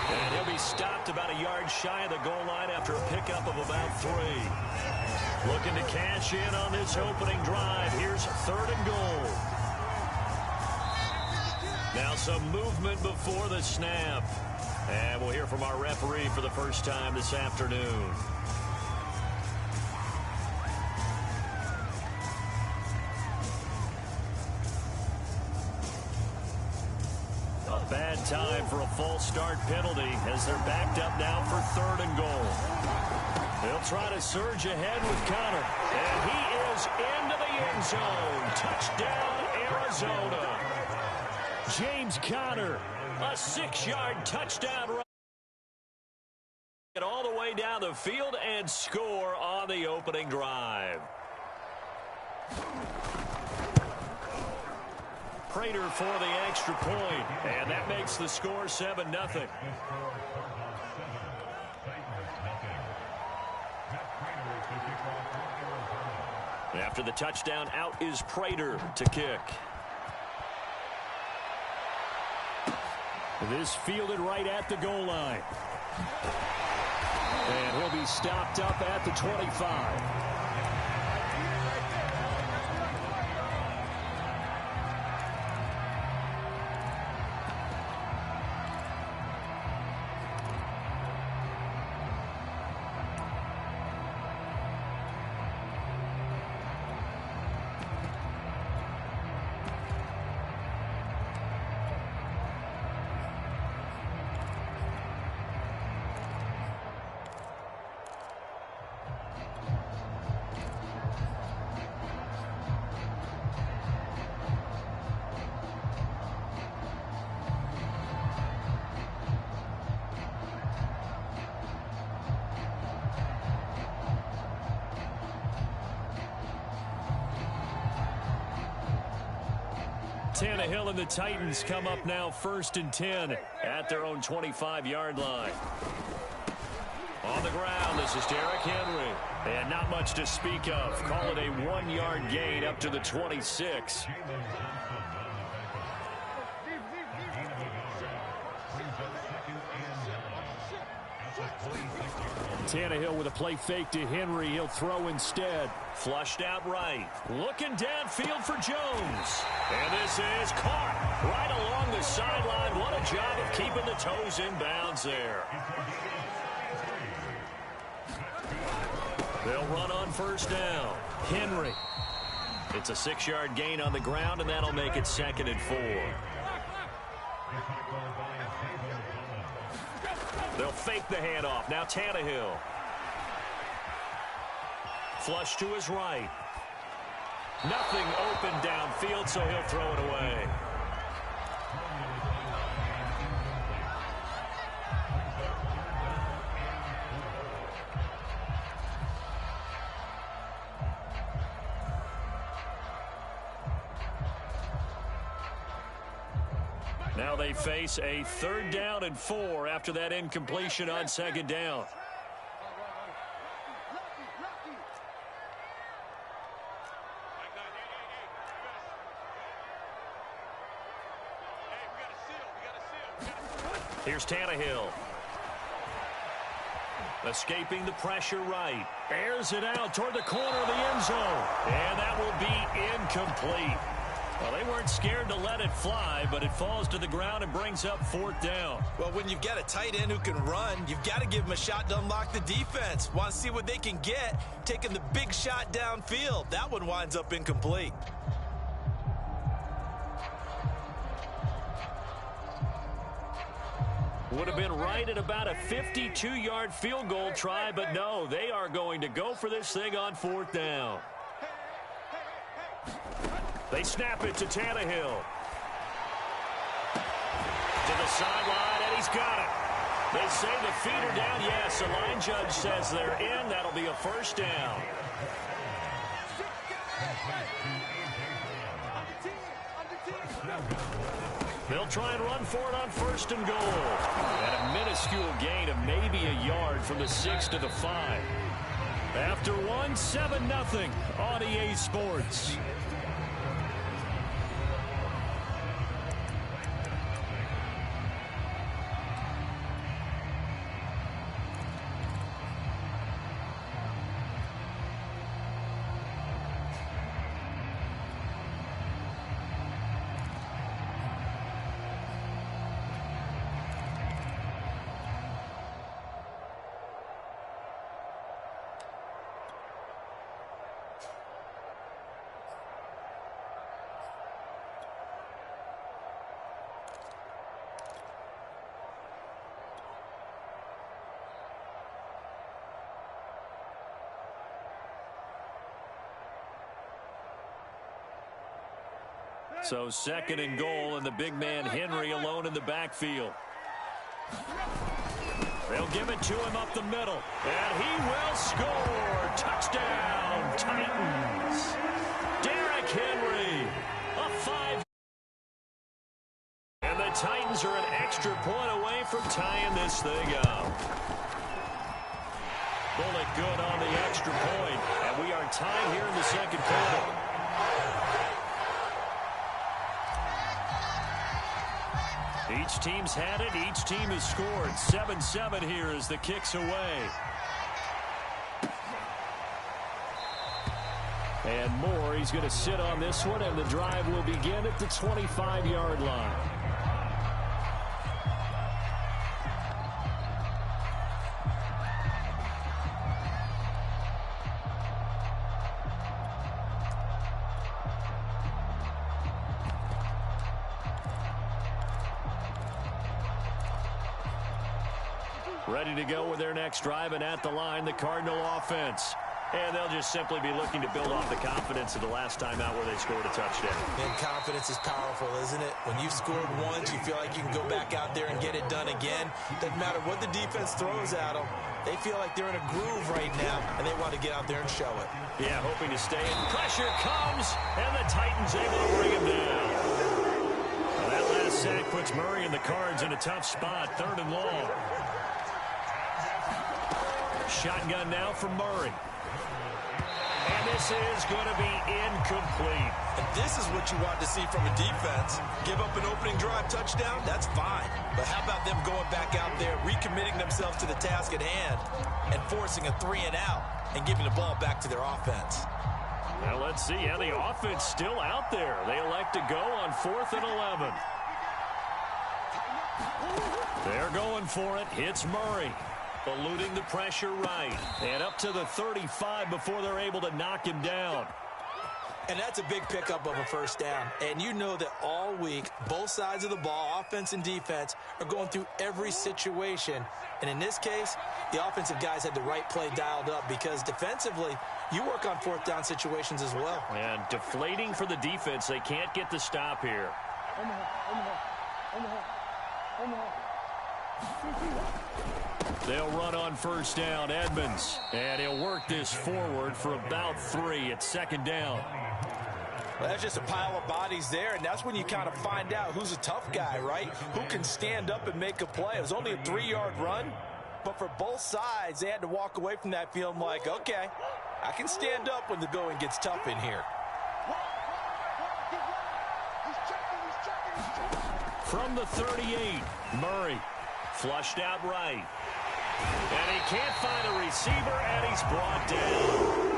And he'll be stopped about a yard shy of the goal line after a pickup of about 3. Looking to cash in on this opening drive. Here's 3rd and goal. Now some movement before the snap. And we'll hear from our referee for the first time this afternoon. A bad time for a false start penalty as they're backed up now for 3rd and goal. They'll try to surge ahead with Conner. And he is into the end zone. Touchdown, Arizona. James Conner, a 6-yard touchdown run. Get all the way down the field and score on the opening drive. Prater for the extra point, and that makes the score 7-0. After the touchdown, out is Prater to kick. This fielded right at the goal line. And he'll be stopped up at the 25. Tannehill and the Titans come up now 1st and 10 at their own 25-yard line. On the ground, this is Derrick Henry. And not much to speak of. Call it a 1-yard gain up to the 26. Tannehill with a play fake to Henry. He'll throw instead. Flushed out right. Looking downfield for Jones. And this is caught right along the sideline. What a job of keeping the toes in bounds there. They'll run on 1st down. Henry. It's a 6-yard gain on the ground, and that'll make it 2nd and 4. They'll fake the handoff. Now Tannehill. Flush to his right. Nothing open downfield, so he'll throw it away. Now they face a 3rd down and 4 after that incompletion on 2nd down. Here's Tannehill. Escaping the pressure right. Airs it out toward the corner of the end zone. And that will be incomplete. Well, they weren't scared to let it fly, but it falls to the ground and brings up 4th down.
Well, when you've got a tight end who can run, you've got to give him a shot to unlock the defense. Want to see what they can get, taking the big shot downfield. That one winds up incomplete.
Would have been right at about a 52-yard field goal try, but no, they are going to go for this thing on 4th down. They snap it to Tannehill. To the sideline, and he's got it. They say the feet are down. Yes, the line judge says they're in. That'll be a 1st down. They'll try and run for it on 1st and goal. And a minuscule gain of maybe a yard from the 6 to the 5. After one, 7-0 on EA Sports. So 2nd and goal, and the big man Henry alone in the backfield. They'll give it to him up the middle, and he will score. Touchdown, Titans.
And the Titans are an extra point away from tying this thing up. Bullet good on the extra point, and we are tied here in the second quarter. Each team's had it. Each team has scored. 7-7 here as the kick's away. And Moore, he's going to sit on this one, and the drive will begin at the 25-yard line. Ready to go with their next drive, and at the line, the Cardinal offense. And they'll just simply be looking to build off the confidence of the last time out where they scored a touchdown.
And confidence is powerful, isn't it? When you've scored once, you feel like you can go back out there and get it done again. Doesn't matter what the defense throws at them. They feel like they're in a groove right now, and they want to get out there and show it.
Yeah, hoping to stay in. Pressure comes, and the Titans able to bring him down. Well, that last sack puts Murray and the Cards in a tough spot, 3rd and long. Shotgun now from Murray. And this is going to be incomplete.
And this is what you want to see from a defense. Give up an opening drive touchdown, that's fine. But how about them going back out there, recommitting themselves to the task at hand, and forcing a 3-and-out and giving the ball back to their offense?
Well, let's see. Yeah, the offense still out there. They elect to go on 4th and 11. They're going for it. Hits Murray. Eluding the pressure right. And up to the 35 before they're able to knock him down.
And that's a big pickup of a first down. And you know that all week, both sides of the ball, offense and defense, are going through every situation. And in this case, the offensive guys had the right play dialed up because defensively, you work on 4th down situations as well.
And deflating for the defense. They can't get the stop here. They'll run on first down. Edmonds. And he'll work this forward for about 3 at 2nd down.
Well, that's just a pile of bodies there, and that's when you kind of find out who's a tough guy, right? Who can stand up and make a play. It was only a 3-yard run, but for both sides, they had to walk away from that feeling like, okay, I can stand up when the going gets tough in here.
From the 38, Murray flushed out right. And he can't find a receiver, and he's brought down.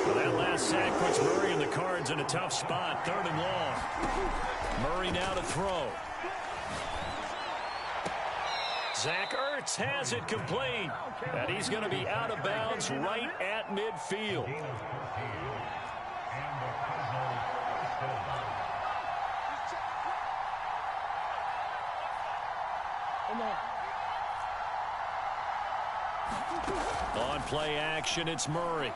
Well, that last sack puts Murray and the Cards in a tough spot, 3rd and long. Murray now to throw. Zach Ertz has it complete. And he's going to be out of bounds right at midfield. On play action, it's Murray.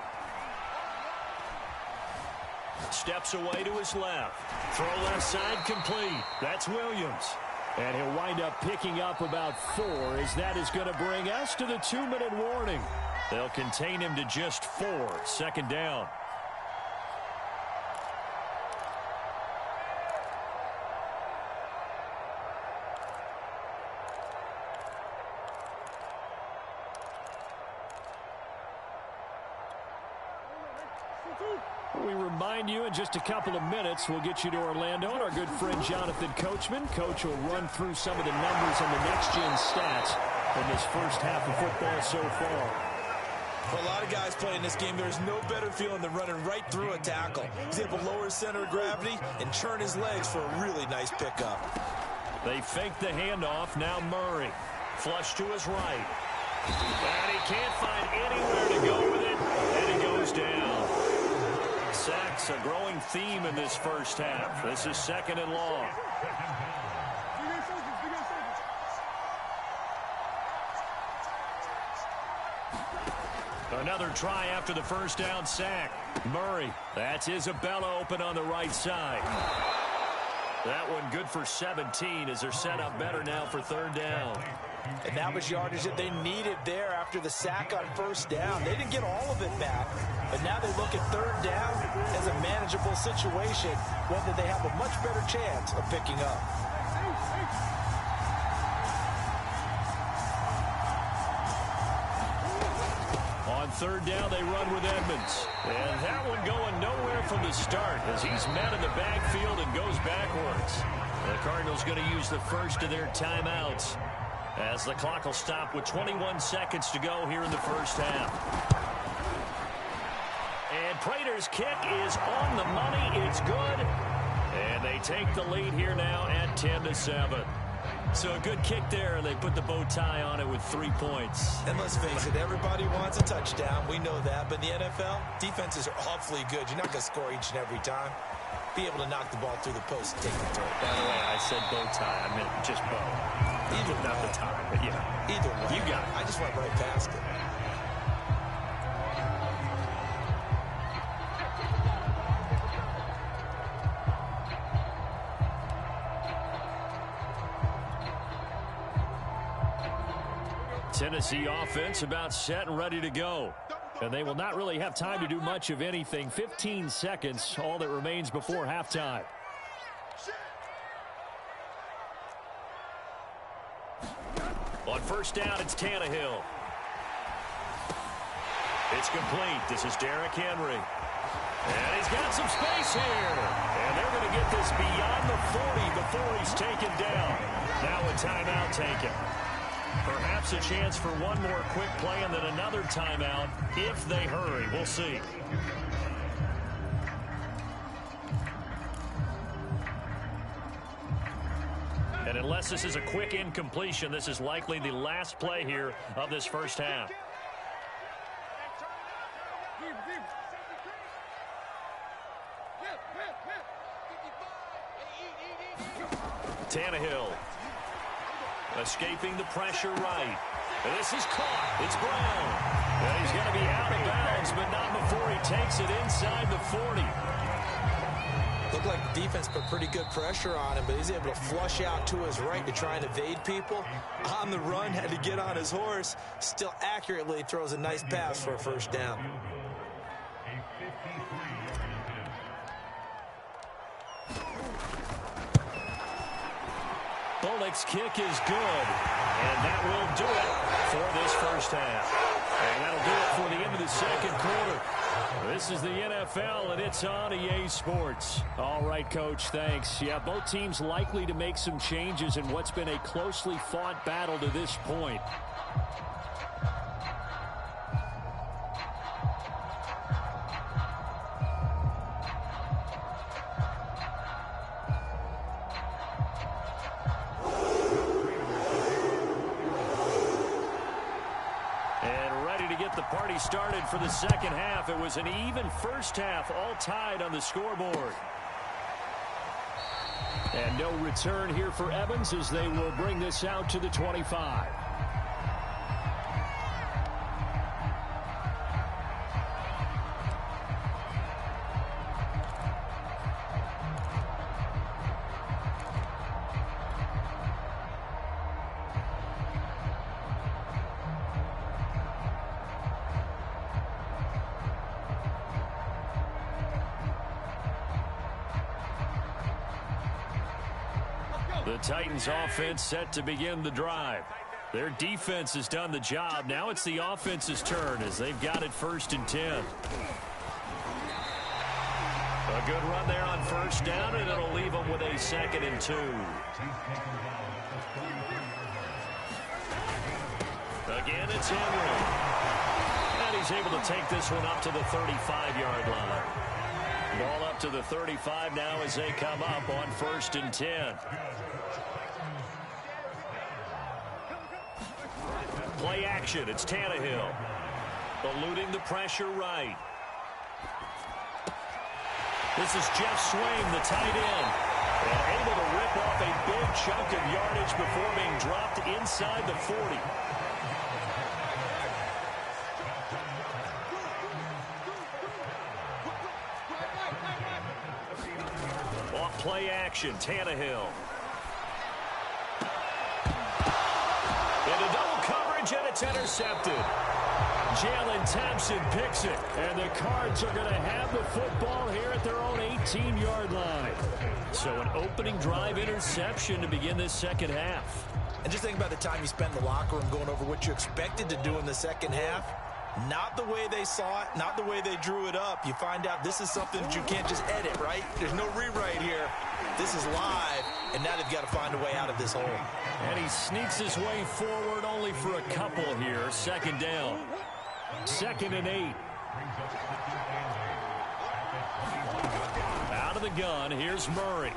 Steps away to his left. Throw left side complete. That's Williams. And he'll wind up picking up about 4 as that is going to bring us to the 2-minute warning. They'll contain him to just 4. 2nd down. We remind you in just a couple of minutes we'll get you to Orlando and our good friend Jonathan Coachman. Coach will run through some of the numbers on the next-gen stats in this first half of football so far.
For a lot of guys playing this game, there's no better feeling than running right through a tackle. He's able to lower his center of gravity and churn his legs for a really nice pickup.
They fake the handoff. Now Murray. Flush to his right. And he can't find anywhere to go with it. And he goes down. Sacks a growing theme in this first half. This is 2nd and long. Another try after the first down sack. Murray. That's Isabella open on the right side. That one good for 17 as they're set up better now for 3rd down.
And that was yardage that they needed there after the sack on first down. They didn't get all of it back, but now they look at 3rd down as a manageable situation, one that they have a much better chance of picking up.
On third down, they run with Edmonds. And that one going nowhere from the start as he's met in the backfield and goes backwards. The Cardinals going to use the first of their timeouts as the clock will stop with 21 seconds to go here in the first half. And Prater's kick is on the money. It's good. And they take the lead here now at 10-7. So a good kick there, and they put the bow tie on it with 3 points.
And let's face it, everybody wants a touchdown. We know that. But in the NFL, defenses are awfully good. You're not going to score each and every time. Be able to knock the ball through the post and take the throw.
By the way, I said bow tie. I meant just bow.
Either
not
way.
the tie, but yeah.
Either way.
You got it.
I just went right past it.
Tennessee offense about set and ready to go. And they will not really have time to do much of anything. 15 seconds, all that remains before halftime. On first down, it's Tannehill. It's complete. This is Derrick Henry. And he's got some space here. And they're going to get this beyond the 40 before he's taken down. Now a timeout taken. Perhaps a chance for one more quick play and then another timeout if they hurry. We'll see. And unless this is a quick incompletion, this is likely the last play here of this first half. Tannehill. Escaping the pressure right. And this is caught. It's Brown. And he's going to be out of bounds, but not before he takes it inside the 40.
Looked like the defense put pretty good pressure on him, but he's able to flush out to his right to try and evade people. On the run, had to get on his horse. Still accurately throws a nice pass for a first down.
Bullock's kick is good, and that will do it for this first half. And that'll do it for the end of the second quarter. This is the NFL, and it's on EA Sports. All right, Coach, thanks. Yeah, both teams likely to make some changes in what's been a closely fought battle to this point. Party started for the second half. It was an even first half, all tied on the scoreboard. And no return here for Evans as they will bring this out to the 25. The Titans offense set to begin the drive. Their defense has done the job. Now it's the offense's turn as they've got it 1st and 10. A good run there on first down, and it'll leave them with a 2nd and 2. Again, it's Henry. And he's able to take this one up to the 35-yard line. Ball up to the 35 now as they come up on 1st and 10. Play action. It's Tannehill. Eluding the pressure right. This is Jeff Swaim, the tight end. And able to rip off a big chunk of yardage before being dropped inside the 40. Off play action, Tannehill. Into double coverage, and it's intercepted. Jalen Thompson picks it. And the Cards are going to have the football here at their own 18-yard line. So an opening drive interception to begin this second half.
And just think about the time you spent in the locker room going over what you expected to do in the second half. Not the way they saw it, not the way they drew it up. You find out this is something that you can't just edit, right? There's no rewrite here. This is live, and now they've got to find a way out of this hole.
And he sneaks his way forward only for a couple here. Second down. 2nd and 8. Out of the gun, here's Murray.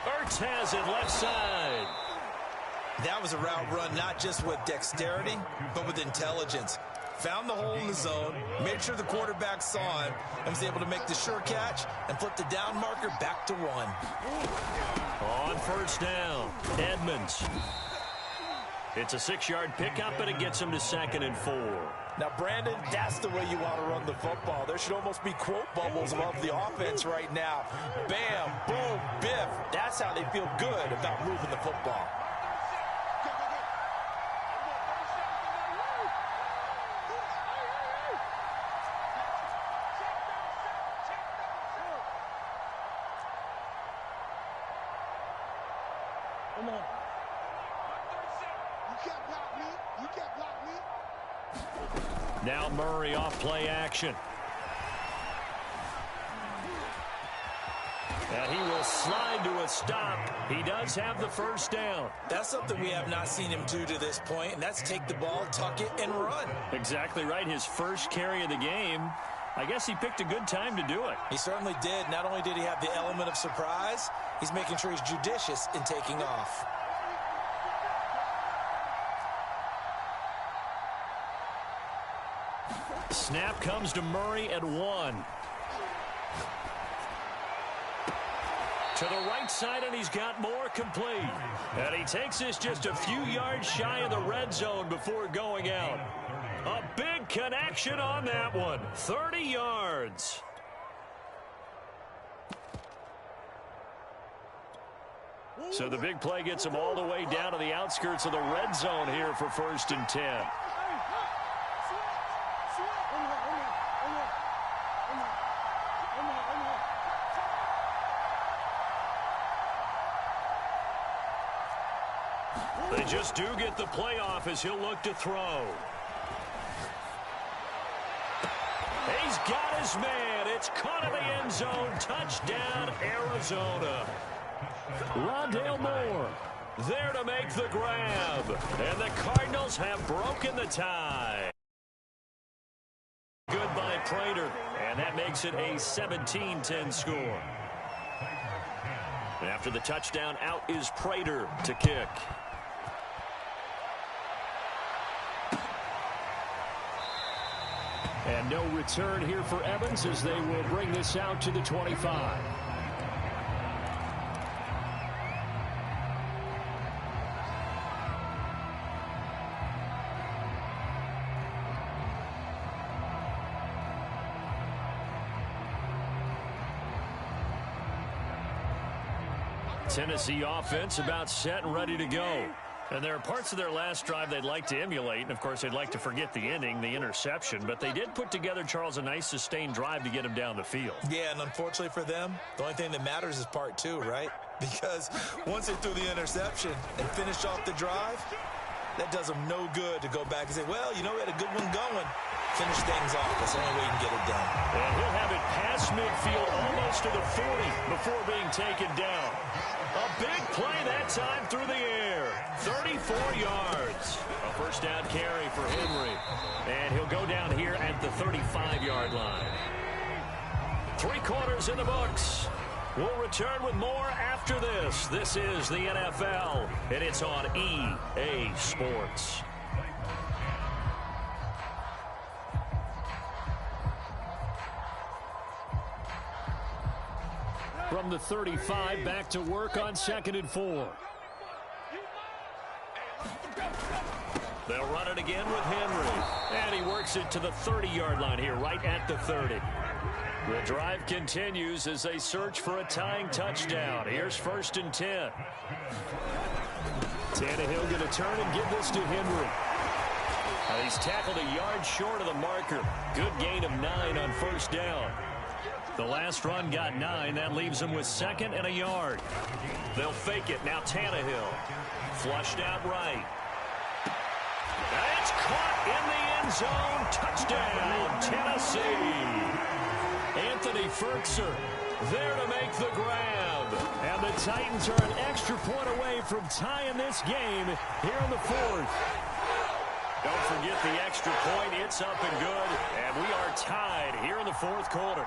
Ertz has it left side.
That was a route run not just with dexterity, but with intelligence. Found the hole in the zone, made sure the quarterback saw him, and was able to make the sure catch and flip the down marker back to 1.
On first down, Edmonds. It's a 6-yard pickup, and it gets him to 2nd and 4.
Now, Brandon, that's the way you want to run the football. There should almost be quote bubbles above the offense right now. Bam, boom, biff. That's how they feel good about moving the football.
Come on. You can't block me. You can't block me.
Now Murray off play action. And he will slide to a stop. He does have the first down.
That's something we have not seen him do to this point, and that's take the ball, tuck it, and run.
Exactly right. His first carry of the game. I guess he picked a good time to do it.
He certainly did. Not only did he have the element of surprise, he's making sure he's judicious in taking off.
Snap comes to Murray at 1. To the right side, and he's got more complete. And he takes this just a few yards shy of the red zone before going out. A big connection on that one. 30 yards. So the big play gets him all the way down to the outskirts of the red zone here for 1st and 10. They just do get the play off as he'll look to throw. He's got his man. It's caught in the end zone. Touchdown, Arizona. Rondale Moore there to make the grab. And the Cardinals have broken the tie. Good by Prater. And that makes it a 17-10 score. And after the touchdown, out is Prater to kick. And no return here for Evans as they will bring this out to the 25. Tennessee offense about set and ready to go. And there are parts of their last drive they'd like to emulate. And, of course, they'd like to forget the ending, the interception. But they did put together, Charles, a nice sustained drive to get him down the field.
Yeah, and unfortunately for them, the only thing that matters is part 2, right? Because once they threw the interception and finished off the drive, that does them no good to go back and say, well, you know, we had a good one going. Finish things off. That's the only way you can get it done.
And he'll have it past midfield almost to the 40 before being taken down. A big play that time through the air. 34 yards. A first down carry for Henry. And he'll go down here at the 35-yard line. 3 quarters in the books. We'll return with more after this. This is the NFL, and it's on EA Sports. From the 35, back to work on 2nd and 4. They'll run it again with Henry. And he works it to the 30-yard line here, right at the 30. The drive continues as they search for a tying touchdown. Here's 1st and 10. Tannehill going to turn and give this to Henry. He's tackled a yard short of the marker. Good gain of 9 on first down. The last run got 9. That leaves him with 2nd and a yard. They'll fake it. Now Tannehill. Flushed out right. It's caught in the end zone. Touchdown, Tennessee. Anthony Ferkser there to make the grab. And the Titans are an extra point away from tying this game here in the 4th. Don't forget the extra point. It's up and good. And we are tied here in the 4th quarter.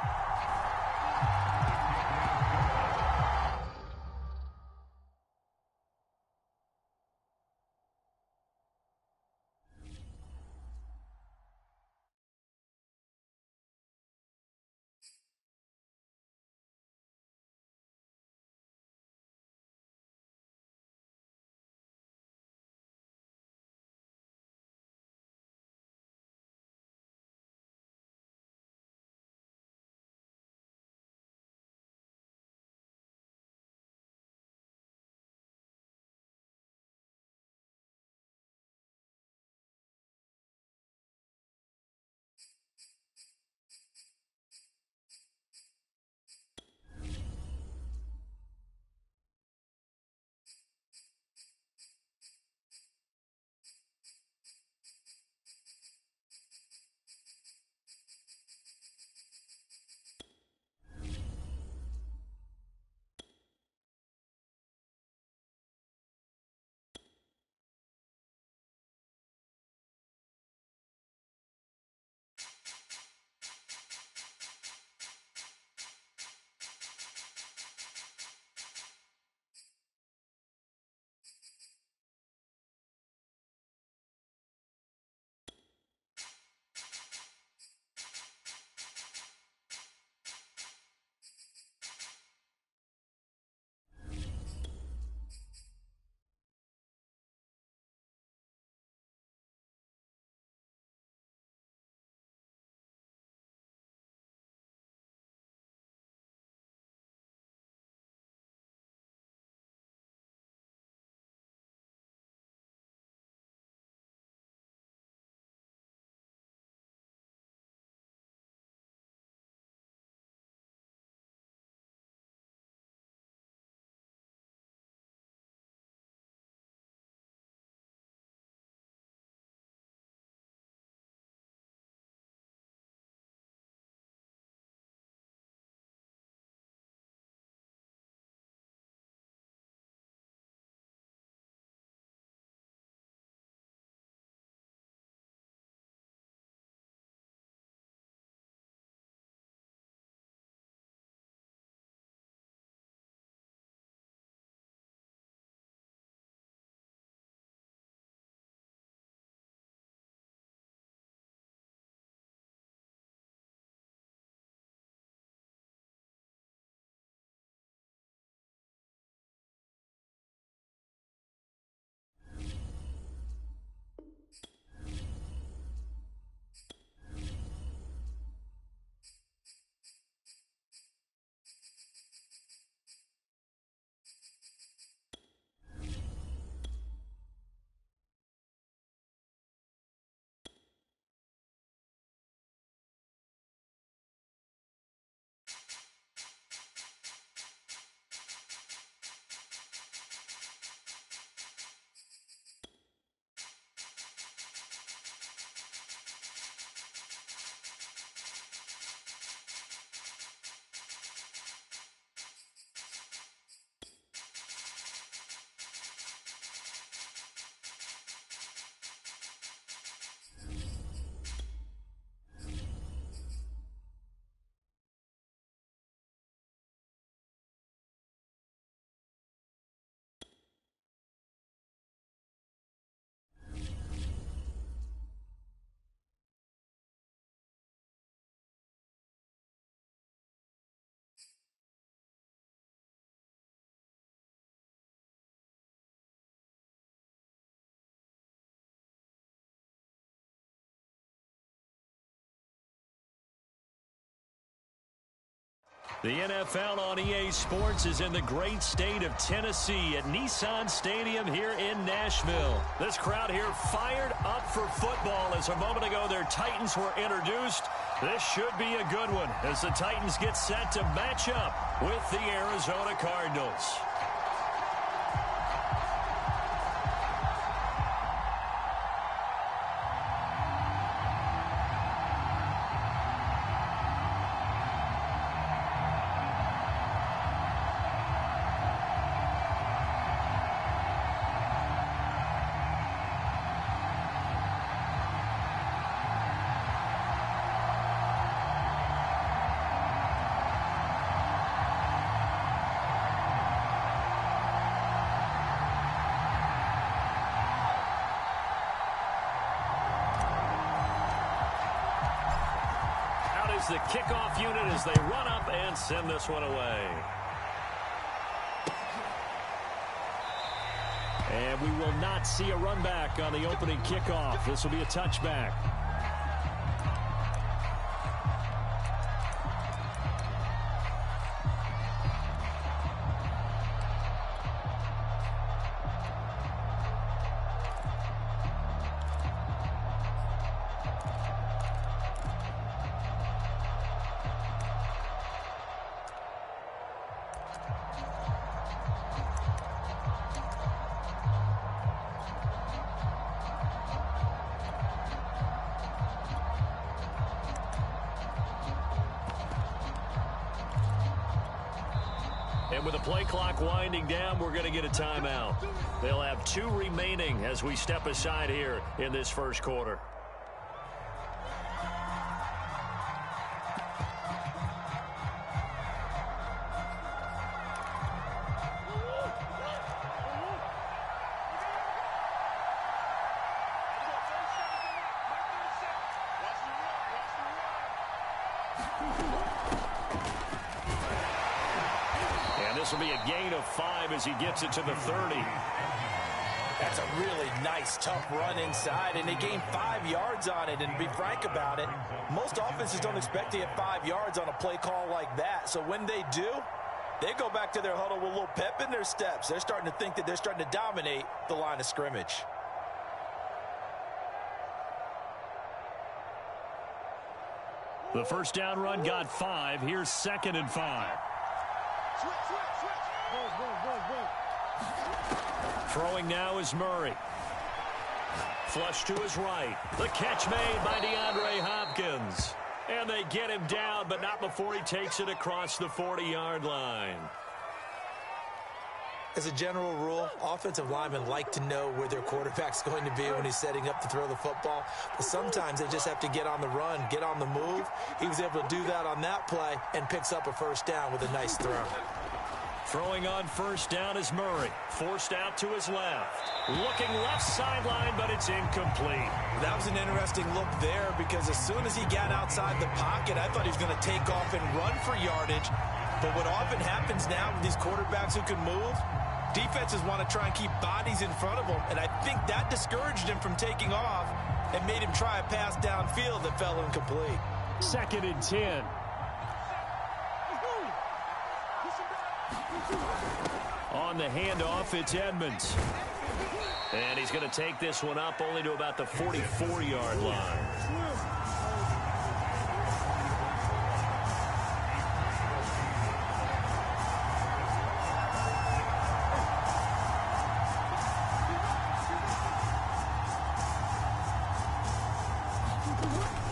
The NFL on EA Sports is in the great state of Tennessee at Nissan Stadium here in Nashville. This crowd here fired up for football as a moment ago their Titans were introduced. This should be a good one as the Titans get set to match up with the Arizona Cardinals. The kickoff unit as they run up and send this one away. And we will not see a run back on the opening kickoff. This will be a touchback. And with the play clock winding down, we're going to get a timeout. They'll have 2 remaining as we step aside here in this first quarter. This will be a gain of 5 as he gets it to the 30.
That's a really nice, tough run inside, and they gained 5 yards on it. And to be frank about it, most offenses don't expect to get 5 yards on a play call like that. So when they do, they go back to their huddle with a little pep in their steps. They're starting to think that they're starting to dominate the line of scrimmage.
The first down run got 5. Here's 2nd and 5. Throwing now is Murray. Flush to his right. The catch made by DeAndre Hopkins. And they get him down, but not before he takes it across the 40-yard line.
As a general rule, offensive linemen like to know where their quarterback's going to be when he's setting up to throw the football. But sometimes they just have to get on the run, get on the move. He was able to do that on that play and picks up a first down with a nice throw.
Throwing on first down is Murray. Forced out to his left. Looking left sideline, but it's incomplete.
That was an interesting look there because as soon as he got outside the pocket, I thought he was going to take off and run for yardage. But what often happens now with these quarterbacks who can move, defenses want to try and keep bodies in front of them. And I think that discouraged him from taking off and made him try a pass downfield that fell incomplete.
2nd and 10. On the handoff, it's Edmonds. And he's going to take this one up only to about the 44-yard line.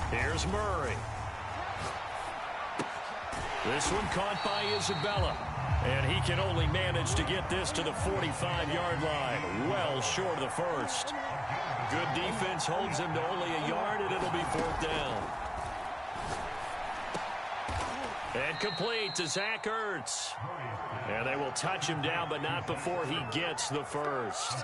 Here's Murray. This one caught by Isabella. And he can only manage to get this to the 45-yard line. Well short of the first. Good defense holds him to only a yard, and it'll be 4th down. And complete to Zach Ertz. And they will touch him down, but not before he gets the first.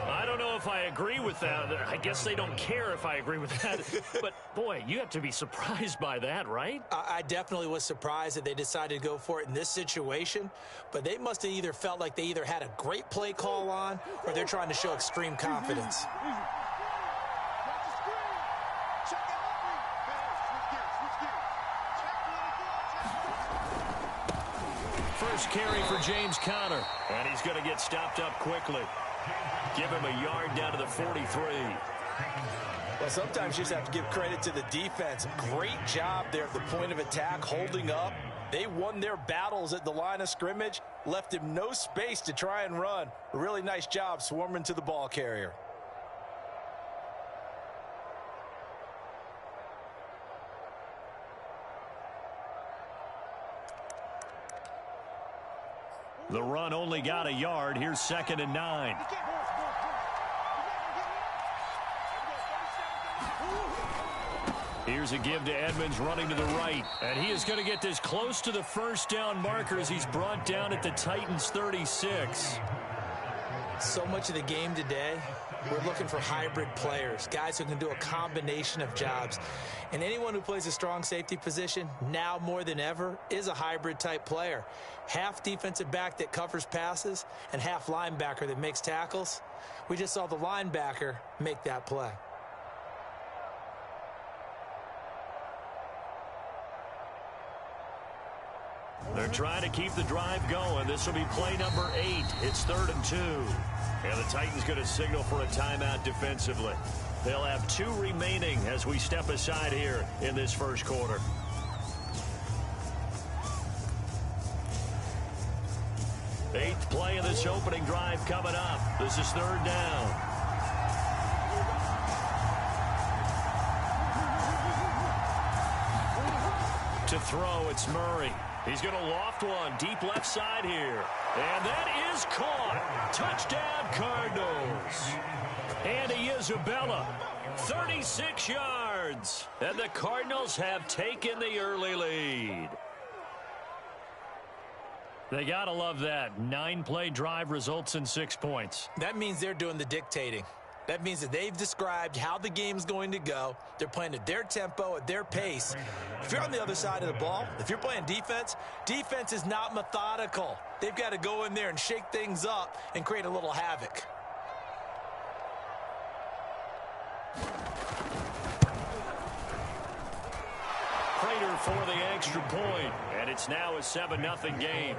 I don't know if I agree with that. I guess they don't care if I agree with that. But, boy, you have to be surprised by that, right?
I definitely was surprised that they decided to go for it in this situation. But they must have either felt like they either had a great play call on or they're trying to show extreme confidence.
first carry for James Conner. And he's going to get stopped up quickly. Give him a yard down to the 43.
Well, sometimes you just have to give credit to the defense. Great job there at the point of attack, holding up. They won their battles at the line of scrimmage, left him no space to try and run. A really nice job swarming to the ball carrier.
The run only got a yard. Here's 2nd and 9. Here's a give to Edmonds running to the right. And he is going to get this close to the first down marker as he's brought down at the Titans' 36.
So much of the game today, we're looking for hybrid players, guys who can do a combination of jobs. And anyone who plays a strong safety position, now more than ever, is a hybrid type player. Half defensive back that covers passes and half linebacker that makes tackles. We just saw the linebacker make that play.
They're trying to keep the drive going. This will be play number 8. It's 3rd and 2. And the Titans going to signal for a timeout defensively. They'll have 2 remaining as we step aside here in this first quarter. Eighth play of this opening drive coming up. This is 3rd down. To throw, it's Murray. He's going to loft one deep left side here. And that is caught. Touchdown, Cardinals. Andy Isabella, 36 yards. And the Cardinals have taken the early lead. They got to love that. 9-play drive results in 6 points.
That means they're doing the dictating. That means that they've described how the game's going to go. They're playing at their tempo, at their pace. If you're on the other side of the ball, if you're playing defense, defense is not methodical. They've got to go in there and shake things up and create a little havoc.
Prater for the extra point, and it's now a 7-0 game.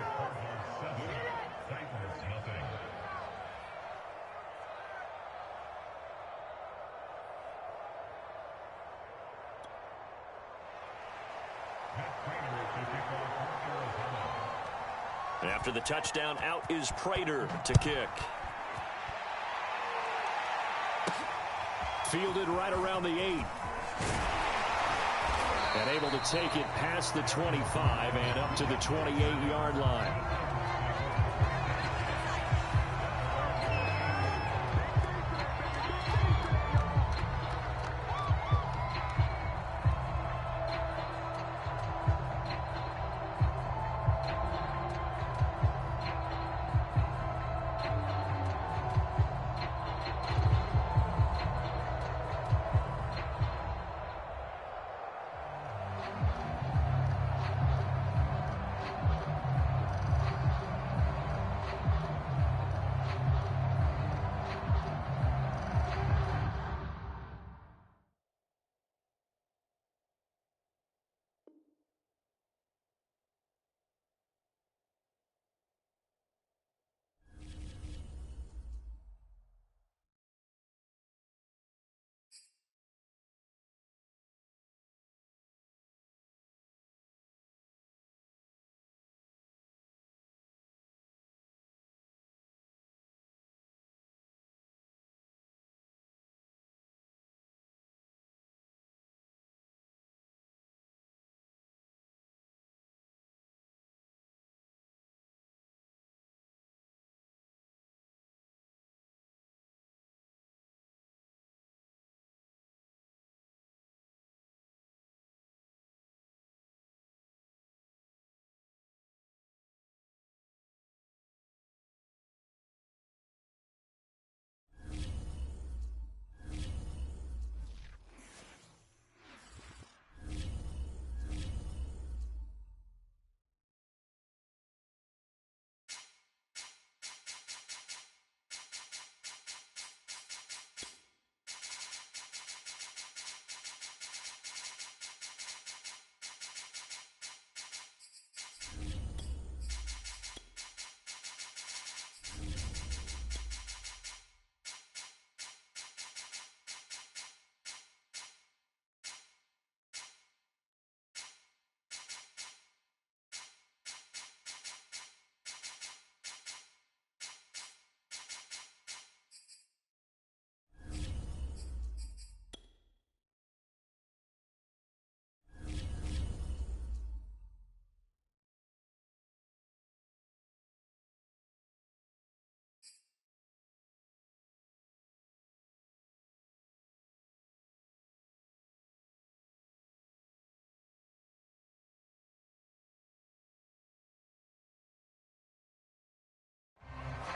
After the touchdown, out is Prater to kick. Fielded right around the 8. And able to take it past the 25 and up to the 28-yard line.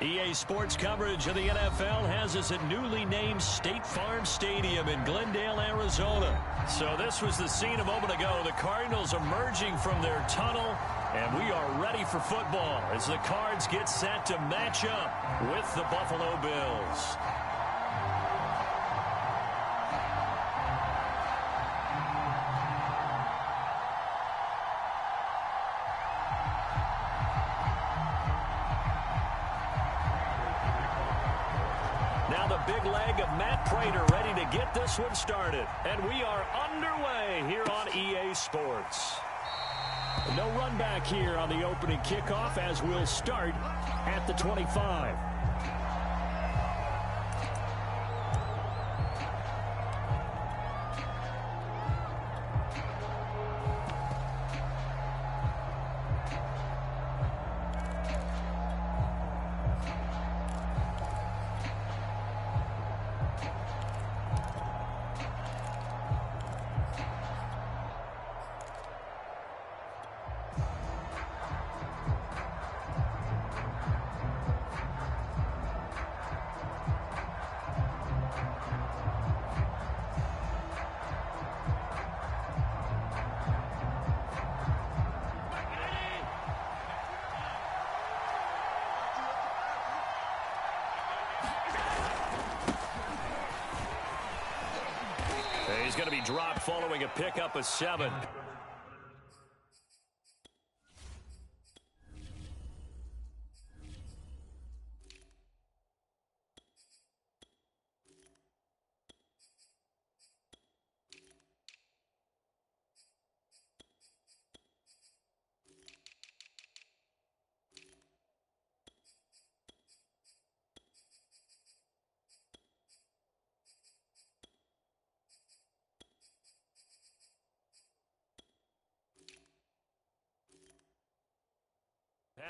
EA Sports coverage of the NFL has us at newly named State Farm Stadium in Glendale, Arizona. So this was the scene a moment ago. The Cardinals emerging from their tunnel, and we are ready for football as the Cards get set to match up with the Buffalo Bills. Now the big leg of Matt Prater ready to get this one started. And we are underway here on EA Sports. No run back here on the opening kickoff as we'll start at the 25. He's going to be dropped following a pickup of 7.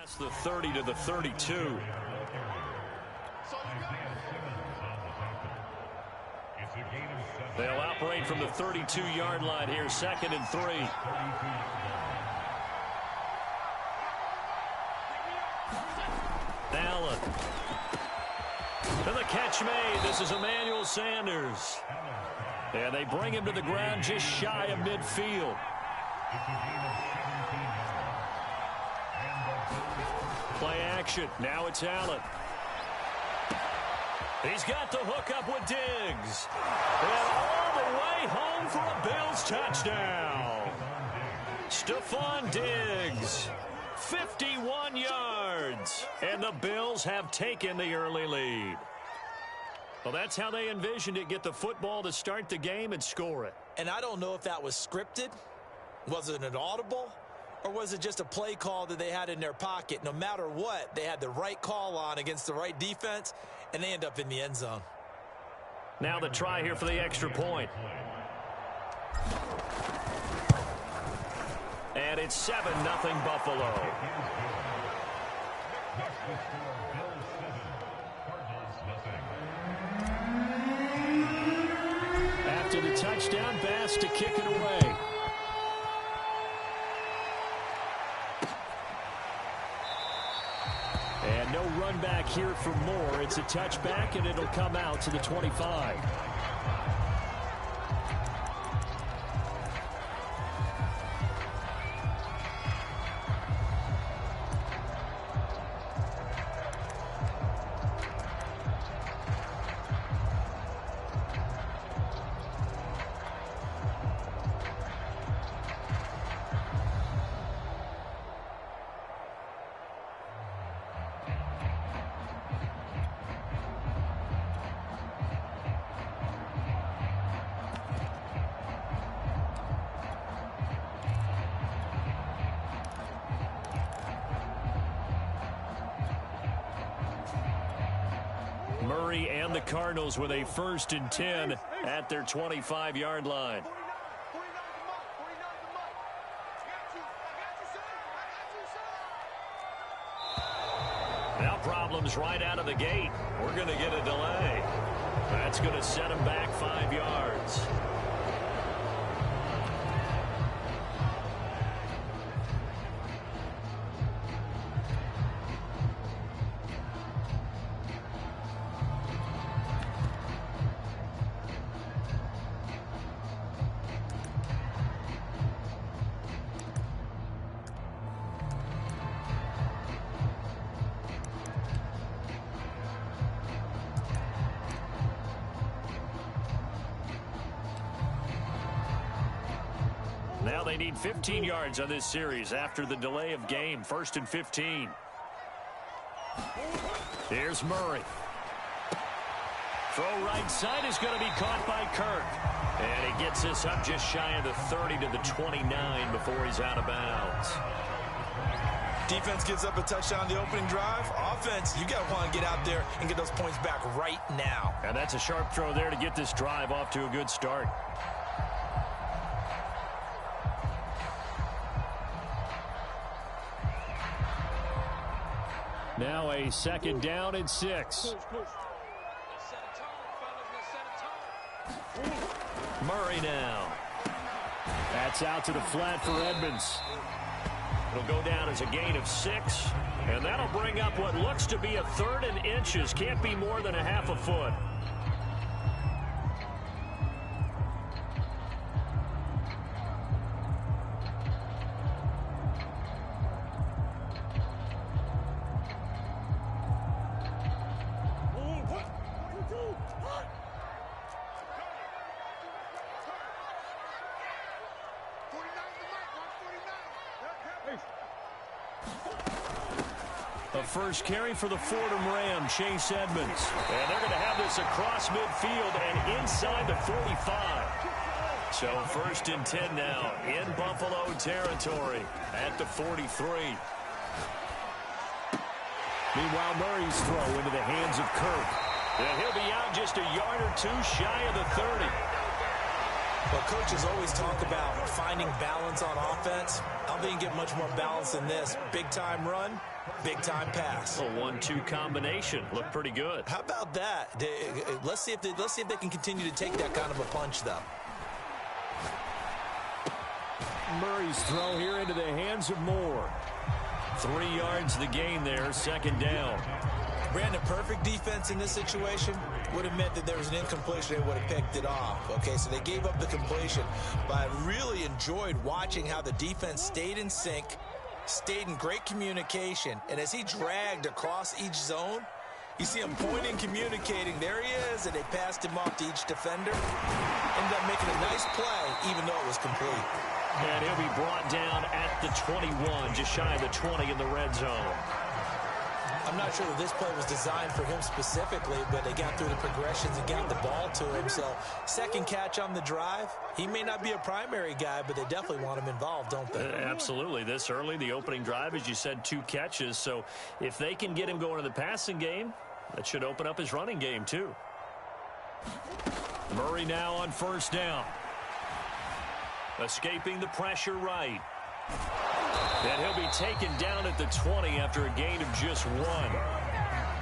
Past the 30 to the 32. They'll operate from the 32-yard line here, 2nd and 3. Allen. And the catch made. This is Emmanuel Sanders. And they bring him to the ground just shy of midfield. Play action. Now it's Allen. He's got the hookup with Diggs. And all the way home for a Bills touchdown. Stephon Diggs. 51 yards. And the Bills have taken the early lead. Well, that's how they envisioned it. Get the football to start the game and score it.
And I don't know if that was scripted. Was it an audible? Or was it just a play call that they had in their pocket? No matter what, they had the right call on against the right defense, and they end up in the end zone.
Now the try here for the extra point. And it's 7-0 Buffalo. After the touchdown, Bass to kick it away. And no run back here for Moore. It's a touchback, and it'll come out to the 25. Murray and the Cardinals with a 1st and 10 at their 25-yard line. Now problems right out of the gate. We're going to get a delay. That's going to set him back 5 yards.
Now they need 15 yards on this series after the delay of game. 1st and 15. Here's Murray. Throw right side is going to be caught by Kirk. And he gets this up just shy of the 30 to the 29 before he's out of bounds.
Defense gives up a touchdown the opening drive. Offense, you got to want to get out there and get those points back right now.
And that's a sharp throw there to get this drive off to a good start. Now a 2nd down and 6. Murray now. That's out to the flat for Edmonds. It'll go down as a gain of 6, and that'll bring up what looks to be a 3rd and inches. Can't be more than a half a foot. The first carry for the Fordham Ram, Chase Edmonds. And they're going to have this across midfield and inside the 45. So 1st and 10 now in Buffalo territory at the 43. Meanwhile, Murray's throw into the hands of Kirk. And he'll be out just a yard or 2 shy of the 30.
Well, coaches always talk about finding balance on offense. I don't think you get much more balance than this. Big-time run, big-time pass.
A 1-2 combination. Looked pretty good.
How about that? Let's see if they can continue to take that kind of a punch, though.
Murray's throw here into the hands of Moore. 3 yards the gain there, 2nd down.
Brandon, perfect defense in this situation would have meant that there was an incompletion. They would have picked it off. Okay, so they gave up the completion. But I really enjoyed watching how the defense stayed in sync, stayed in great communication. And as he dragged across each zone, you see him pointing, communicating. There he is, and they passed him off to each defender. Ended up making a nice play, even though it was complete.
And he'll be brought down at the 21, just shy of the 20 in the red zone.
I'm not sure that this play was designed for him specifically, but they got through the progressions and got the ball to him. So 2nd catch on the drive. He may not be a primary guy, but they definitely want him involved, don't they?
Absolutely. This early, the opening drive, as you said, 2 catches. So if they can get him going in the passing game, that should open up his running game too. Murray now on 1st down. Escaping the pressure right. And he'll be taken down at the 20 after a gain of just 1.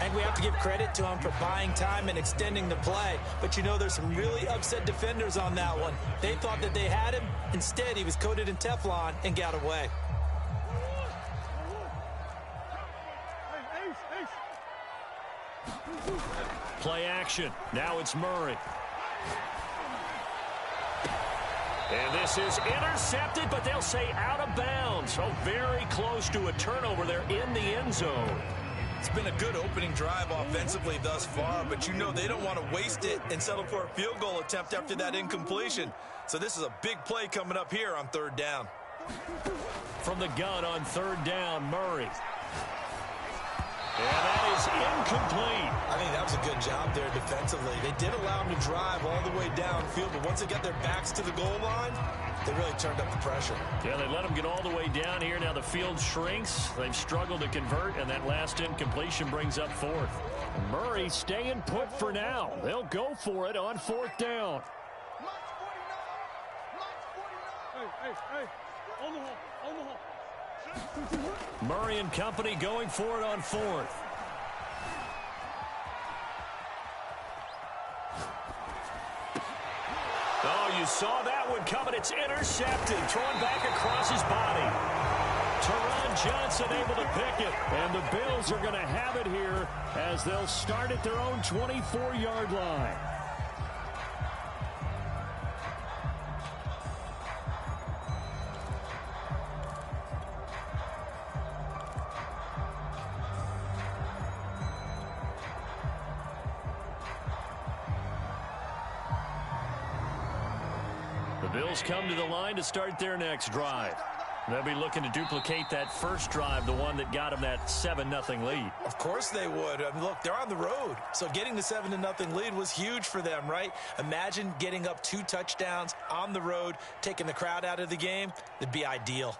And we have to give credit to him for buying time and extending the play. But you know, there's some really upset defenders on that one. They thought that they had him. Instead, he was coated in Teflon and got away.
Play action. Now it's Murray. And this is intercepted, but they'll say out of bounds. So very close to a turnover there in the end zone.
It's been a good opening drive offensively thus far, but you know they don't want to waste it and settle for a field goal attempt after that incompletion. So this is a big play coming up here on 3rd down.
From the gun on 3rd down, Murray. And that is incomplete.
I think that was a good job there defensively. They did allow them to drive all the way downfield, but once they got their backs to the goal line, they really turned up the pressure.
Yeah, they let them get all the way down here. Now the field shrinks. They've struggled to convert, and that last incompletion brings up 4th. Murray staying put for now. They'll go for it on 4th down.
Hey, on the hole.
Murray and company going for it on 4th. Oh, you saw that one coming. It's intercepted. Thrown back across his body. Teron Johnson able to pick it. And the Bills are going to have it here as they'll start at their own 24-yard line. Bills come to the line to start their next drive. They'll be looking to duplicate that first drive, the one that got them that 7-0 lead.
Of course they would. I mean, look, they're on the road. So getting the 7-0 lead was huge for them, right? Imagine getting up 2 touchdowns on the road, taking the crowd out of the game. It'd be ideal.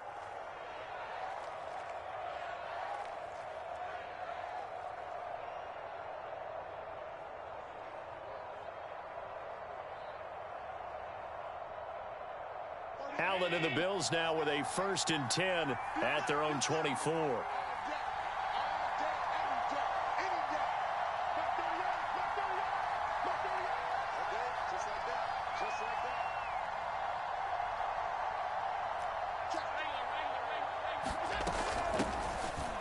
Allen and the Bills now with a 1st and 10 at their own 24.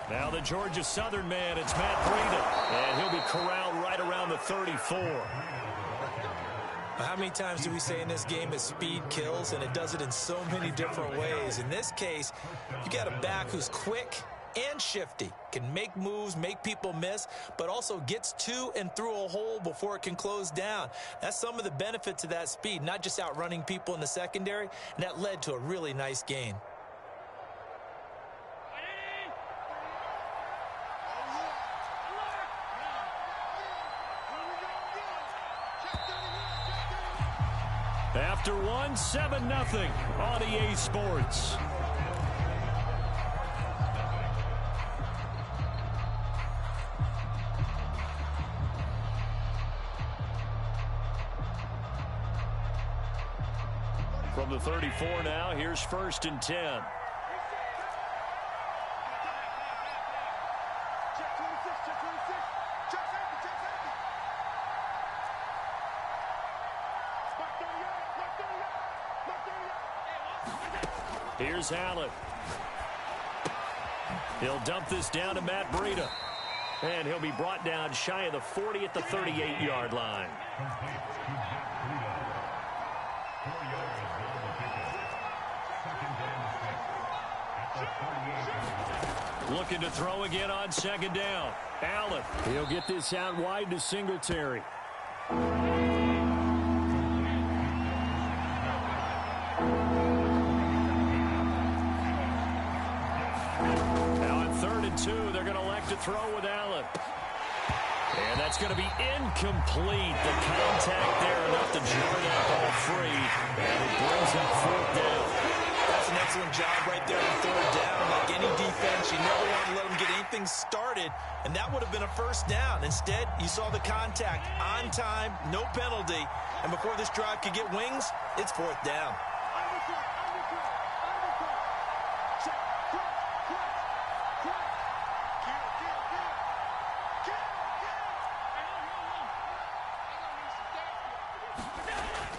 Now the Georgia Southern man, it's Matt Breida, and he'll be corralled right around the 34.
How many times do we say in this game that speed kills, and it does it in so many different ways? In this case, you got a back who's quick and shifty, can make moves, make people miss, but also gets to and through a hole before it can close down. That's some of the benefits of that speed, not just outrunning people in the secondary, and that led to a really nice gain.
After one, 7-0 on EA Sports. From the 34 now, here's 1st and 10. Here's Allen. He'll dump this down to Matt Breida. And he'll be brought down shy of the 40 at the 38-yard line. Looking to throw again on 2nd down. Allen. He'll get this out wide to Singletary. They're going to elect to throw with Allen. And that's going to be incomplete. The contact there enough to jar that ball free. And it brings up 4th down.
That's an excellent job right there on 3rd down. Like any defense, you never want to let them get anything started. And that would have been a 1st down. Instead, you saw the contact on time, no penalty. And before this drive could get wings, it's 4th down.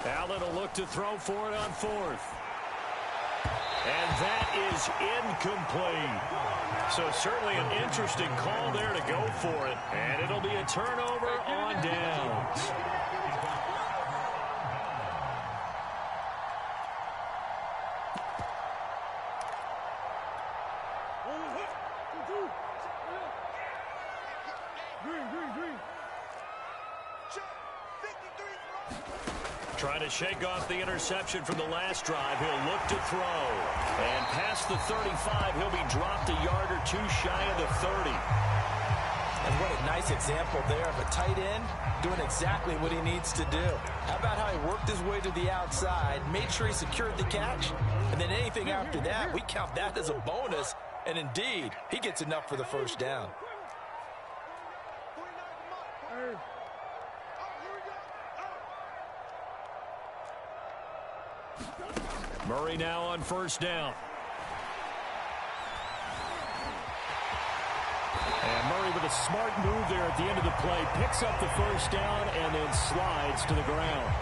Allen will look to throw for it on 4th. And that is incomplete. So certainly an interesting call there to go for it. And it'll be a turnover on downs. Trying to shake off the interception from the last drive. He'll look to throw. And past the 35, he'll be dropped a yard or 2 shy of the 30.
And what a nice example there of a tight end doing exactly what he needs to do. How about how he worked his way to the outside, made sure he secured the catch, and then anything after that, we count that as a bonus. And indeed, he gets enough for the 1st down.
Murray now on 1st down. And Murray with a smart move there at the end of the play. Picks up the 1st down and then slides to the ground.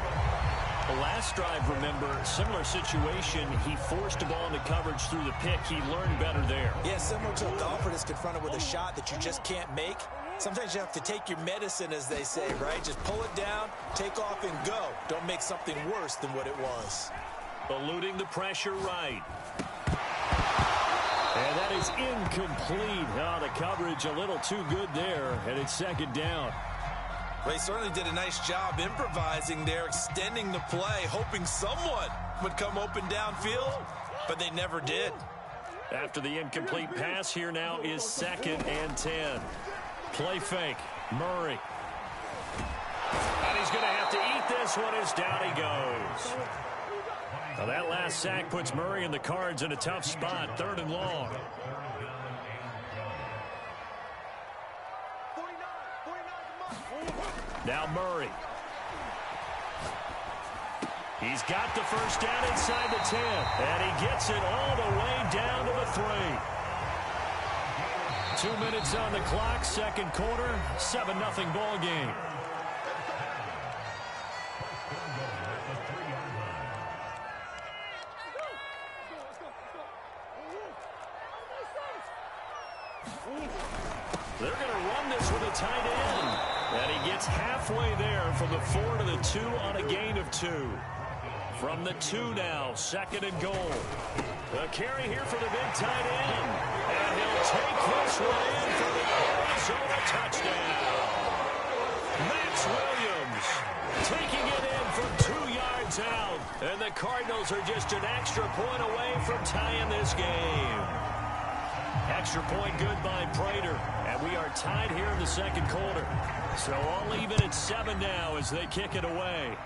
The last drive, remember, similar situation. He forced the ball into coverage through the pick. He learned better there.
Yeah, similar to a golfer that's confronted with a shot that you just can't make. Sometimes you have to take your medicine, as they say, right? Just pull it down, take off, and go. Don't make something worse than what it was.
Eluding the pressure right. And that is incomplete. Oh, the coverage a little too good there, and it's 2nd down.
Well, he certainly did a nice job improvising there, extending the play, hoping someone would come open downfield, but they never did.
After the incomplete pass, here now is 2nd and 10. Play fake. Murray. And he's going to have to eat this one as down he goes. Now that last sack puts Murray and the Cards in a tough spot, 3rd and long. Now Murray. He's got the first down inside the 10, and he gets it all the way down to the 3. 2 minutes on the clock, 2nd quarter, 7-0 ball game. They're going to run this with a tight end. And he gets halfway there from the 4 to the 2 on a gain of 2. From the 2 now, 2nd and goal. The carry here for the big tight end. And he'll take this one in for the Arizona touchdown. Max Williams taking it in from 2 yards out. And the Cardinals are just an extra point away from tying this game. Extra point good by Prater. And we are tied here in the 2nd quarter. So all even at 7 now as they kick it away.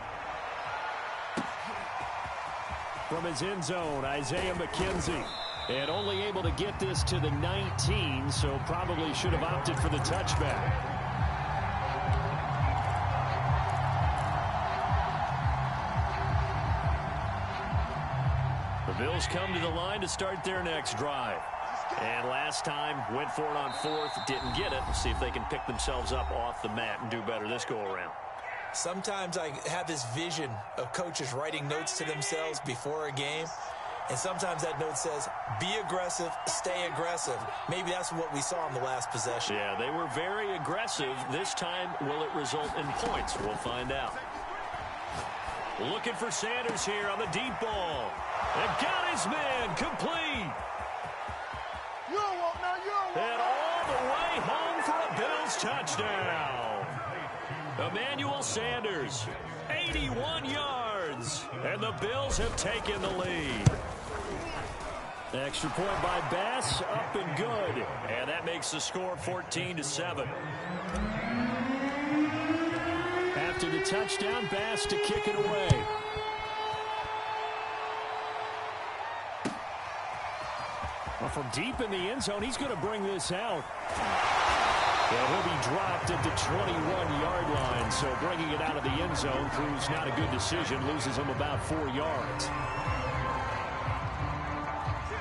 From his end zone, Isaiah McKenzie. And only able to get this to the 19, so probably should have opted for the touchback. The Bills come to the line to start their next drive. And last time, went for it on 4th, didn't get it. We'll see if they can pick themselves up off the mat and do better this go-around.
Sometimes I have this vision of coaches writing notes to themselves before a game, and sometimes that note says, be aggressive, stay aggressive. Maybe that's what we saw in the last possession.
Yeah, they were very aggressive. This time, will it result in points? We'll find out. Looking for Sanders here on the deep ball. And got his man complete. And all the way home for a Bills touchdown. Emmanuel Sanders, 81 yards. And the Bills have taken the lead. Extra point by Bass, up and good. And that makes the score 14-7. After the touchdown, Bass to kick it away. Well, from deep in the end zone, he's going to bring this out. And he'll be dropped at the 21-yard line, so bringing it out of the end zone proves not a good decision, loses him about 4 yards.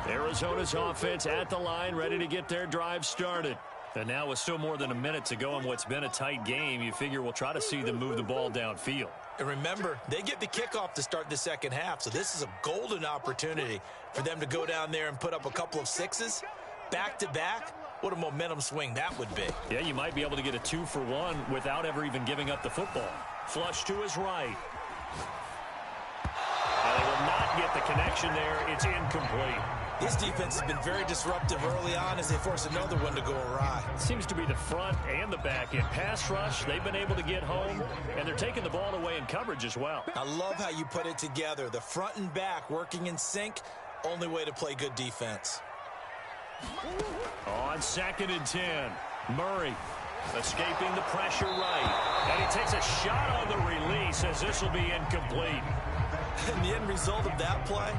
Arizona's offense at the line, ready to get their drive started. And now with still more than a minute to go in what's been a tight game, you figure we'll try to see them move the ball downfield.
And remember, they get the kickoff to start the 2nd half, so this is a golden opportunity for them to go down there and put up a couple of 6s back-to-back. What a momentum swing that would be.
Yeah, you might be able to get a 2-for-1 without ever even giving up the football. Flush to his right. And they will not get the connection there. It's incomplete.
This defense has been very disruptive early on as they force another one to go awry.
Seems to be the front and the back end. Pass rush, they've been able to get home, and they're taking the ball away in coverage as well.
I love how you put it together. The front and back working in sync, only way to play good defense.
On 2nd and 10, Murray escaping the pressure right. And he takes a shot on the release as this will be incomplete.
And the end result of that play,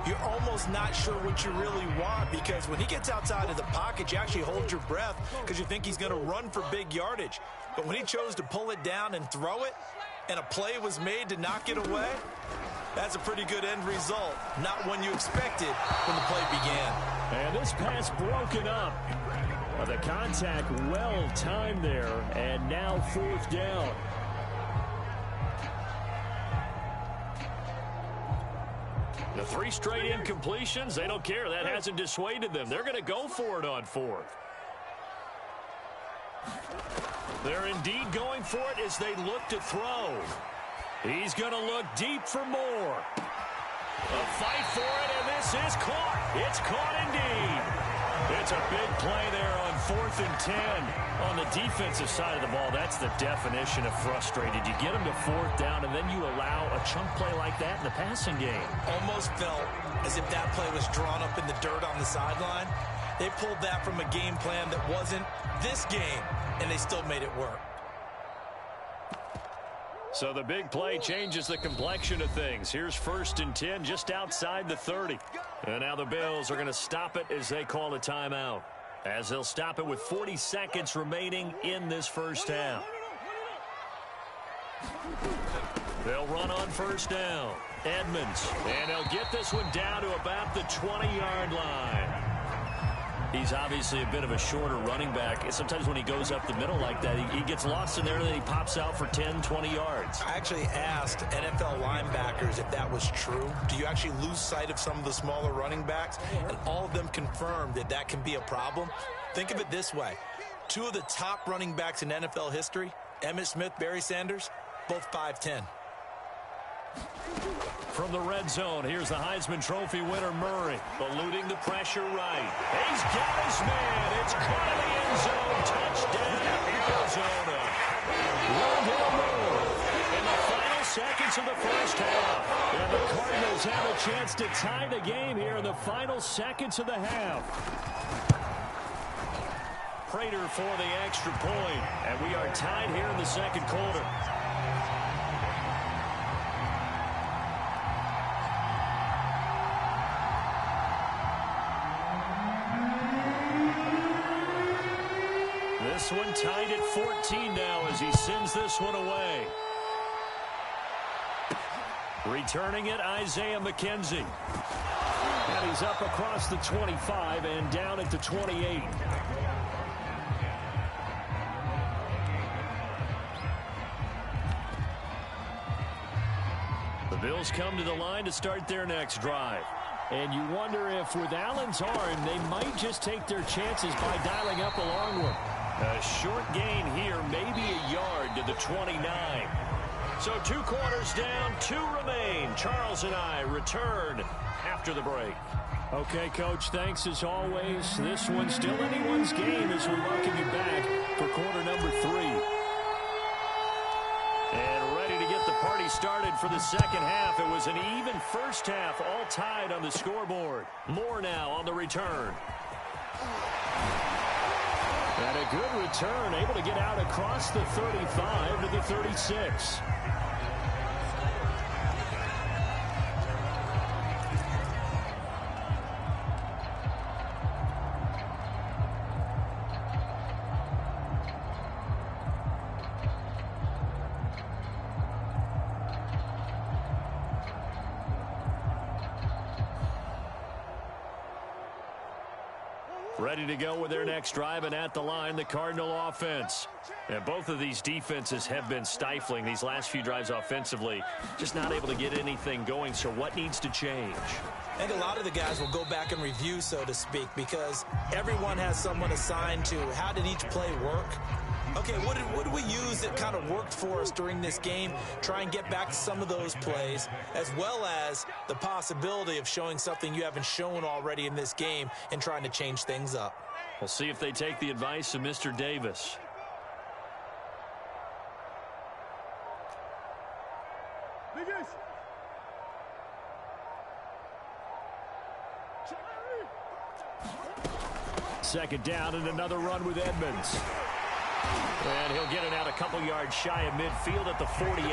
you're almost not sure what you really want, because when he gets outside of the pocket, you actually hold your breath because you think he's going to run for big yardage. But when he chose to pull it down and throw it, and a play was made to knock it away, that's a pretty good end result. Not one you expected when the play began.
And this pass broken up. The contact well timed there, and now 4th down. The 3 straight incompletions, they don't care. That hasn't dissuaded them. They're going to go for it on 4th. They're indeed going for it as they look to throw. He's going to look deep for more. A fight for it, and this is caught. It's caught indeed. It's a big play there on 4th and 10. On the defensive side of the ball, that's the definition of frustrated. You get them to 4th down, and then you allow a chunk play like that in the passing game.
Almost felt as if that play was drawn up in the dirt on the sideline. They pulled that from a game plan that wasn't this game, and they still made it work.
So the big play changes the complexion of things. Here's 1st and 10 just outside the 30. And now the Bills are going to stop it as they call a timeout. As they'll stop it with 40 seconds remaining in this first half. They'll run on 1st down. Edmonds. And they'll get this one down to about the 20-yard line. He's obviously a bit of a shorter running back. Sometimes when he goes up the middle like that, he gets lost in there and then he pops out for 10, 20 yards.
I actually asked NFL linebackers if that was true. Do you actually lose sight of some of the smaller running backs? And all of them confirmed that that can be a problem. Think of it this way. 2 of the top running backs in NFL history, Emmitt Smith, Barry Sanders, both 5'10".
From the red zone, here's the Heisman Trophy winner, Murray, eluding the pressure right. He's got his man. It's caught in the end zone. Touchdown, Arizona. Rondale Moore in the final seconds of the first half. And the Cardinals have a chance to tie the game here in the final seconds of the half. Prater for the extra point. And we are tied here in the second quarter. This one tied at 14 now as he sends this one away. Returning it, Isaiah McKenzie. And he's up across the 25 and down at the 28. The Bills come to the line to start their next drive. And you wonder if with Allen's arm, they might just take their chances by dialing up a long one. A short gain here, maybe a yard to the 29. So 2 quarters down, 2 remain. Charles and I return after the break. Okay, Coach, thanks as always. This one's still anyone's game as we welcome you back for quarter number 3. And ready to get the party started for the second half. It was an even first half, all tied on the scoreboard. More now on the return. And a good return, able to get out across the 35 to the 36. Ready to go with their next drive, and at the line, the Cardinal offense. And both of these defenses have been stifling these last few drives offensively. Just not able to get anything going, so what needs to change?
I think a lot of the guys will go back and review, so to speak, because everyone has someone assigned to how did each play work. Okay, what did we use that kind of worked for us during this game? Try and get back to some of those plays, as well as the possibility of showing something you haven't shown already in this game and trying to change things up.
We'll see if they take the advice of Mr. Davis. Second down and another run with Edmonds. And he'll get it out a couple yards shy of midfield at the 48.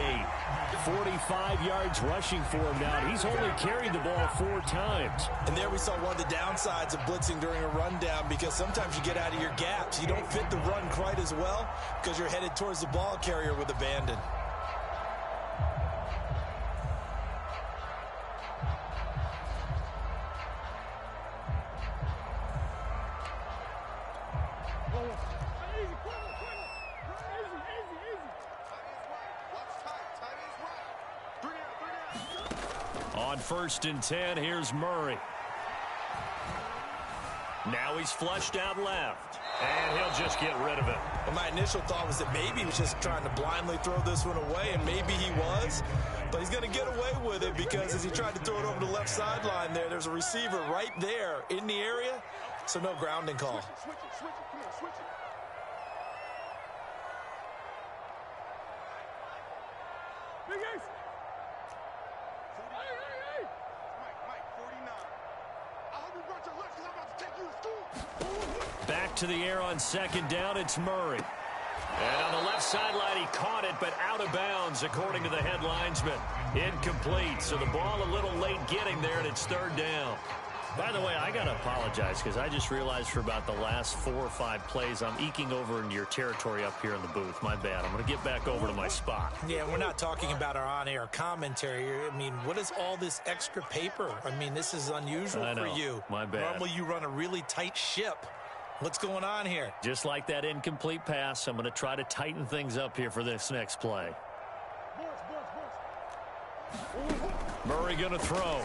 45 yards rushing for him now. He's only carried the ball 4 times.
And there we saw one of the downsides of blitzing during a rundown, because sometimes you get out of your gaps. You don't fit the run quite as well because you're headed towards the ball carrier with abandon.
On 1st and 10, here's Murray. Now he's flushed out left. And he'll just get rid of it.
Well, my initial thought was that maybe he was just trying to blindly throw this one away, and maybe he was. But he's going to get away with it, because as he tried to throw it over the left sideline there's a receiver right there in the area. So no grounding call.
Switch it. Come here, switch it. Big Ace. Hey. Mike, 49. I hope you brought your lunch because I'm about to take you to school.
Back to the air on second down, it's Murray. And on the left sideline, he caught it, but out of bounds, according to the head linesman. Incomplete, so the ball a little late getting there, and it's third down. By the way, I got to apologize because I just realized for about the last 4 or 5 plays, I'm eking over into your territory up here in the booth. My bad. I'm going to get back over to my spot.
Yeah, we're not talking about our on-air commentary here. I mean, what is all this extra paper? I mean, this is unusual for you.
My bad.
Normally, you run a really tight ship. What's going on here?
Just like that incomplete pass, I'm going to try to tighten things up here for this next play. Murray going to throw.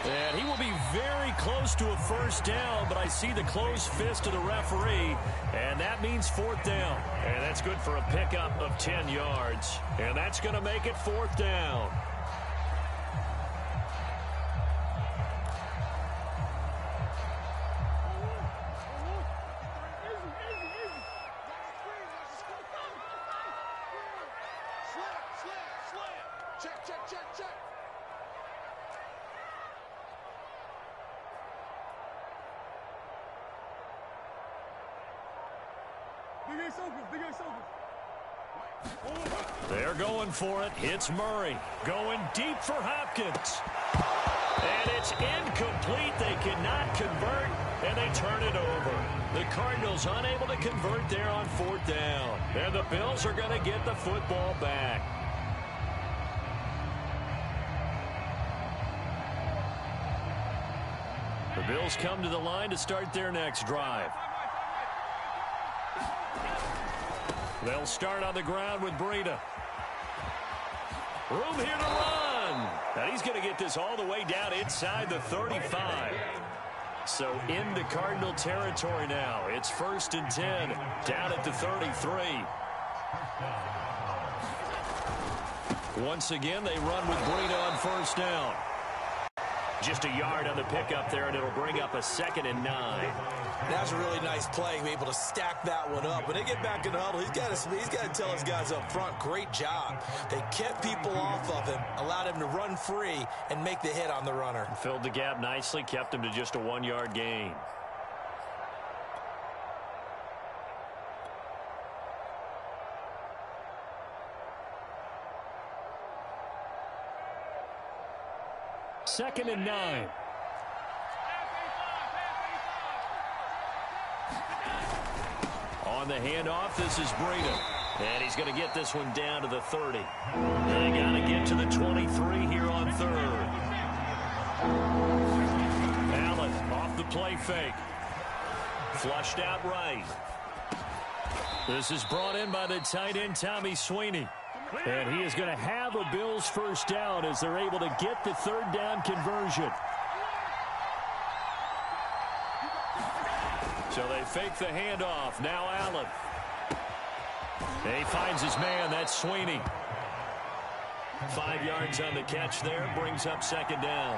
And he will be very close to a first down, but I see the closed fist of the referee, and that means fourth down. And that's good for a pickup of 10 yards. And that's going to make it fourth down.
Check. Big Ace open.
They're going for it. It's Murray going deep for Hopkins. And it's incomplete. They cannot convert, and they turn it over. The Cardinals unable to convert there on fourth down. And the Bills are going to get the football back. The Bills come to the line to start their next drive. They'll start on the ground with Breida. Room here to run. And he's going to get this all the way down inside the 35. So into Cardinal territory now. It's 1st and 10 down at the 33. Once again, they run with Breida on first down. Just a yard on the pickup there, and it'll bring up a 2nd and 9.
That's a really nice play, be able to stack that one up. When they get back in the huddle, he's got to tell his guys up front, great job. They kept people off of him, allowed him to run free, and make the hit on the runner.
Filled the gap nicely, kept him to just a 1-yard gain. Second and 9. On the handoff, this is Breida. And he's going to get this one down to the 30. They got to get to the 23 here on third. Allen off the play fake. Flushed out right. This is brought in by the tight end, Tommy Sweeney. And he is going to have a Bills first down as they're able to get the third down conversion. So they fake the handoff. Now Allen. And he finds his man. That's Sweeney. 5 yards on the catch there. Brings up second down.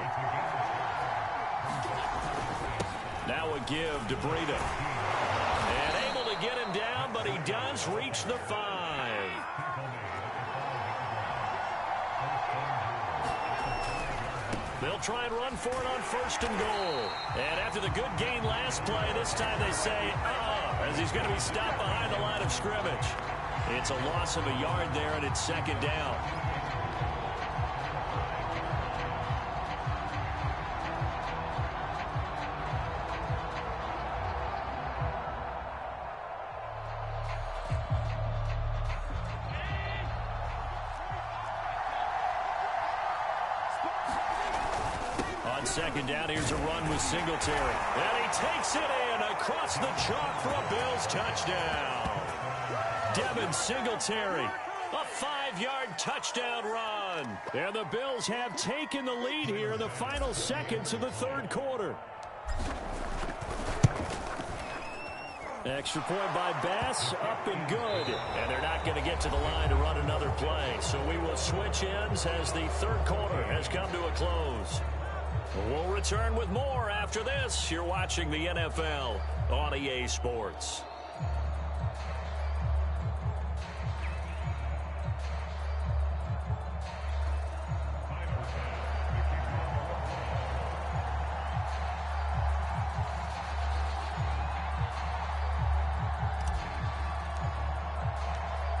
Now a give to Breida. And able to get him down, but he does reach the 5. They'll try and run for it on 1st and goal. And after the good gain last play, this time they say, as he's going to be stopped behind the line of scrimmage. It's a loss of a yard there, and it's second down. Second down, here's a run with Singletary. And he takes it in across the chalk for a Bills touchdown. Devin Singletary, a 5-yard touchdown run. And the Bills have taken the lead here in the final seconds of the third quarter. Extra point by Bass, up and good. And they're not going to get to the line to run another play. So we will switch ends as the third quarter has come to a close.
We'll return with more after this. You're watching the NFL on EA Sports.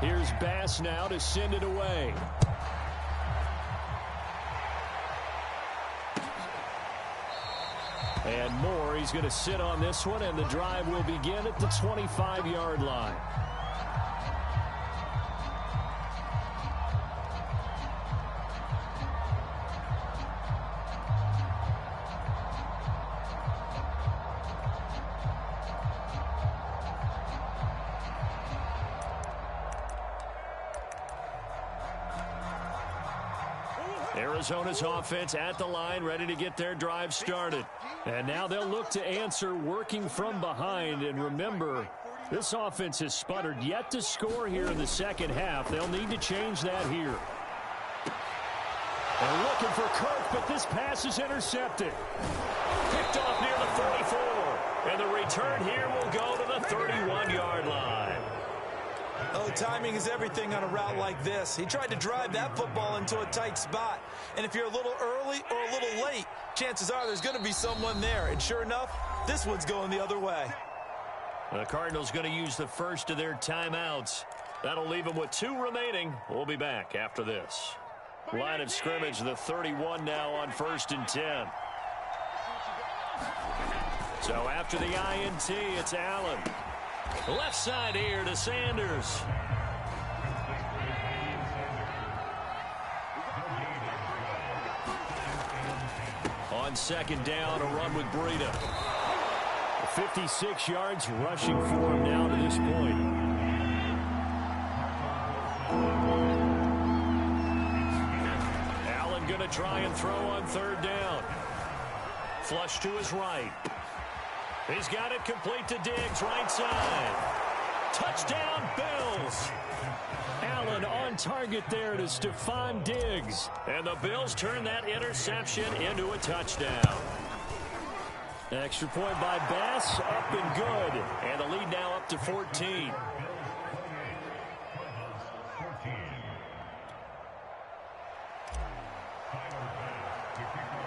Here's Bass now to send it away. And Moore, he's going to sit on this one, and the drive will begin at the 25-yard line. Arizona's offense at the line, ready to get their drive started. And now they'll look to answer working from behind. And remember, this offense has sputtered yet to score here in the second half. They'll need to change that here. They're looking for Kirk, but this pass is intercepted.
Picked off near the 44. And the return here will go to the 31-yard line.
Oh, timing is everything on a route like this. He tried to drive that football into a tight spot. And if you're a little early or a little late, chances are there's going to be someone there. And sure enough, this one's going the other way.
The Cardinals going to use the first of their timeouts. That'll leave them with 2 remaining. We'll be back after this. Line of scrimmage, the 31 now on 1st and 10. So after the INT, it's Allen. Left side here to Sanders. On 2nd down, a run with Breida.
56 yards rushing for him now to this point.
Allen going to try and throw on 3rd down. Flush to his right. He's got it complete to Diggs, right side. Touchdown, Bills.
Allen on target there to Stephon Diggs.
And the Bills turn that interception into a touchdown.
Extra point by Bass, up and good.
And the lead now up to 14.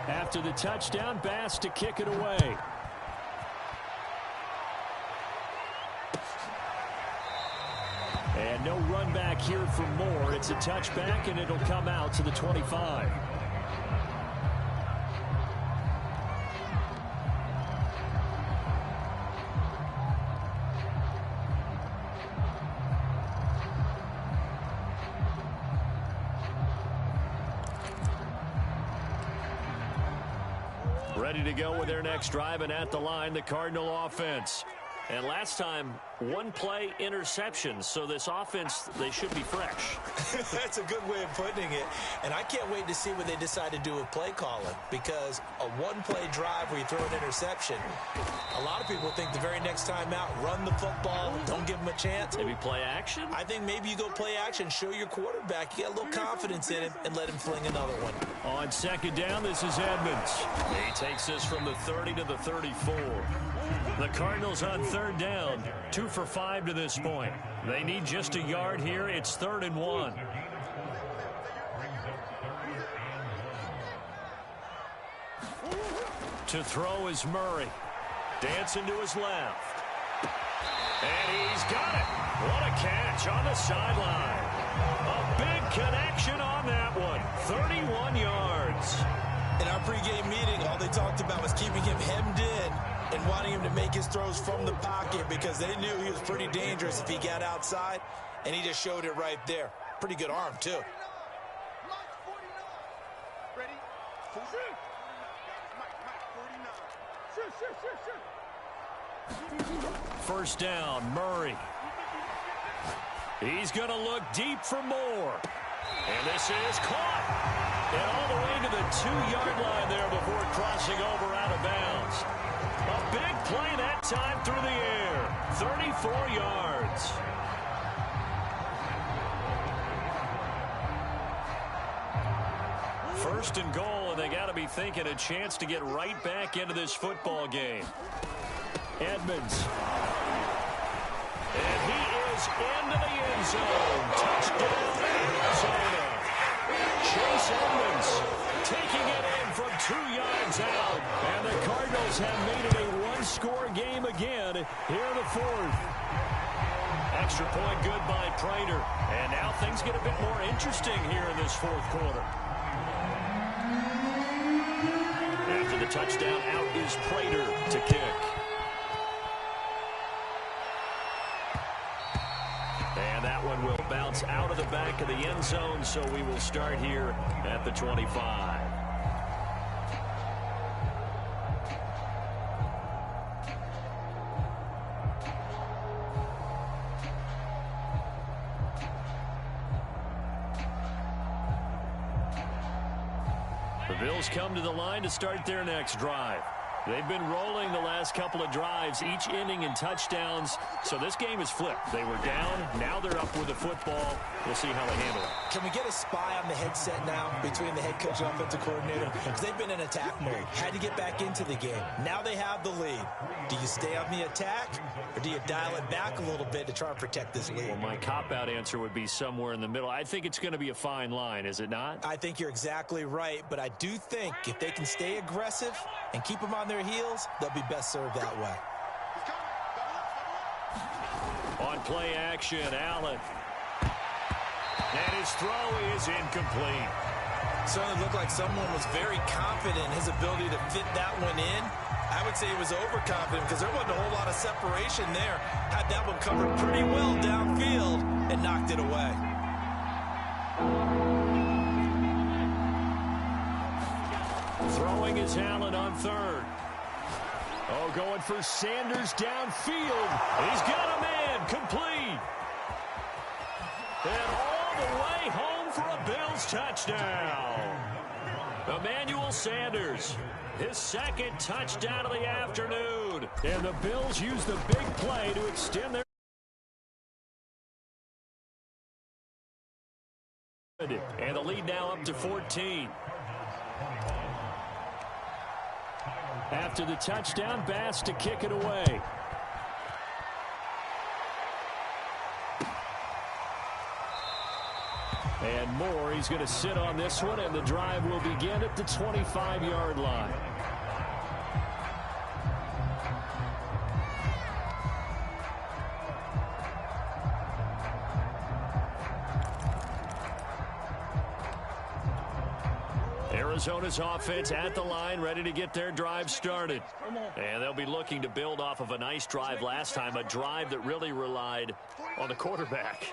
After the touchdown, Bass to kick it away. And no run back here for Moore. It's a touchback, and it'll come out to the 25.
Ready to go with their next drive, and at the line, the Cardinal offense. And last time, 1-play interceptions. So this offense, they should be fresh.
That's a good way of putting it. And I can't wait to see what they decide to do with play calling. Because a 1-play drive where you throw an interception, a lot of people think the very next time out, run the football, don't give them a chance.
Maybe play action?
I think maybe you go play action, show your quarterback, you get a little confidence in him, and let him fling another one.
On 2nd down, this is Edmonds.
He takes this from the 30 to the 34.
The Cardinals on 3rd down, 2 for 5 to this point. They need just a yard here. It's 3rd and 1. To throw is Murray. Dancing to his left.
And he's got it. What a catch on the sideline. A big connection on that one. 31 yards.
In our pregame meeting, all they talked about was keeping him hemmed in and wanting him to make his throws from the pocket because they knew he was pretty dangerous if he got outside, and he just showed it right there. Pretty good arm, too.
Ready?
First down, Murray. He's going to look deep for Moore.
And this is caught. And all the way to the 2-yard line there before crossing over out of bounds. A big play that time through the air. 34 yards.
First and goal, and and they got to be thinking a chance to get right back into this football game. Edmonds. And he is into the end zone. Touchdown, Arizona. Chase Edmonds taking it in from 2 yards out. And the Cardinals have made it a one-score game again here in the fourth. Extra point good by Prater. And now things get a bit more interesting here in this fourth quarter. After the touchdown, out is Prater to kick. And that one will bounce out of the back of the end zone, so we will start here at the 25. The Bills come to the line to start their next drive. They've been rolling the last couple of drives, each inning in touchdowns. So this game is flipped. They were down. Now they're up with the football. We'll see how they handle it.
Can we get a spy on the headset now between the head coach and offensive coordinator? Because they've been in attack mode. Had to get back into the game. Now they have the lead. Do you stay on the attack, or do you dial it back a little bit to try and protect this lead?
Well, my cop-out answer would be somewhere in the middle. I think it's going to be a fine line, is it not?
I think you're exactly right, but I do think if they can stay aggressive and keep them on their heels, they'll be best served that way.
On play action, Allen. And his throw is incomplete.
Certainly looked like someone was very confident in his ability to fit that one in. I would say he was overconfident because there wasn't a whole lot of separation there. Had that one covered pretty well downfield and knocked it away.
Throwing is Allen on third. Oh, going for Sanders downfield. He's got a man, complete. And all the way home for a Bills touchdown. Emmanuel Sanders, his second touchdown of the afternoon. And the Bills use the big play to extend their... And the lead now up to 14. After the touchdown, Bass to kick it away. And Moore, he's going to sit on this one, and the drive will begin at the 25-yard line. Arizona's offense at the line, ready to get their drive started. And they'll be looking to build off of a nice drive last time, a drive that really relied on the quarterback.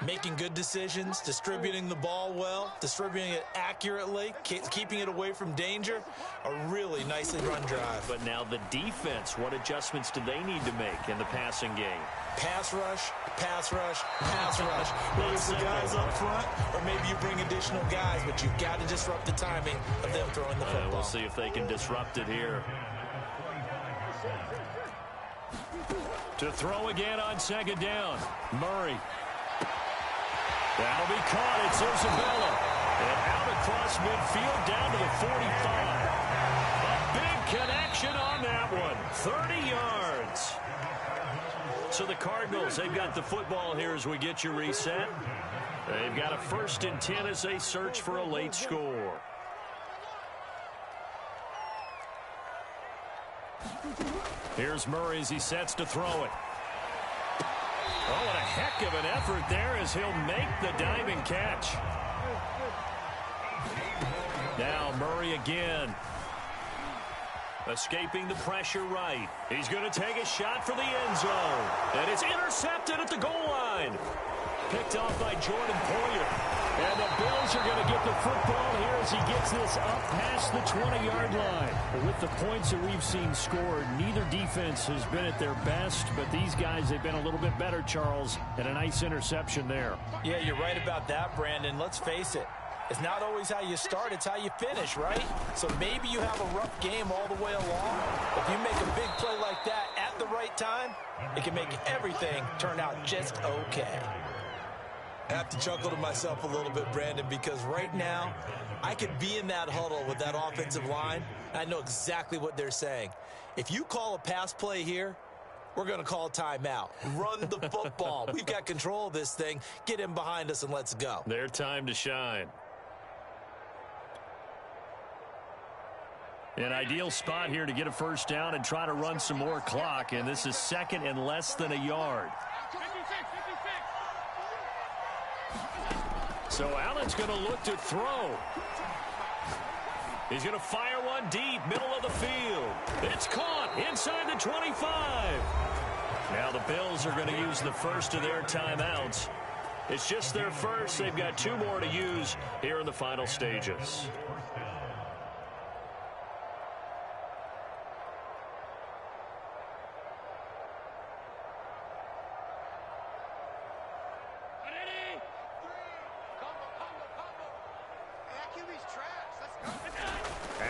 Making good decisions, distributing the ball well, distributing it accurately, keeping it away from danger. A really nicely run drive.
But now the defense, what adjustments do they need to make in the passing game?
Pass rush, pass rush, pass rush. Whether it's the guys up front or maybe you bring additional guys, but you've got to disrupt the timing of them throwing the football.
We'll see if they can disrupt it here. To throw again on second down, Murray. That'll be caught. It's Isabella. And out across midfield down to the 45. A big connection on that one. 30 yards. So the Cardinals, they've got the football here as we get you reset. They've got a 1st and 10 as they search for a late score. Here's Murray as he sets to throw it. Oh, what a heck of an effort there as he'll make the diving catch. Now Murray again. Escaping the pressure right. He's going to take a shot for the end zone. And it's intercepted at the goal line. Picked off by Jordan Poyer. And the Bills are going to get the football here as he gets this up past the 20-yard line. But with the points that we've seen scored, neither defense has been at their best, but these guys, they've been a little bit better, Charles, and a nice interception there.
Yeah, you're right about that, Brandon. Let's face it. It's not always how you start, it's how you finish, right? So maybe you have a rough game all the way along. If you make a big play like that at the right time, it can make everything turn out just okay. I have to chuckle to myself a little bit, Brandon, because right now I could be in that huddle with that offensive line. I know exactly what they're saying. If you call a pass play here, we're going to call timeout. Run the football. We've got control of this thing. Get him behind us and let's go.
Their time to shine. An ideal spot here to get a first down and try to run some more clock, and this is second and less than a yard. So Allen's going to look to throw. He's going to fire one deep, middle of the field. It's caught inside the 25. Now the Bills are going to use the first of their timeouts. It's just their first. They've got 2 more to use here in the final stages.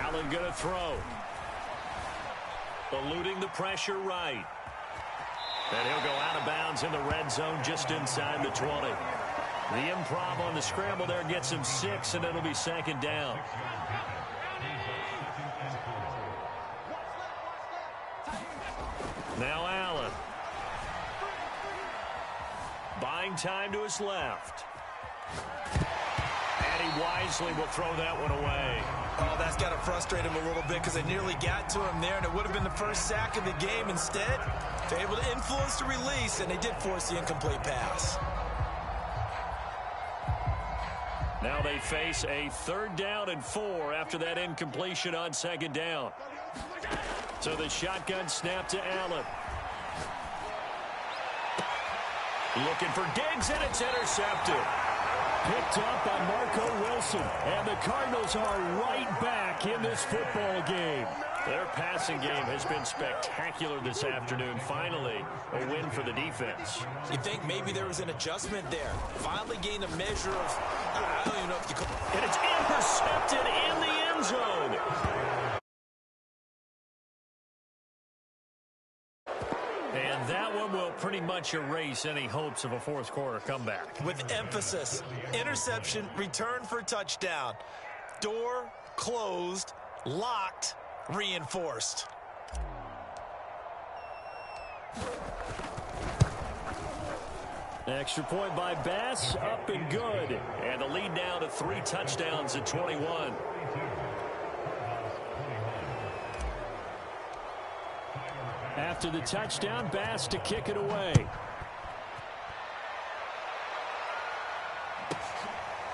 Allen going to throw. Eluding the pressure right. And he'll go out of bounds in the red zone just inside the 20. The improv on the scramble there gets him 6, and it'll be second down. Now Allen. Buying time to his left. And he wisely will throw that one away.
Oh, that's got to frustrate him a little bit because they nearly got to him there, and it would have been the first sack of the game. Instead, they're able to influence the release, and they did force the incomplete pass.
Now they face a 3rd down and 4 after that incompletion on second down. So the shotgun snap to Allen. Looking for Diggs, and it's intercepted. Picked up by Marco Wilson. And the Cardinals are right back in this football game. Their passing game has been spectacular this afternoon. Finally, a win for the defense.
You think maybe there was an adjustment there. Finally gained a measure of, I don't even know if you could.
And it's intercepted in the end zone. And that one will pretty much erase any hopes of a fourth-quarter comeback.
With emphasis, interception, return for touchdown. Door closed, locked, reinforced.
Extra point by Bass, up and good. And the lead now to 3 touchdowns at 21. After the touchdown, Bass to kick it away.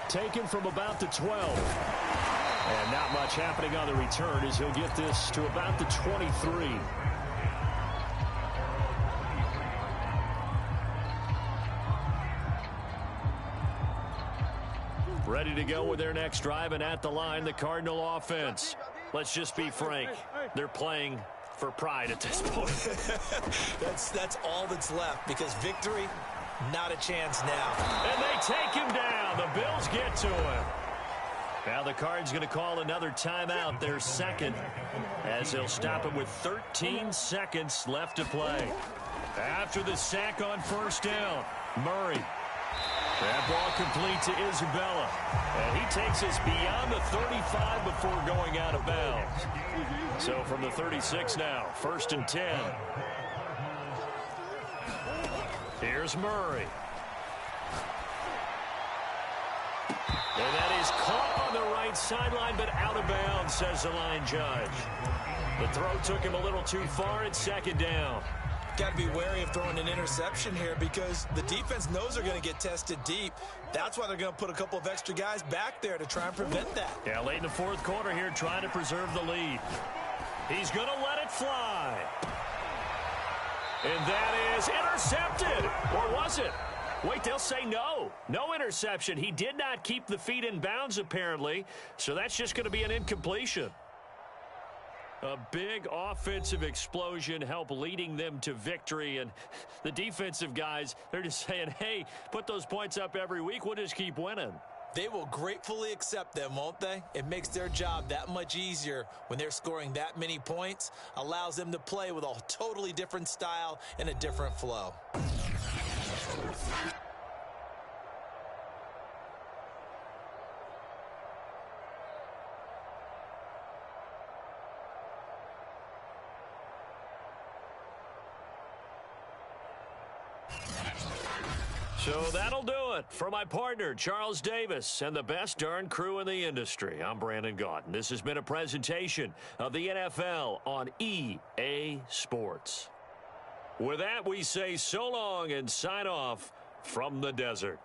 Taken from about the 12. And not much happening on the return as he'll get this to about the 23. Ready to go with their next drive, and at the line, the Cardinal offense. Let's just be frank. They're playing for pride at this point.
That's all that's left, because victory, not a chance now.
And they take him down. The Bills get to him. Now the Cards going to call another timeout, their second, as they'll stop it with 13 seconds left to play. After the sack on first down, Murray. That ball complete to Isabella. And he takes us beyond the 35 before going out of bounds. So from the 36 now, 1st and 10. Here's Murray. And that is caught on the right sideline, but out of bounds, says the line judge. The throw took him a little too far at second down.
Got to be wary of throwing an interception here because the defense knows they're going to get tested deep. That's why they're going to put a couple of extra guys back there to try and prevent that.
Yeah, late in the 4th quarter here, trying to preserve the lead. He's going to let it fly. And that is intercepted. Or was it? Wait, they'll say no. No interception. He did not keep the feet in bounds, apparently. So that's just going to be an incompletion. A big offensive explosion helped leading them to victory. And the defensive guys, they're just saying, hey, put those points up every week. We'll just keep winning.
They will gratefully accept them, won't they? It makes their job that much easier when they're scoring that many points. Allows them to play with a totally different style and a different flow.
So that'll do it for my partner, Charles Davis, and the best darn crew in the industry. I'm Brandon Gaudin. This has been a presentation of the NFL on EA Sports. With that, we say so long and sign off from the desert.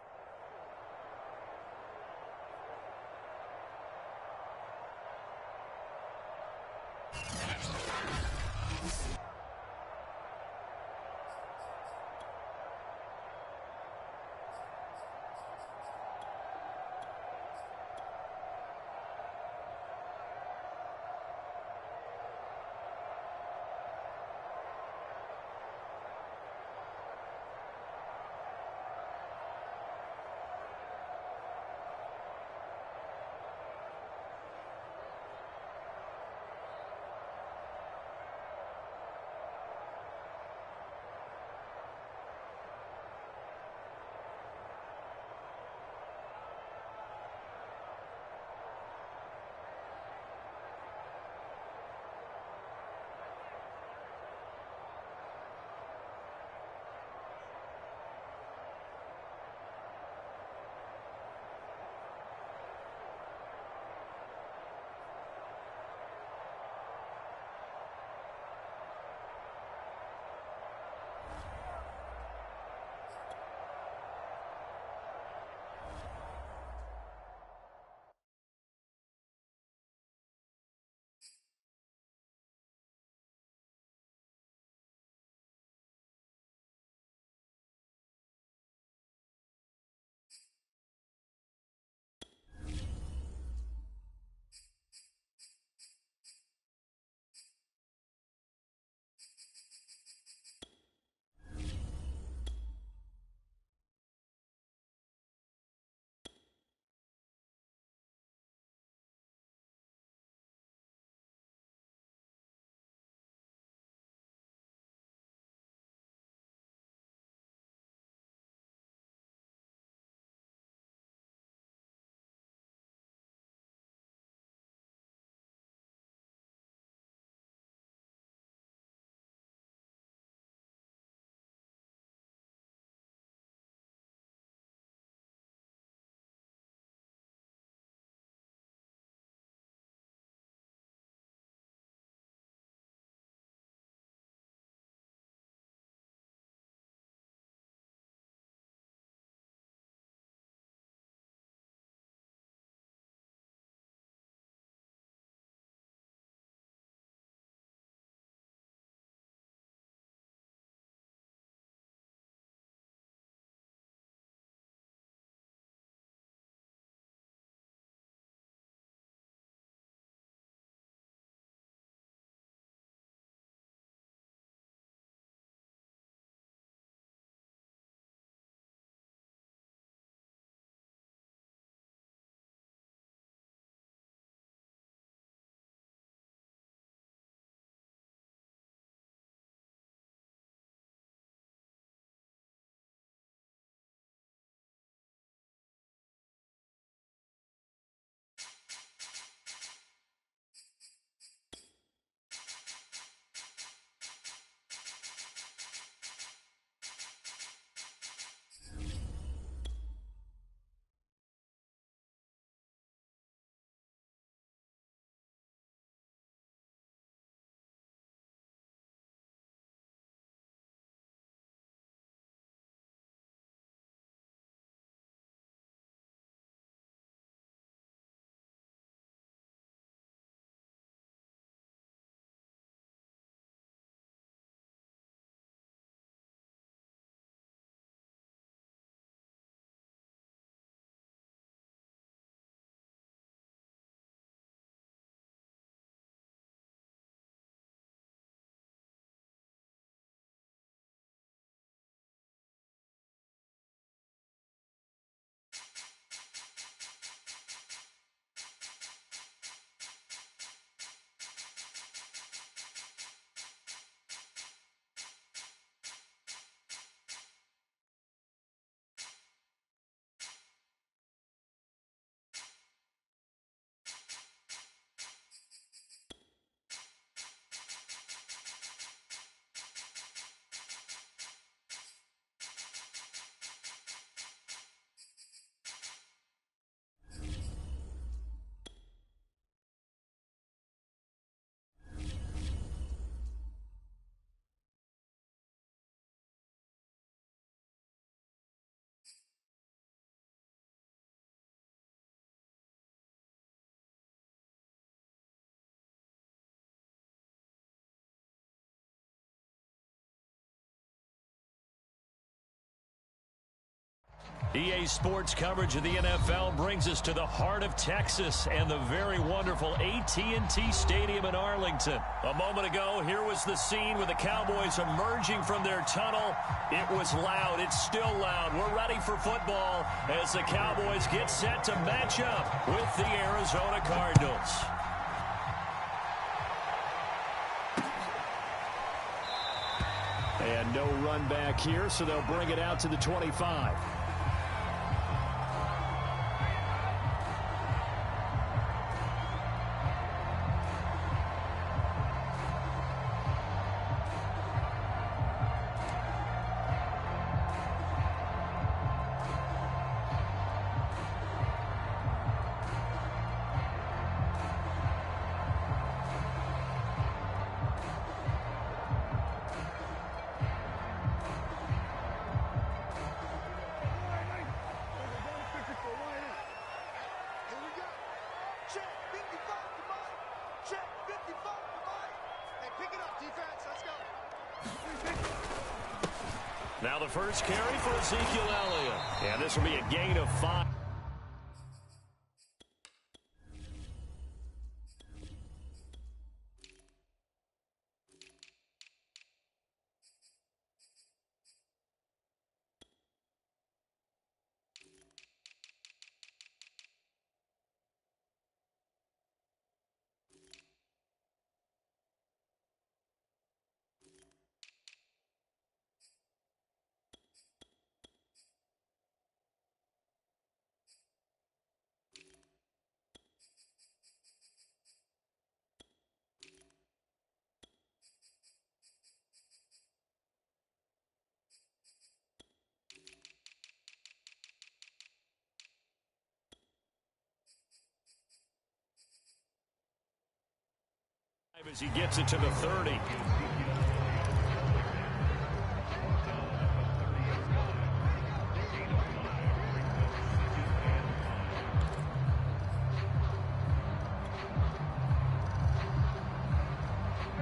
EA Sports coverage of the NFL brings us to the heart of Texas and the very wonderful AT&T Stadium in Arlington. A moment ago, here was the scene with the Cowboys emerging from their tunnel. It was loud. It's still loud. We're ready for football as the Cowboys get set to match up with the Arizona Cardinals. And no run back here, so they'll bring it out to the 25. Now the first carry for Ezekiel Elliott. And this will be a gain of 5. As he gets it to the 30.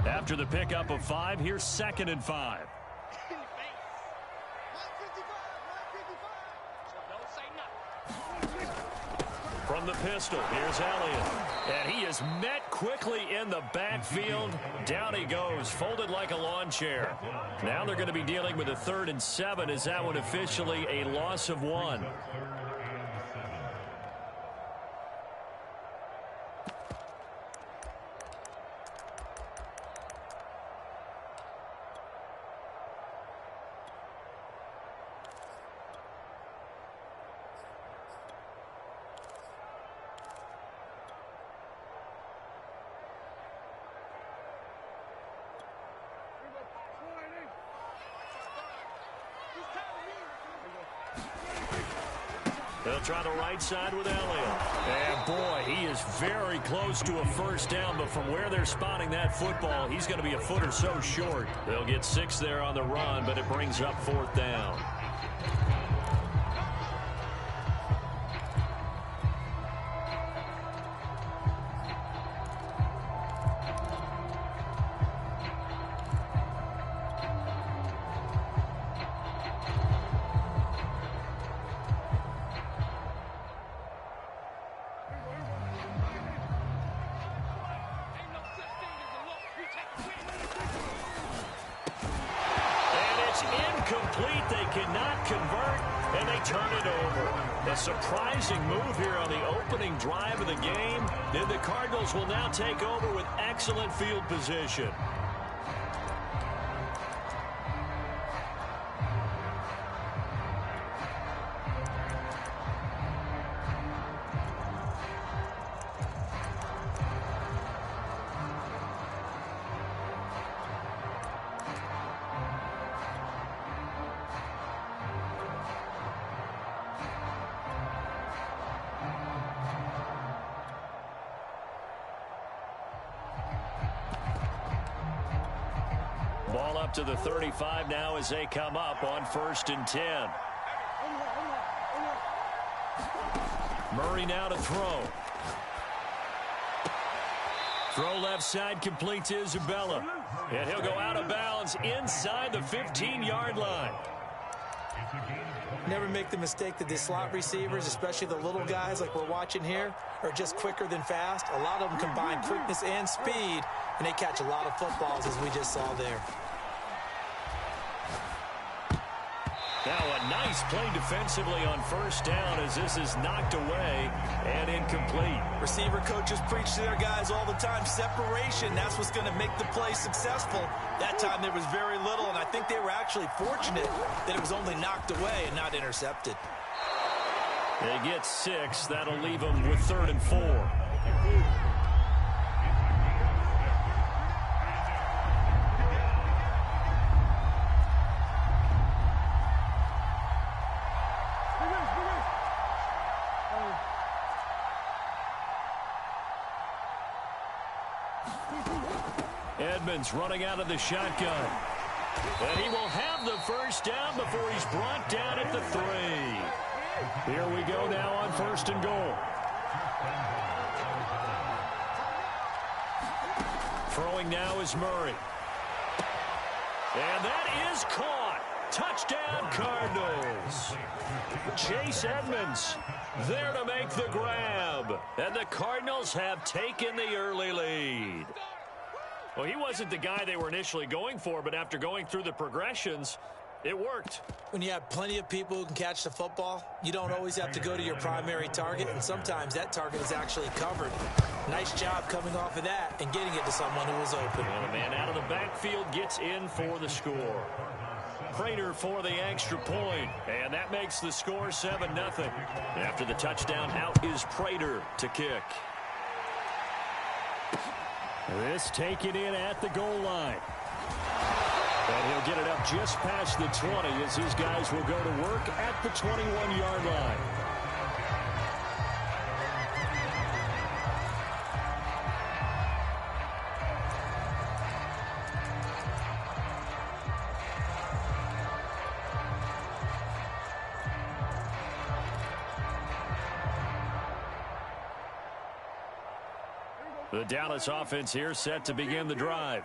After the pickup of 5, here's 2nd and 5. From the pistol, here's Elliott. And he is met quickly in the backfield. Down he goes, folded like a lawn chair. Now they're going to be dealing with a 3rd and 7. Is that one officially a loss of 1? They'll try the right side with Elliott. And, boy, he is very close to a first down, but from where they're spotting that football, he's going to be a foot or so short. They'll get 6 there on the run, but it brings up 4th down. Incomplete. They cannot convert, and they turn it over. A surprising move here on the opening drive of the game. Then the Cardinals will now take over with excellent field position. Ball up to the 35 now as they come up on 1st and 10. Murray now to throw. Throw left side, complete to Isabella. And he'll go out of bounds inside the 15-yard line.
Never make the mistake that the slot receivers, especially the little guys like we're watching here, are just quicker than fast. A lot of them combine quickness and speed, and they catch a lot of footballs, as we just saw there.
Now a nice play defensively on first down as this is knocked away and incomplete.
Receiver coaches preach to their guys all the time. Separation, that's what's going to make the play successful. That time there was very little, and I think they were actually fortunate that it was only knocked away and not intercepted.
They get 6. That'll leave them with 3rd and 4. Edmonds running out of the shotgun. And he will have the first down before he's brought down at the 3. Here we go now on 1st and goal. Throwing now is Murray. And that is caught. Touchdown, Cardinals. Chase Edmonds there to make the grab. And the Cardinals have taken the early lead. Well, he wasn't the guy they were initially going for, but after going through the progressions, it worked.
When you have plenty of people who can catch the football, you don't always have to go to your primary target, and sometimes that target is actually covered. Nice job coming off of that and getting it to someone who was open.
And a man out of the backfield gets in for the score. Prater for the extra point, and that makes the score 7-0. After the touchdown, out is Prater to kick. This taken in at the goal line. And he'll get it up just past the 20 as his guys will go to work at the 21-yard line. The Dallas offense here set to begin the drive.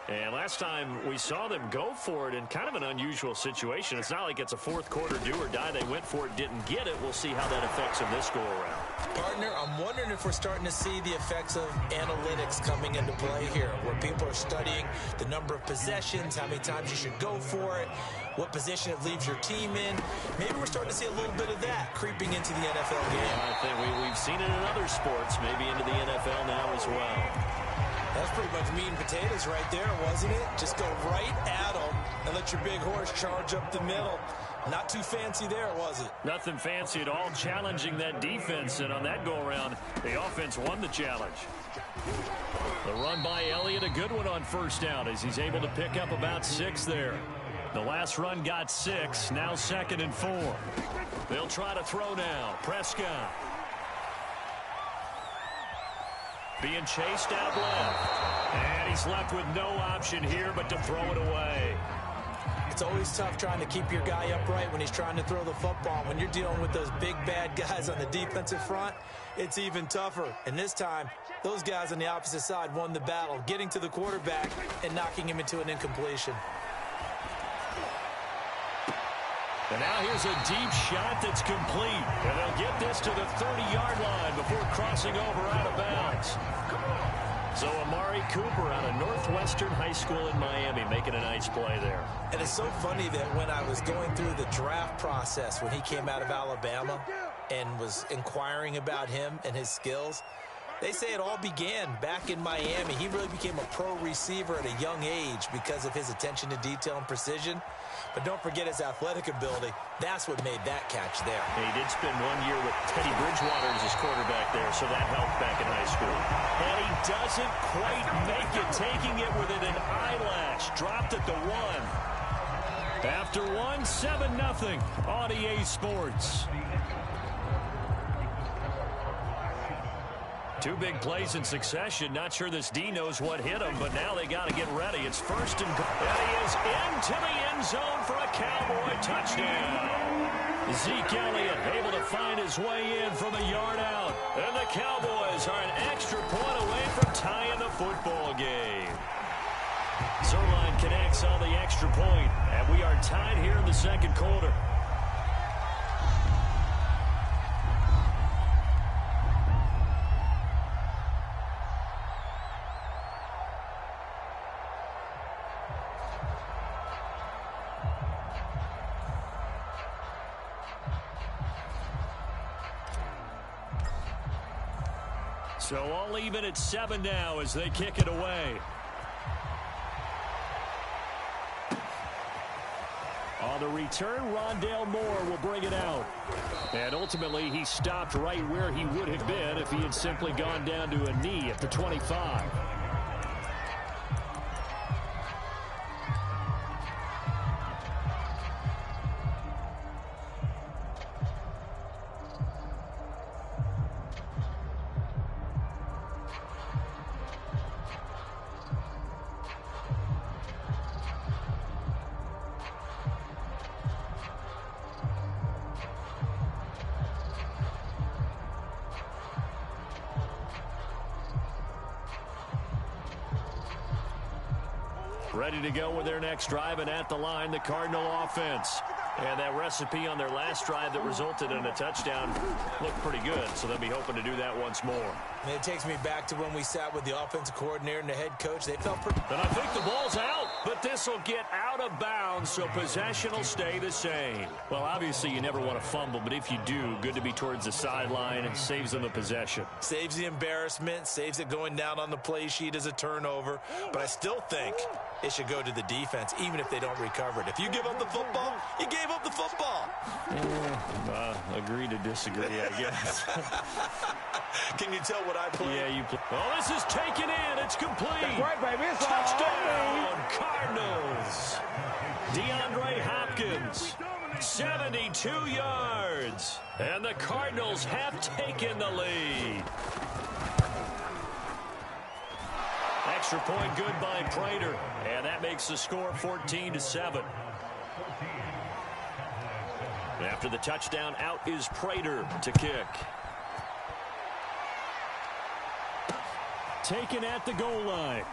And last time we saw them go for it in kind of an unusual situation. It's not like it's a fourth quarter do or die. They went for it, didn't get it. We'll see how that affects them this go around.
Partner, I'm wondering if we're starting to see the effects of analytics coming into play here, where people are studying the number of possessions, how many times you should go for it, what position it leaves your team in. Maybe we're starting to see a little bit of that creeping into the NFL game.
Yeah, I think we've seen it in other sports, maybe into the NFL now as well.
That's pretty much meat and potatoes right there, wasn't it? Just go right at them and let your big horse charge up the middle. Not too fancy there, was it?
Nothing fancy at all, challenging that defense, and on that go-around, the offense won the challenge. The run by Elliott, a good one on first down as he's able to pick up about 6 there. The last run got 6, now 2nd and 4. They'll try to throw now. Prescott. Being chased out left. And he's left with no option here but to throw it away.
It's always tough trying to keep your guy upright when he's trying to throw the football. When you're dealing with those big, bad guys on the defensive front, it's even tougher. And this time, those guys on the opposite side won the battle, getting to the quarterback and knocking him into an incompletion.
And now here's a deep shot that's complete. And they'll get this to the 30-yard line before crossing over out of bounds. So Amari Cooper out of Northwestern High School in Miami making a nice play there.
And it's so funny that when I was going through the draft process when he came out of Alabama and was inquiring about him and his skills, they say it all began back in Miami. He really became a pro receiver at a young age because of his attention to detail and precision. But don't forget his athletic ability. That's what made that catch there.
He did spend 1 year with Teddy Bridgewater as his quarterback there, so that helped back in high school. And he doesn't quite make it, taking it within an eyelash. Dropped at the 1. After 1, 7-0 on EA Sports. 2 big plays in succession. Not sure this D knows what hit him, but now they got to get ready. It's 1st and goal. And he is into the end zone for a Cowboy touchdown. Zeke Elliott able to find his way in from a yard out. And the Cowboys are an extra point away from tying the football game. Zuerlein connects on the extra point, and we are tied here in the second quarter. So all even at 7 now as they kick it away. On the return, Rondale Moore will bring it out. And ultimately, he stopped right where he would have been if he had simply gone down to a knee at the 25. Ready to go with their next drive, and at the line, the Cardinal offense. And that recipe on their last drive that resulted in a touchdown looked pretty good, so they'll be hoping to do that once more.
And it takes me back to when we sat with the offensive coordinator and the head coach. They felt pretty...
And I think the ball's out, but this will get out of bounds, so possession will stay the same. Well, obviously, you never want to fumble, but if you do, good to be towards the sideline. It saves them the possession.
Saves the embarrassment, saves it going down on the play sheet as a turnover. But I still think it should go to the defense, even if they don't recover it. If you give up the football, you gave up the football.
Agree to disagree, I guess.
Can you tell what I play?
Yeah, you play. Oh, this is taken in. It's complete.
That's right, baby. It's
Touchdown, Cardinals. DeAndre Hopkins, 72 yards. And the Cardinals have taken the lead. Extra point good by Prater. And that makes the score 14-7. After the touchdown, out is Prater to kick. Taken at the goal line.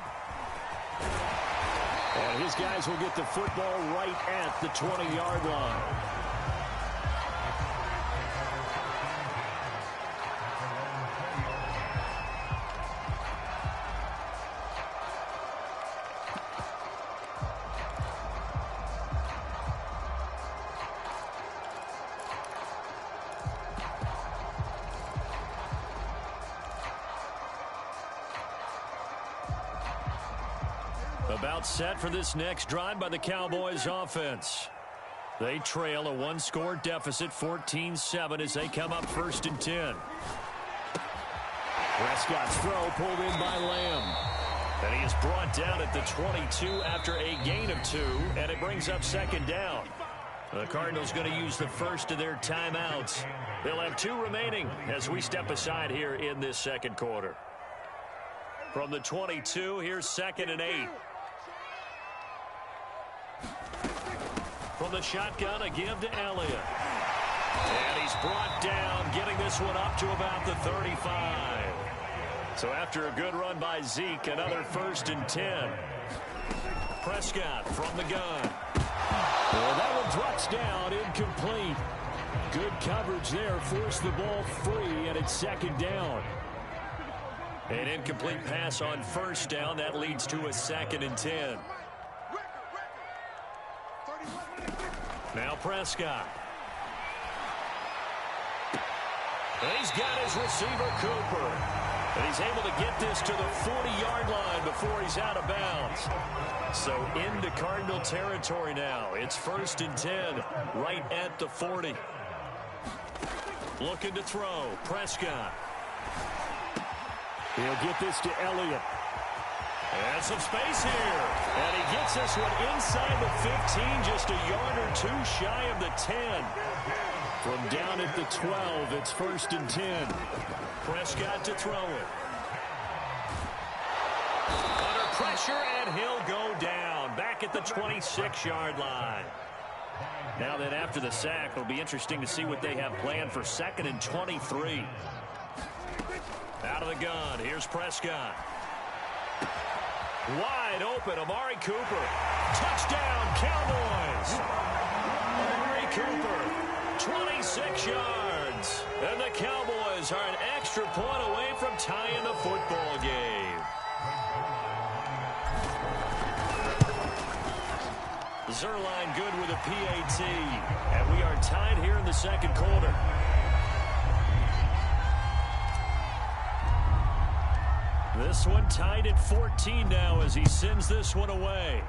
And his guys will get the football right at the 20-yard line. About set for this next drive by the Cowboys offense. They trail a one-score deficit, 14-7, as they come up 1st and 10. Prescott's throw pulled in by Lamb. And he is brought down at the 22 after a gain of 2, and it brings up 2nd down. The Cardinals going to use the first of their timeouts. They'll have 2 remaining as we step aside here in this second quarter. From the 22, here's 2nd and 8. From the shotgun, a give to Elliott. And he's brought down, getting this one up to about the 35. So after a good run by Zeke, another 1st and 10. Prescott from the gun. Well, that one drops down, incomplete. Good coverage there, forced the ball free, and it's 2nd down. An incomplete pass on 1st down. That leads to a 2nd and 10. Now Prescott. And he's got his receiver, Cooper. And he's able to get this to the 40-yard line before he's out of bounds. So into Cardinal territory now. It's 1st and 10, right at the 40. Looking to throw. Prescott. He'll get this to Elliott. And some space here. And he gets this one inside the 15, just a yard or 2 shy of the 10. From down at the 12, it's 1st and 10. Prescott to throw it. Under pressure, and he'll go down. Back at the 26-yard line. Now then, after the sack, it'll be interesting to see what they have planned for 2nd and 23. Out of the gun, here's Prescott. Wide open, Amari Cooper. Touchdown, Cowboys. Amari Cooper, 26 yards. And the Cowboys are an extra point away from tying the football game. Zuerlein good with a PAT. And we are tied here in the second quarter. This one tied at 14 now as he sends this one away.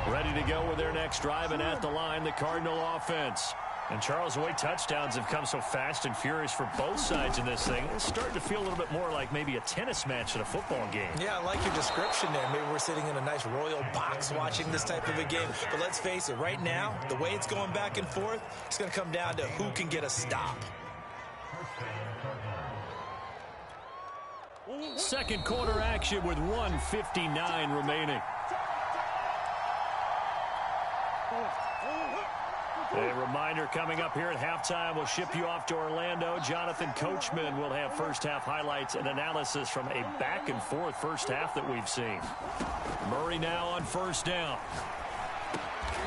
Ready to go with their next drive, and at the line, the Cardinal offense. And Charles, the way touchdowns have come so fast and furious for both sides in this thing, it's starting to feel a little bit more like maybe a tennis match in a football game.
Yeah, I like your description there. Maybe we're sitting in a nice royal box watching this type of a game. But let's face it, right now, the way it's going back and forth, it's going to come down to who can get a stop.
Second quarter action with 1:59 remaining. A reminder coming up here at halftime, we'll ship you off to Orlando. Jonathan Coachman will have first-half highlights and analysis from a back-and-forth first half that we've seen. Murray now on first down.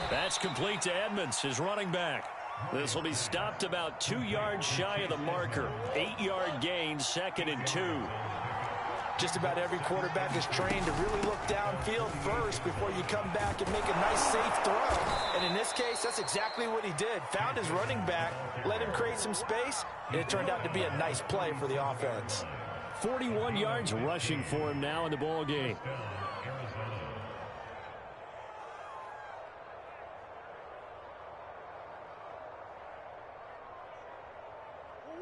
That's complete to Edmonds, his running back. This will be stopped about 2 yards shy of the marker. 8-yard gain, 2nd and 2.
Just about every quarterback is trained to really look downfield first before you come back and make a nice, safe throw. And in this case, that's exactly what he did. Found his running back, let him create some space, and it turned out to be a nice play for the offense.
41 yards rushing for him now in the ball game.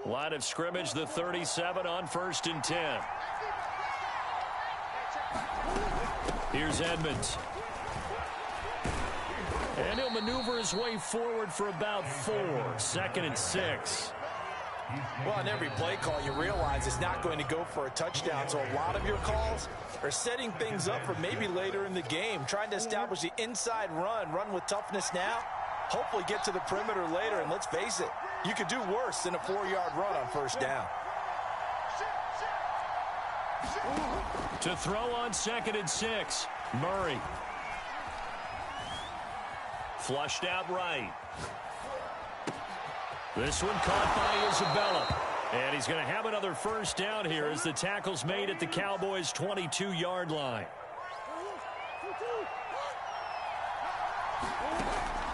Line of scrimmage, the 37 on 1st and 10. Here's Edmonds. And he'll maneuver his way forward for about 4. 2nd and 6.
Well, on every play call, you realize it's not going to go for a touchdown. So a lot of your calls are setting things up for maybe later in the game, trying to establish the inside run with toughness now, hopefully get to the perimeter later. And let's face it, you could do worse than a 4-yard run on first down.
To throw on 2nd and 6, Murray. Flushed out right. This one caught by Isabella. And he's going to have another first down here as the tackle's made at the Cowboys' 22-yard line.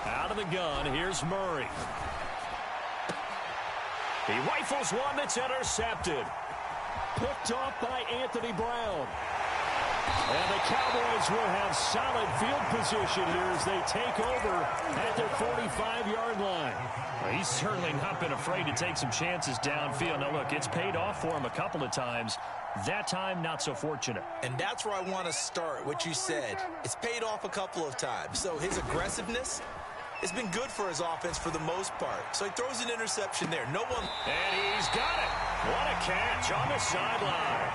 Out of the gun, here's Murray. He rifles one that's intercepted. Picked off by Anthony Brown. And the Cowboys will have solid field position here as they take over at their 45-yard line. Well, he's certainly not been afraid to take some chances downfield. Now, look, it's paid off for him a couple of times. That time, not so fortunate.
And that's where I want to start, what you said. It's paid off a couple of times. So his aggressiveness has been good for his offense for the most part. So he throws an interception there. No one...
And he's got it. What a catch on the sideline.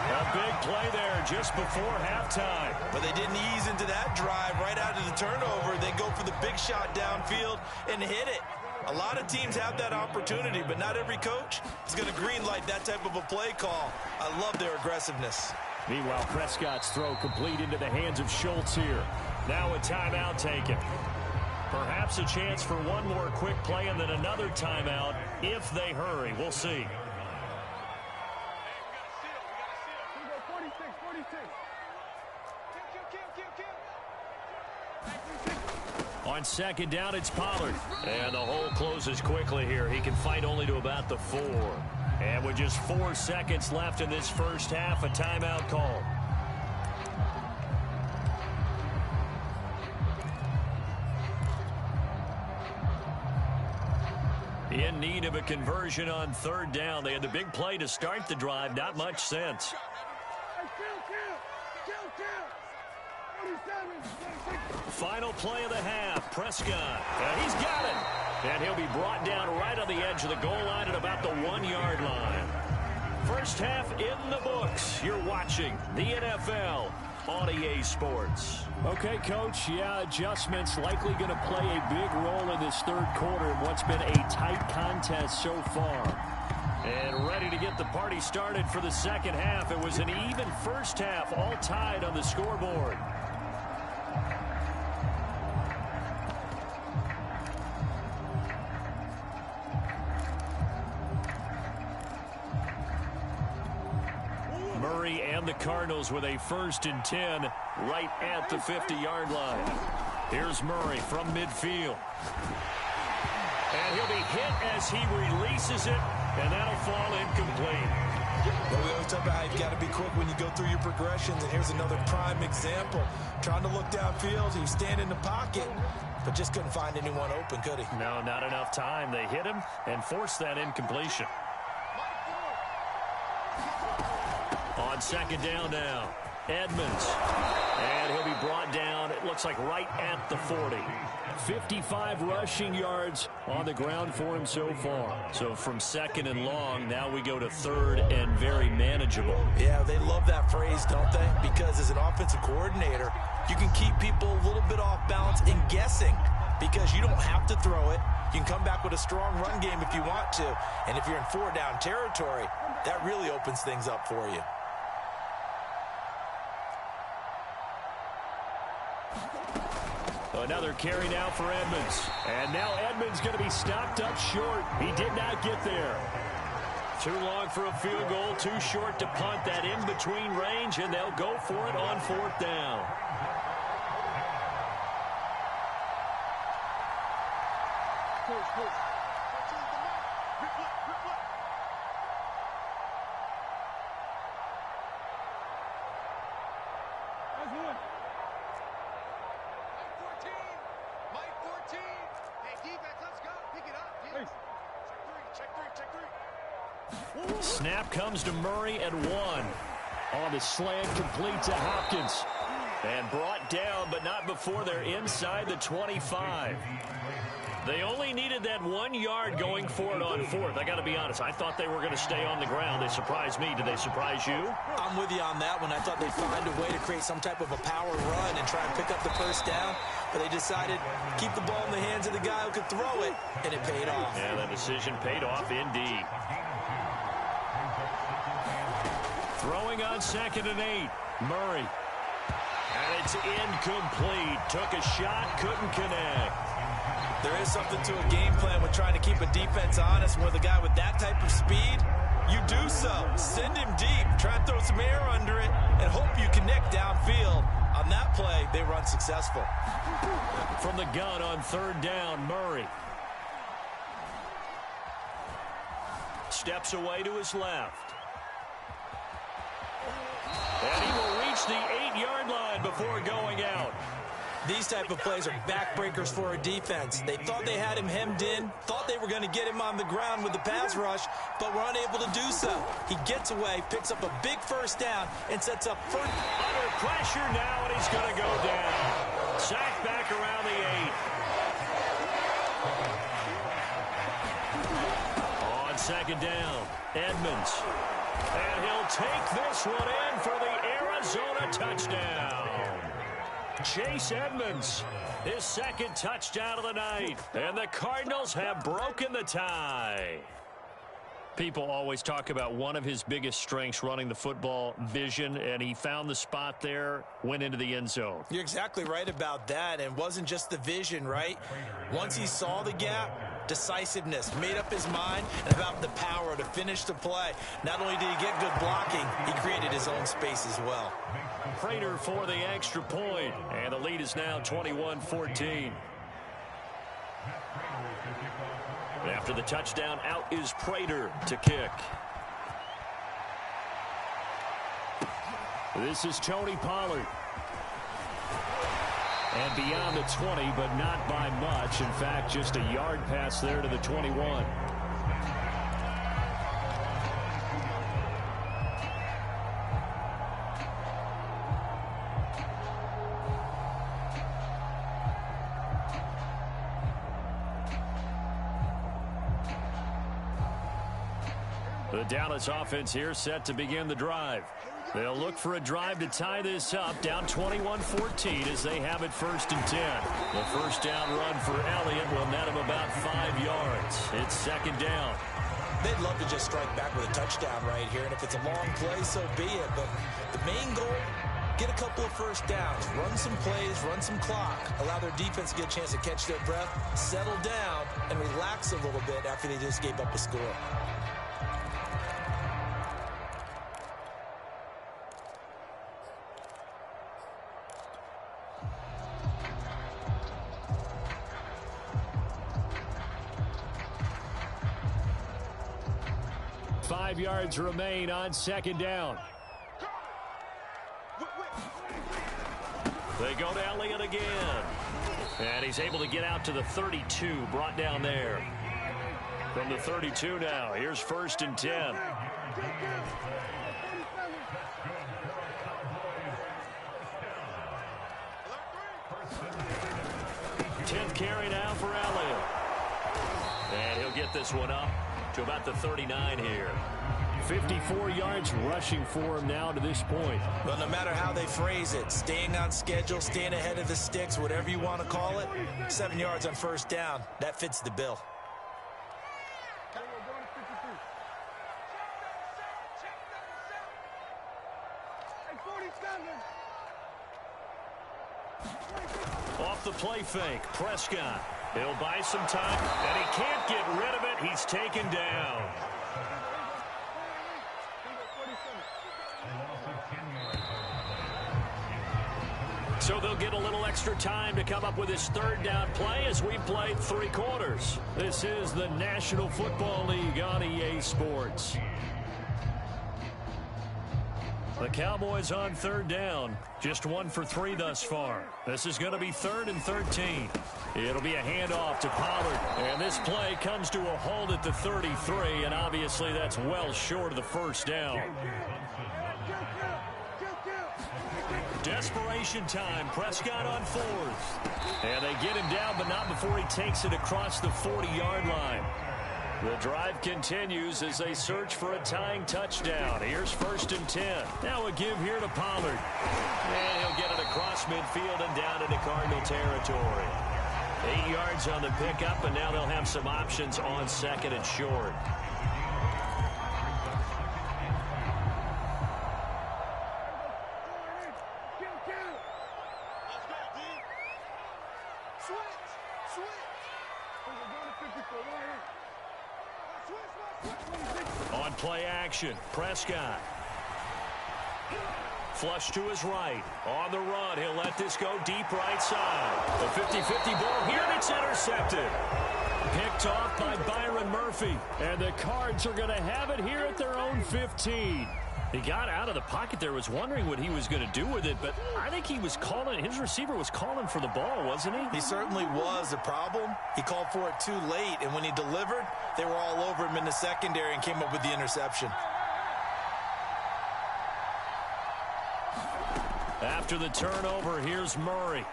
A big play there just before halftime.
But they didn't ease into that drive right out of the turnover. They go for the big shot downfield and hit it. A lot of teams have that opportunity, but not every coach is going to greenlight that type of a play call. I love their aggressiveness.
Meanwhile, Prescott's throw complete into the hands of Schultz here. Now a timeout taken. Perhaps a chance for one more quick play and then another timeout if they hurry. We'll see. On 2nd down, it's Pollard. And the hole closes quickly here. He can fight only to about the 4. And with just 4 seconds left in this first half, a timeout call. In need of a conversion on 3rd down. They had the big play to start the drive. Not much sense. Final play of the half. Prescott. And he's got it. And he'll be brought down right on the edge of the goal line at about the 1-yard line. First half in the books. You're watching the NFL on EA Sports. Okay, Coach, yeah, adjustments likely going to play a big role in this 3rd quarter in what's been a tight contest so far. And ready to get the party started for the 2nd half. It was an even first half, all tied on the scoreboard. Murray And the Cardinals with a 1st and 10 right at the 50-yard line. Here's Murray from midfield. And he'll be hit as he releases it, and that'll fall incomplete.
Well, we always talk about how you've got to be quick when you go through your progressions, and here's another prime example. Trying to look downfield, he was standing in the pocket, but just couldn't find anyone open, could he?
No, not enough time. They hit him and forced that incompletion. On 2nd down now, Edmonds. And he'll be brought down, it looks like right at the 40. 55 rushing yards on the ground for him so far. So from 2nd and long, now we go to 3rd and very manageable.
Yeah, they love that phrase, don't they? Because as an offensive coordinator, you can keep people a little bit off balance and guessing because you don't have to throw it. You can come back with a strong run game if you want to. And if you're in 4-down territory, that really opens things up for you.
Another carry now for Edmonds. And now Edmonds going to be stopped up short. He did not get there. Too long for a field goal, too short to punt. That in-between range, and they'll go for it on 4th down. Snap comes to Murray at 1. On the slant, complete to Hopkins. And brought down, but not before they're inside the 25. They only needed that 1 yard going for it on 4th. I got to be honest, I thought they were going to stay on the ground. They surprised me. Did they surprise you?
I'm with you on that one. I thought they'd find a way to create some type of a power run and try and pick up the 1st down. But they decided to keep the ball in the hands of the guy who could throw it, and it paid off.
Yeah, that decision paid off indeed. Throwing on 2nd and 8. Murray. And it's incomplete. Took a shot, couldn't connect.
There is something to a game plan with trying to keep a defense honest. With a guy with that type of speed, you do so. Send him deep. Try and throw some air under it and hope you connect downfield. On that play, they run successful.
From the gun on 3rd down, Murray. Steps away to his left. And he will reach the 8-yard line before going out.
These type of plays are backbreakers for a defense. They thought they had him hemmed in, thought they were going to get him on the ground with the pass rush, but were unable to do so. He gets away, picks up a big 1st down, and sets up first.
Under pressure now, and he's going to go down. Sacked back around the 8. On 2nd down, Edmonds. And he'll take this one in for the Arizona touchdown. Chase Edmonds, his 2nd touchdown of the night. And the Cardinals have broken the tie. People always talk about one of his biggest strengths running the football, vision, and he found the spot there, went into the end zone.
You're exactly right about that, and it wasn't just the vision, right? Once he saw the gap, decisiveness, made up his mind, and about the power to finish the play. Not only did he get good blocking, he created his own space as well.
Prater for the extra point, and the lead is now 21-14. After the touchdown, out is Prater to kick. This is Tony Pollard. And beyond the 20, but not by much. In fact, just a yard pass there to the 21. The Dallas offense here set to begin the drive. They'll look for a drive to tie this up, down 21-14 as they have it 1st and 10. The 1st down run for Elliott will net him about 5 yards. It's 2nd down.
They'd love to just strike back with a touchdown right here, and if it's a long play, so be it. But the main goal, get a couple of 1st downs, run some plays, run some clock, allow their defense to get a chance to catch their breath, settle down, and relax a little bit after they just gave up a score.
5 yards remain on second down. They go to Elliott again. And he's able to get out to the 32, brought down there. From the 32 now, here's 1st and 10. 10th carry now for Elliott. And he'll get this one up to about the 39 here. 54 yards rushing for him now to this point.
Well, no matter how they phrase it, staying on schedule, staying ahead of the sticks, whatever you want to call it, 7 yards on 1st down, that fits the bill.
Off the play fake, Prescott. He'll buy some time, and he can't get rid of it. He's taken down. So they'll get a little extra time to come up with his 3rd down play as we've played 3 quarters. This is the National Football League on EA Sports. The Cowboys on 3rd down. Just 1 for 3 thus far. This is going to be 3rd and 13. It'll be a handoff to Pollard. And this play comes to a halt at the 33, and obviously that's well short of the 1st down. Desperation time. Prescott on 4th. And they get him down, but not before he takes it across the 40-yard line. The drive continues as they search for a tying touchdown. Here's 1st and 10. Now a give here to Pollard. And he'll get it across midfield and down into Cardinal territory. 8 yards on the pickup, and now they'll have some options on 2nd and short. On play action, Prescott. Flush to his right. On the run, he'll let this go deep right side. The 50-50 ball here, and it's intercepted. Picked off by Byron Murphy. And the Cards are going to have it here at their own 15. He got out of the pocket there, was wondering what he was going to do with it, but I think he was calling, his receiver was calling for the ball, wasn't he?
He certainly was. The problem, he called for it too late, and when he delivered, they were all over him in the secondary and came up with the interception.
After the turnover, here's Murray.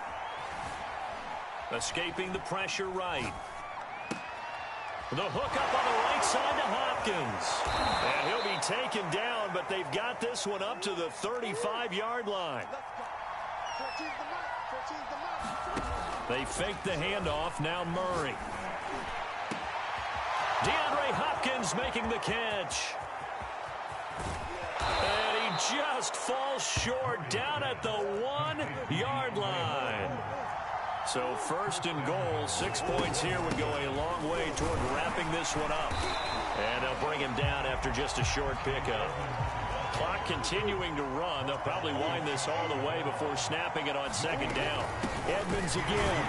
Escaping the pressure right. The hook up on the right side to Hopkins. And he'll be taken down, but they've got this one up to the 35-yard line. They fake the handoff, now Murray. DeAndre Hopkins making the catch. And he just falls short down at the 1-yard line. So 1st and goal, 6 points here would go a long way toward wrapping this one up. And they'll bring him down after just a short pickup. Clock continuing to run. They'll probably wind this all the way before snapping it on 2nd down. Edmonds again.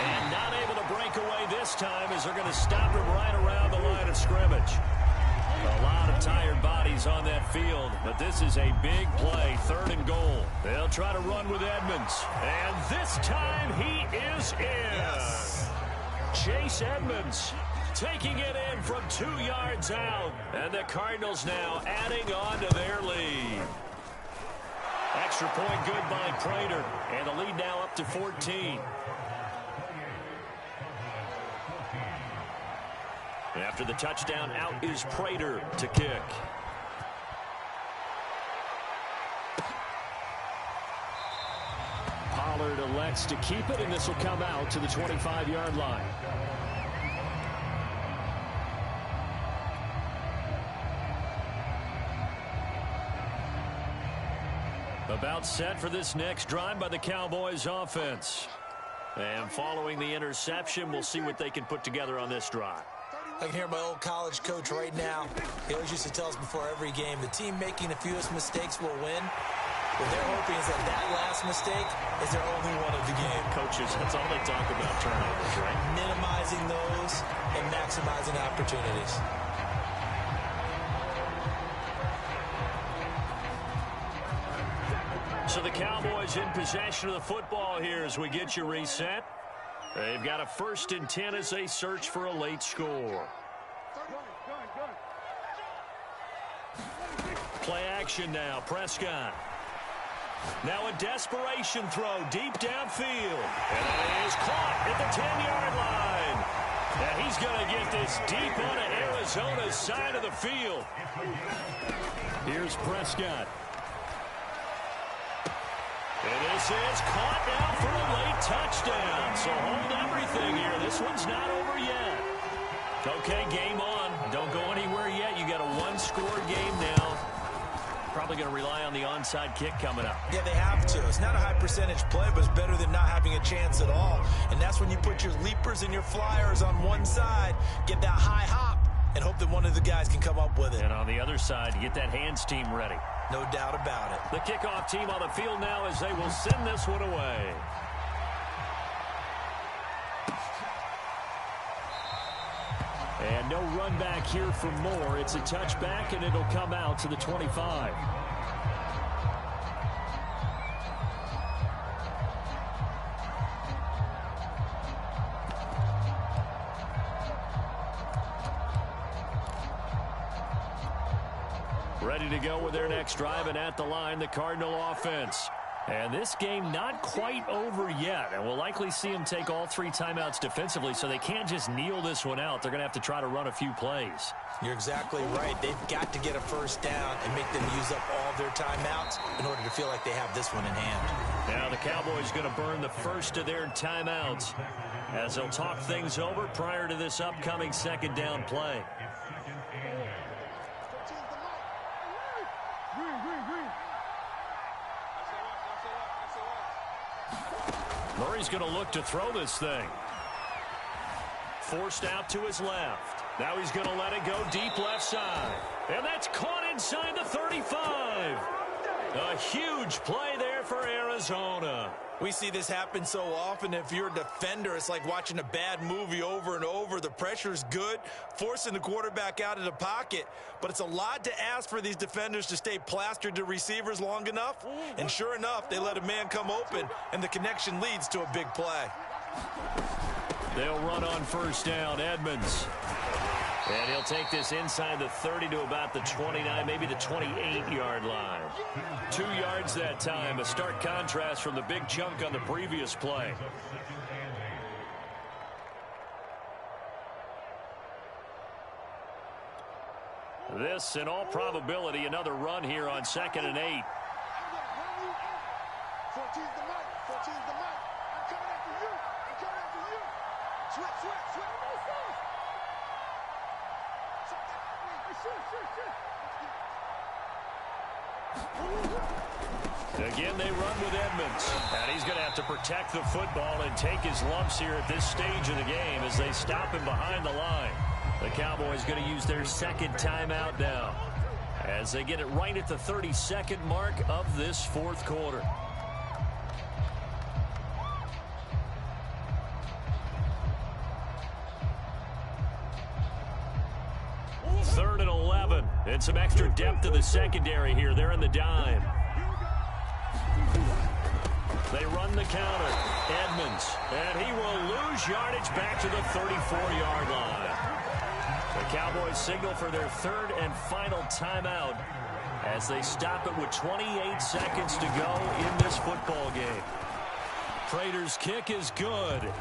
And not able to break away this time as they're going to stop him right around the line of scrimmage. A lot of tired bodies on that field, but this is a big play, 3rd and goal. They'll try to run with Edmonds, and this time he is in. Yes. Chase Edmonds taking it in from 2 yards out, and the Cardinals now adding on to their lead. Extra point good by Prater, and the lead now up to 14. After the touchdown, out is Prater to kick. Pollard elects to keep it, and this will come out to the 25-yard line. About set for this next drive by the Cowboys offense. And following the interception, we'll see what they can put together on this drive.
I can hear my old college coach right now. He always used to tell us before every game, the team making the fewest mistakes will win. What they're hoping is that that last mistake is their only one of the game.
Coaches, that's all they talk about, turnovers, right?
Minimizing those and maximizing opportunities.
So the Cowboys in possession of the football here as we get you reset. They've got a 1st and 10 as they search for a late score. Play action now. Prescott. Now a desperation throw deep downfield. And it is caught at the 10-yard line. And he's going to get this deep onto Arizona's side of the field. Here's Prescott. And this is caught now for a late touchdown. So hold everything here. This one's not over yet. Okay, game on. Don't go anywhere yet. You got a one-score game now. Probably going to rely on the onside kick coming up.
Yeah, they have to. It's not a high percentage play, but it's better than not having a chance at all. And that's when you put your leapers and your flyers on one side, get that high hop, and hope that one of the guys can come up with it.
And on the other side, get that hands team ready.
No doubt about it.
The kickoff team on the field now as they will send this one away. And no run back here for Moore. It's a touchback, and it'll come out to the 25. Ready to go with their next drive, and at the line, the Cardinal offense. And this game not quite over yet, and we'll likely see them take all 3 timeouts defensively, so they can't just kneel this one out. They're going to have to try to run a few plays.
You're exactly right. They've got to get a first down and make them use up all their timeouts in order to feel like they have this one in hand.
Now the Cowboys going to burn the first of their timeouts as they'll talk things over prior to this upcoming 2nd down play. Murray's going to look to throw this thing. Forced out to his left. Now he's going to let it go deep left side. And that's caught inside the 35. A huge play there for Arizona.
We see this happen so often. If you're a defender, it's like watching a bad movie over and over. The pressure is good, forcing the quarterback out of the pocket. But it's a lot to ask for these defenders to stay plastered to receivers long enough. And sure enough, they let a man come open, and the connection leads to a big play.
They'll run on first down. Edmonds. And he'll take this inside the 30 to about the 29, maybe the 28-yard line. 2 yards that time, a stark contrast from the big chunk on the previous play. This, in all probability, another run here on 2nd and 8.
14's the mic. 14's the mic. I'm coming after you. I'm coming after you. Sweat.
Again, they run with Edmonds. And he's going to have to protect the football and take his lumps here at this stage of the game as they stop him behind the line. The Cowboys going to use their 2nd timeout now as they get it right at the 32nd mark of this 4th quarter. Third and 11. And some extra depth to the secondary here. They're in the dime. They run the counter. Edmonds. And he will lose yardage back to the 34-yard line. The Cowboys signal for their 3rd and final timeout as they stop it with 28 seconds to go in this football game. Prater's kick is good.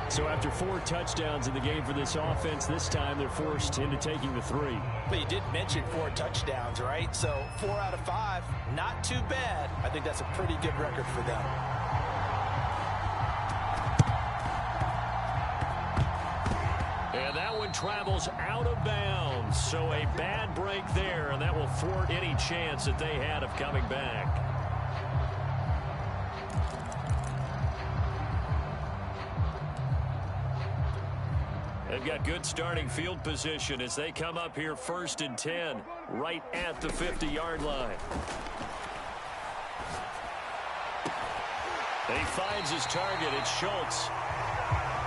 So after 4 touchdowns in the game for this offense, this time they're forced into taking the 3.
But you did mention 4 touchdowns, right? So 4 out of 5, not too bad. I think that's a pretty good record for them.
And that one travels out of bounds. So a bad break there, and that will thwart any chance that they had of coming back. They've got good starting field position as they come up here 1st and 10, right at the 50-yard line. He finds his target. It's Schultz.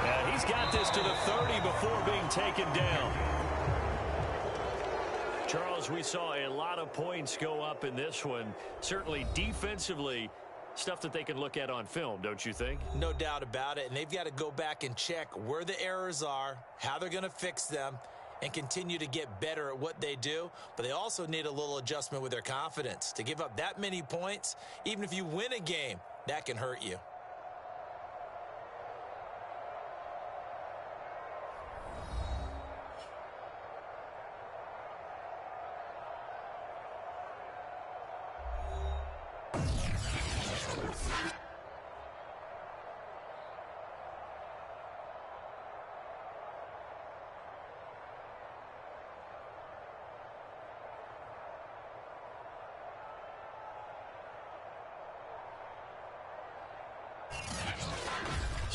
And he's got this to the 30 before being taken down. Charles, we saw a lot of points go up in this one. Certainly defensively, stuff that they can look at on film, don't you think?
No doubt about it. And they've got to go back and check where the errors are, how they're going to fix them, and continue to get better at what they do. But they also need a little adjustment with their confidence. To give up that many points, even if you win a game, that can hurt you.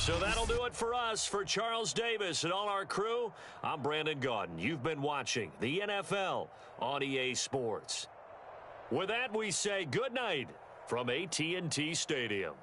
So that'll do it for us. For Charles Davis and all our crew, I'm Brandon Gaudin. You've been watching the NFL on EA Sports. With that, we say good night from AT&T Stadium.